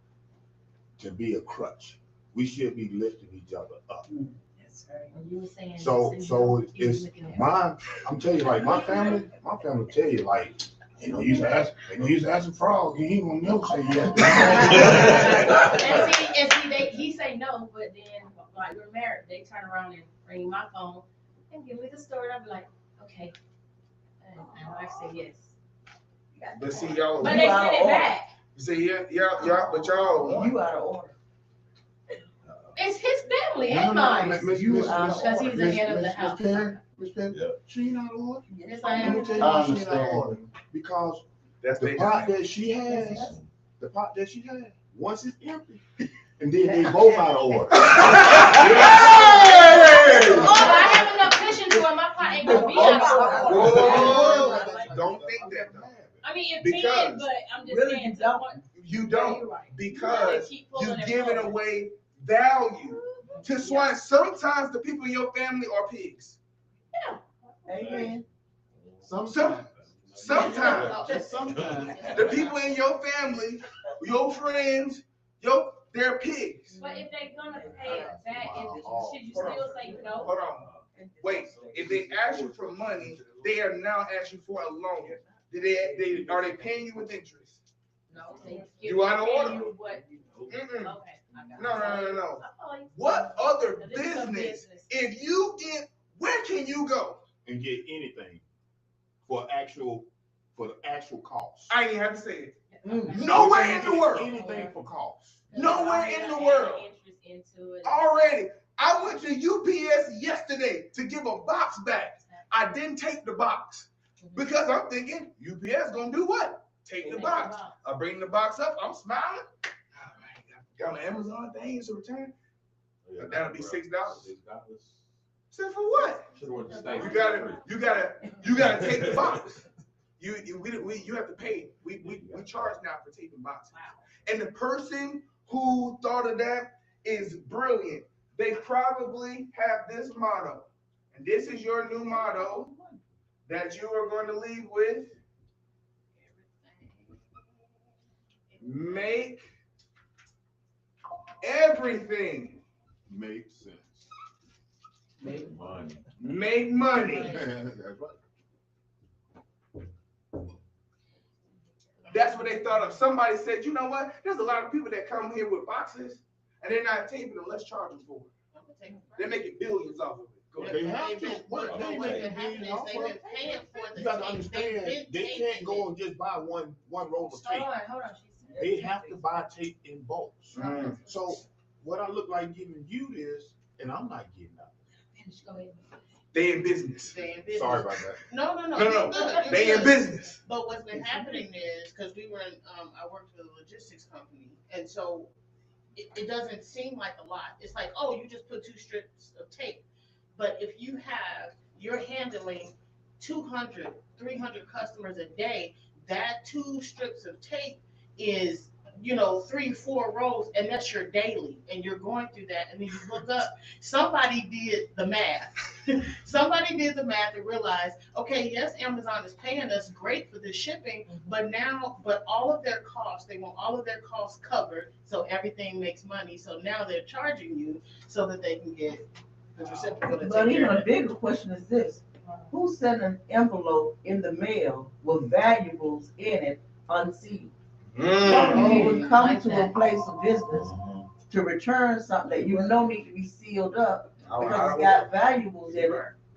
to be a crutch. We should be lifting each other up. So it's I'm telling you, like my family tell you, like, you know, you used to ask a frog, he ain't gonna never say yes. and see, he say no, but then like we're married, they turn around and ring my phone and give me the story. I'll be like, okay, and I say yes. But see, y'all. But they send it back. See, yeah, but y'all. You out of order. It's his family No, and no, mine. Miss- Miss- You, Miss- Because he's the head of the Miss house. Karen, Miss Karen, Yeah. she ain't out of order. Yes, I Let am. me tell you I why she ain't out of understand. order. Because That's the their pot decision. that she has, once it's empty, and then they both out of order. Oh, I have enough cushion to where my pot ain't gonna be out of order. Whoa, don't think that though. I mean, it Because can, but I'm just really saying. you don't. You Yeah, don't, you're right. because They keep you're pulling and giving pulling. away value to swine. Sometimes the people in your family are pigs. Amen. Sometimes Just sometimes. the people in your family, your friends, they're pigs. But if they're gonna pay it back, should you still say no? Hold on. Wait, if they ask you for money, they are now asking for a loan. Are they paying you with interest? No. You out of order. You what? Mm-mm. Okay. I got it. No. Oh, What other Now, this is a business, if you get, where can you go? And get anything for the actual cost. I ain't have to say it. Mm. Nowhere in the world. Anything for cost. Nowhere in the world. Interest into it. Already. I went to UPS yesterday to give a box back. I didn't take the box because I'm thinking UPS gonna do what? Take the box. I bring the box up. I'm smiling. All right, got my Amazon thing. It's a return. That'll be $6. Said for what? You gotta take the box. You have to pay. We charge now for taking boxes. And the person who thought of that is brilliant. They probably have this motto, and this is your new motto that you are going to leave with. Make everything Makes sense. Make money. make money. That's right. That's what they thought of. Somebody said, you know what? There's a lot of people that come here with boxes and they're not taping them. Let's charge them for it. They're making billions off of it. Go ahead. They have to. What They what's make been happening is they've been paying for the You gotta tape. understand, They've they been can't taping go it. and just buy one roll of tape. Hold on. They have to buy tape in bulk. Mm. So what I look like giving you this, and I'm not getting nothing. Go ahead. They in business. They in business. Sorry about that. No. No. You're good, you're They in good. business. But what's been happening is, because we were in, I worked for a logistics company, and so it doesn't seem like a lot. It's like, oh, you just put 2 strips of tape. But if you're handling 200, 300 customers a day, that 2 strips of tape is, 3, 4 rolls, and that's your daily. And you're going through that, and then you look up, somebody did the math. Somebody did the math and realized, okay, yes, Amazon is paying us great for the shipping, but all of their costs, they want all of their costs covered, so everything makes money. So now they're charging you so that they can get the reciprocal to But take even care a of it. bigger question is this: who sent an envelope in the mail with valuables in it unsealed? You would come to a place of business to return something that you know need to be sealed up because it's got valuables in it.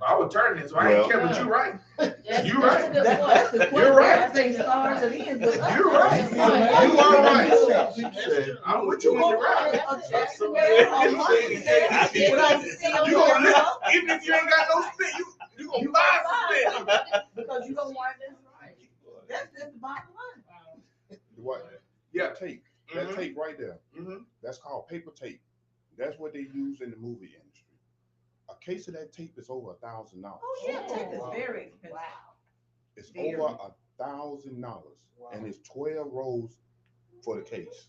I would turn this, so I ain't care, but you're right. You're right. That's the question. You're right. That thing starts and ends with us. You're right. You are right. I'm with you when you're right. You gonna live, even if you ain't got no spit, you gonna buy some spit. Because you don't want this right. That's just the bottom line. What? Yeah. Tape. That tape right there. Mhm. That's called paper tape. That's what they use in the movie industry. A case of that tape is over $1,000. Oh, yeah, tape is very expensive. It's Very. over $1,000, and it's 12 rolls for the case.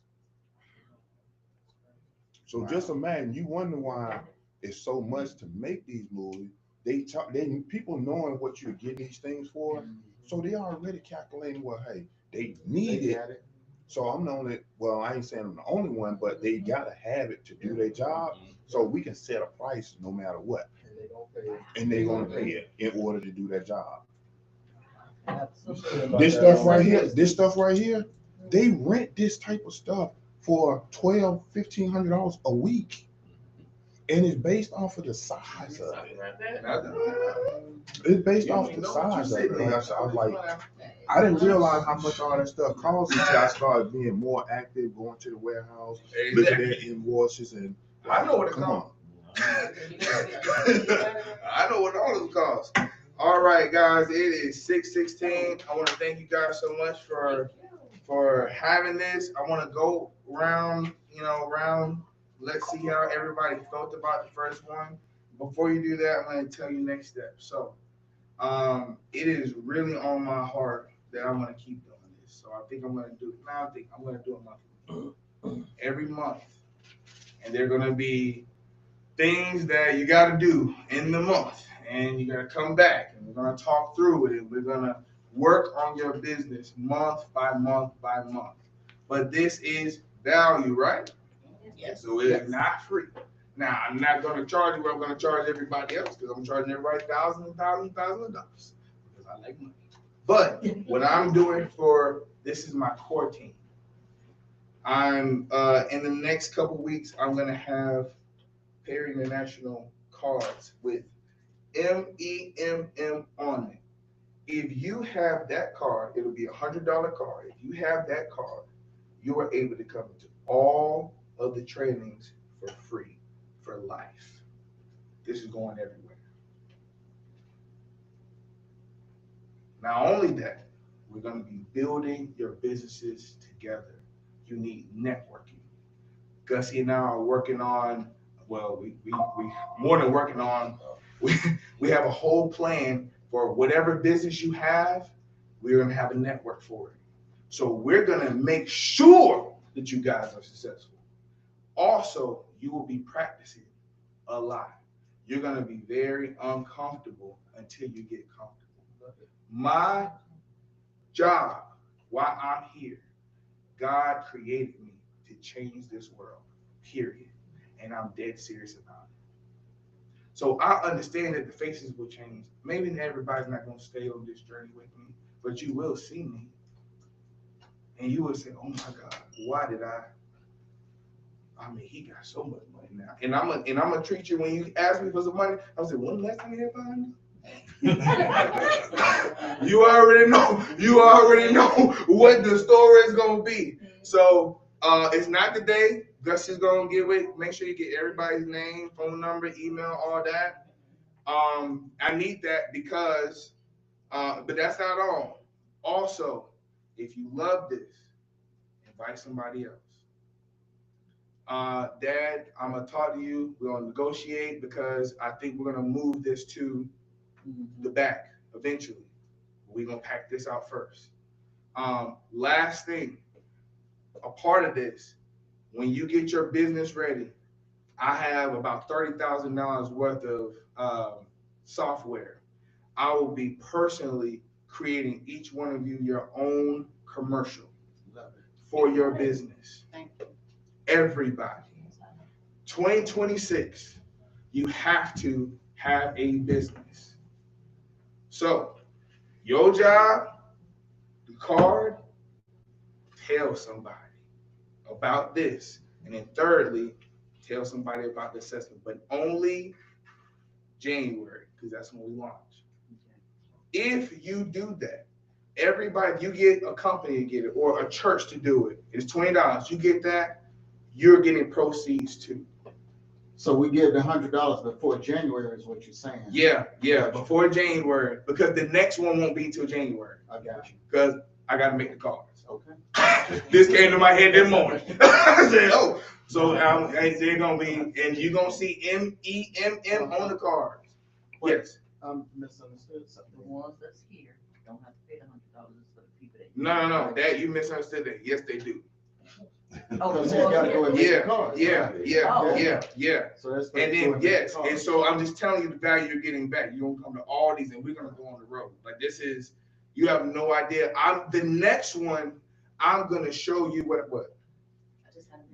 So just imagine, you wonder why it's so much to make these movies. People knowing what you're getting these things for, so they already calculating, well, hey, they need it. So I'm the only, well, I ain't saying I'm the only one, but they gotta have it to do their job, so we can set a price no matter what. And they're gonna pay it in order to do their job. This stuff right here, they rent this type of stuff for $1,200, $1,500 a week. And it's based off of the size of it. It's based off the size of it. And I was like, I didn't realize how much all that stuff costs until I started being more active, going to the warehouse, looking at invoices and I know what it Come costs. on. I know what all of it costs. All right, guys, it is 6:16. I want to thank you guys so much for having this. I want to go round. Let's see how everybody felt about the first one. Before you do that, I'm going to tell you next step. So, it is really on my heart that I want to keep doing this. So I think I'm going to do it. Now I think I'm going to do it monthly, every month, and they're going to be things that you got to do in the month, and you got to come back, and we're going to talk through it, and we're going to work on your business month by month by month. But this is value, right? Yes. So it is not free. Now, I'm not going to charge you what I'm going to charge everybody else, because I'm charging everybody thousands of dollars because I like money. But what I'm doing this is my core team. I'm in the next couple weeks, I'm going to have Perry International cards with M.E.M.M. on it. If you have that card, it'll be $100 card. If you have that card, you are able to come to all of the trainings for free for life. This is going everywhere. Not only that, we're going to be building your businesses together. You need networking. Gussie and I are working on, well, we more than working on, we have a whole plan for whatever business you have, we're going to have a network for it. So we're going to make sure that you guys are successful. Also, you will be practicing a lot. You're going to be very uncomfortable until you get comfortable. My job, while I'm here, God created me to change this world, period. And I'm dead serious about it. So I understand that the faces will change. Maybe everybody's not going to stay on this journey with me, but you will see me. And you will say, oh my God, why did I mean, he got so much money now. And I'm gonna treat you, when you ask me for some money, I'll say, when the last time you had $500? You already know what the story is gonna be. So it's not today. Gus is gonna give it. Make sure you get everybody's name, phone number, email, all that. I need that because but that's not all. Also, if you love this, invite somebody else. Dad, I'm gonna talk to you. We're gonna negotiate because I think we're gonna move this to the back eventually. We're gonna pack this out first. Last thing, a part of this, when you get your business ready, I have about $30,000 worth of software. I will be personally creating each one of you your own commercial for your business. Thank you. Everybody. 2026, you have to have a business. So, your job, the card, tell somebody about this. And then thirdly, tell somebody about the assessment, but only January, because that's when we launch. If you do that, everybody, you get a company to get it or a church to do it, it's $20. You get that, you're getting proceeds too. So we give the $100 before January is what you're saying? Yeah, before January, because the next one won't be till January. I got you. Because I got to make the cards. Okay. This came to my head this morning. I said, oh, so they're going to be, and you're going to see M.E.M.M. on the cards. Yes. Misunderstood something. The ones that's here don't have to pay the $100 for the people that. No, that you misunderstood that. Yes, they do. Because they gotta go and make the cards. Yeah. So that's. And then yes, and so I'm just telling you the value you're getting back. You don't come to all these, and we're gonna go on the road. Like this is, you have no idea. The next one. I'm gonna show you what.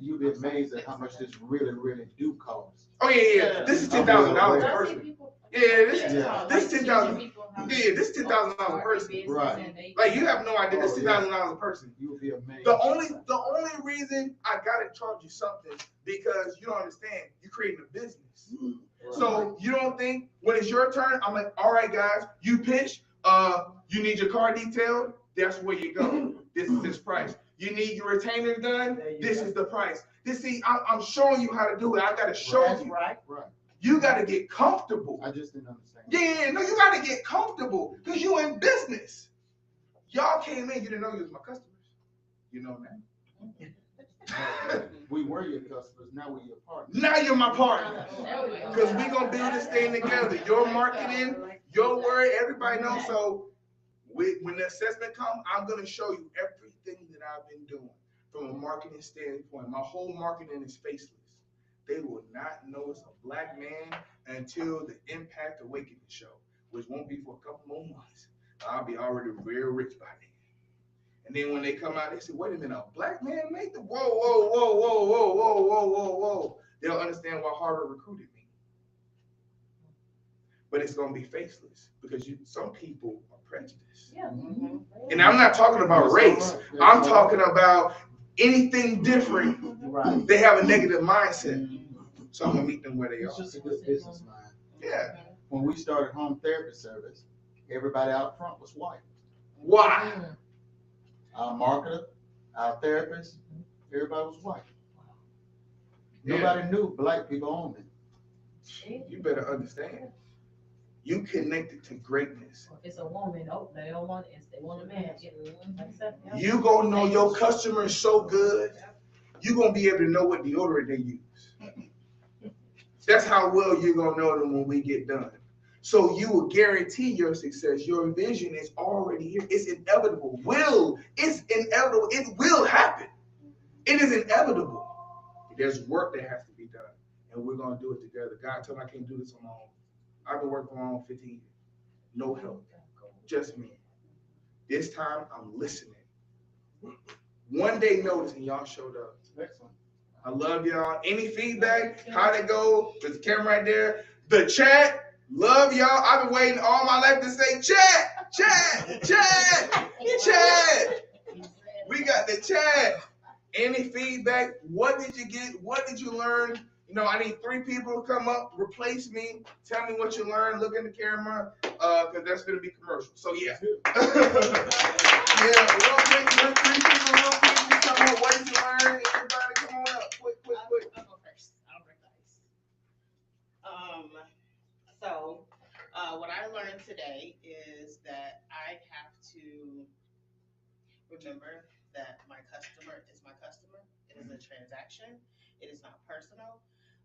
You'd be amazed at how much this really do cost. Oh yeah. This is $10,000 a person. Yeah, this is $10,000. Yeah, this is $10,000 a person. Right. Like you have no idea. This is $10,000 a person. You would be amazed. The only reason I gotta charge you something because you don't understand. You're creating a business. Right. So you don't think when it's your turn, I'm like, all right, guys, you pitch. You need your car detailed. That's where you go. This is this price. You need your retainer done. This is the price. You see, I'm showing you how to do it. I gotta show That's you. right. Right. You gotta get comfortable. I just didn't understand. Yeah, no, you gotta get comfortable because you in business. Y'all came in, you didn't know you was my customers. You know now. We were your customers, now we're your partners. Now you're my partner. Because we gonna build this thing together. Your marketing, your word, everybody knows. So when the assessment comes, I'm gonna show you everything that I've been doing from a marketing standpoint. My whole marketing is faceless. They will not know it's a black man until the Impact Awakening show, which won't be for a couple more months. I'll be already very rich by then. And then when they come out, they say, wait a minute, a black man made the, whoa, whoa, whoa, whoa, whoa, whoa, whoa, whoa, whoa. They'll understand why Harvard recruited me. But it's gonna be faceless because some people are prejudiced. Yeah. And I'm not talking about race. I'm talking about anything different. Right. They have a negative mindset. So I'm gonna meet them where they It's are. just a good business mind. Yeah. When we started home therapy service, everybody out front was white. Why? Our marketer, our therapist, everybody was white. Yeah. Nobody knew black people owned it. You better understand. You connected to greatness. If it's a woman, they don't want it. They want a man. You gonna know your customers so good. You gonna be able to know what deodorant they use. That's how well you're gonna know them when we get done. So you will guarantee your success. Your vision is already here. It's inevitable. It's inevitable. It will happen. It is inevitable. There's work that has to be done, and we're gonna do it together. God told me I can't do this on my own. I've been working on my own 15 years. No help. Just me. This time I'm listening. One day notice and y'all showed up. Excellent. I love y'all. Any feedback? How'd it go? There's a camera right there. The chat. Love y'all. I've been waiting all my life to say chat, chat, chat, chat. We got the chat. Any feedback? What did you get? What did you learn? You know, I need 3 people to come up, replace me, tell me what you learned, look in the camera, because that's going to be commercial. So, yeah. Yeah, real quick, 3 people, real quick, come up, what did you learn? Everybody come on up, quick. I'll go first. I'll break the ice. So, what I learned today is that I have to remember that my customer is my customer. It is a transaction. It is not personal.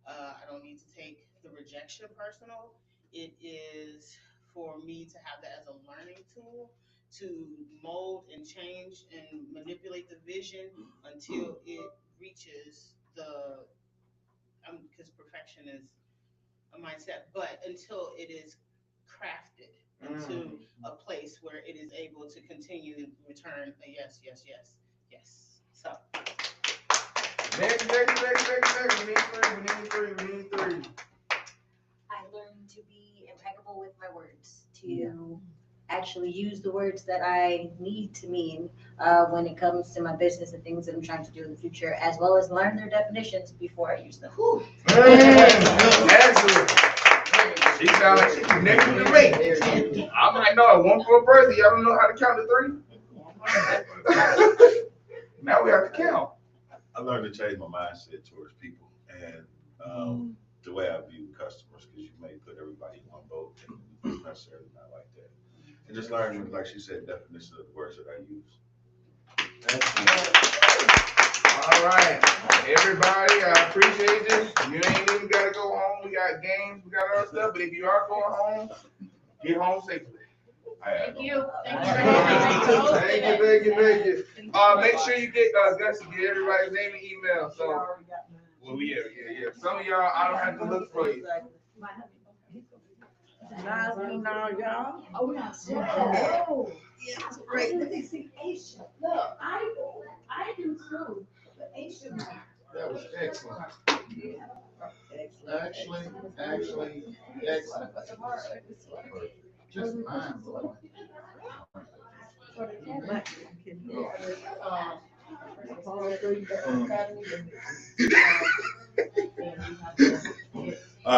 I don't need to take the rejection personal. It is for me to have that as a learning tool to mold and change and manipulate the vision until it reaches the, because perfection is a mindset, but until it is crafted into a place where it is able to continue to return a yes, yes, yes, yes. So. Next. We need three. I learned to be impeccable with my words, to actually use the words that I need to mean when it comes to my business and things that I'm trying to do in the future, as well as learn their definitions before I use them. Excellent. She sounds like she's connected to me. I'm like, no, 1 for a person. Y'all don't know how to count to 3? Now we have to count. I learned to change my mindset towards people and the way I view customers, because you may put everybody in one boat and it's necessarily not like that. And just learn, like she said, definition of the words that I use. All right, everybody, I appreciate this. You ain't even got to go home. We got games, we got other stuff, but if you are going home, get home safely. Thank you. Thank you. Make sure you get Gussie, get everybody's name and email. So, well, yeah. Some of y'all, I don't have to look for you. Nice meeting all y'all. Oh, yeah. Oh, yeah, that's great. Let me see Aisha. Look, I do too, but Aisha. That was excellent. Actually, excellent. Just mind blowing. All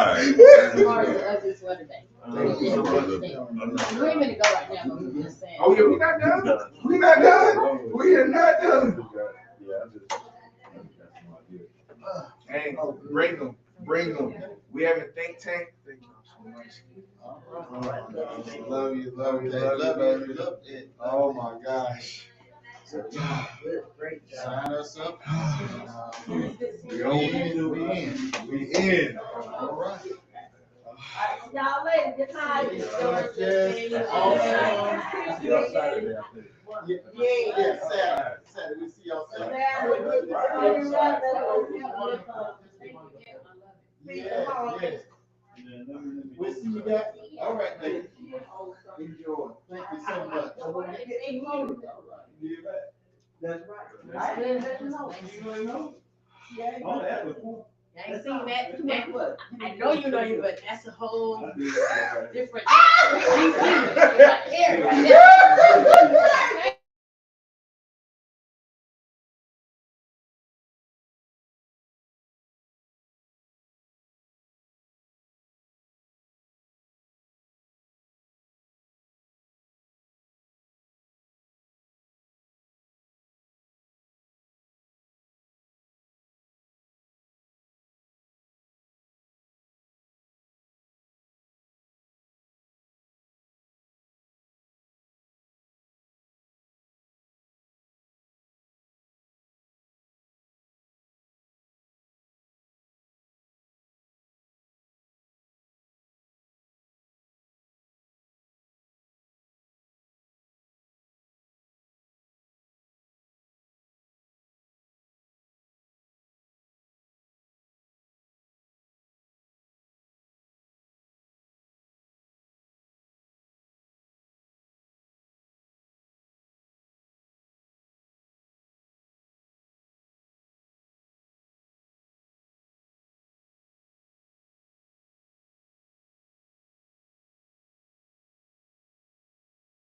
right. Ugly sweater day. We ain't gonna go right now, but we just saying. Oh, yeah, we not done. We are not done. Yeah, I just got some idea. Hey, bring them. We have a think tank. Thank you so much. Love you. Love it. Oh my gosh. Great Sign us up. We in. All right. Y'all later, good night. Yeah, Saturday. We see y'all Saturday. Yeah. We'll see you guys. All right, ladies. Enjoy. Thank you so much. That's right. I ain't seen that. I know you know you, but that's a whole different. Right there.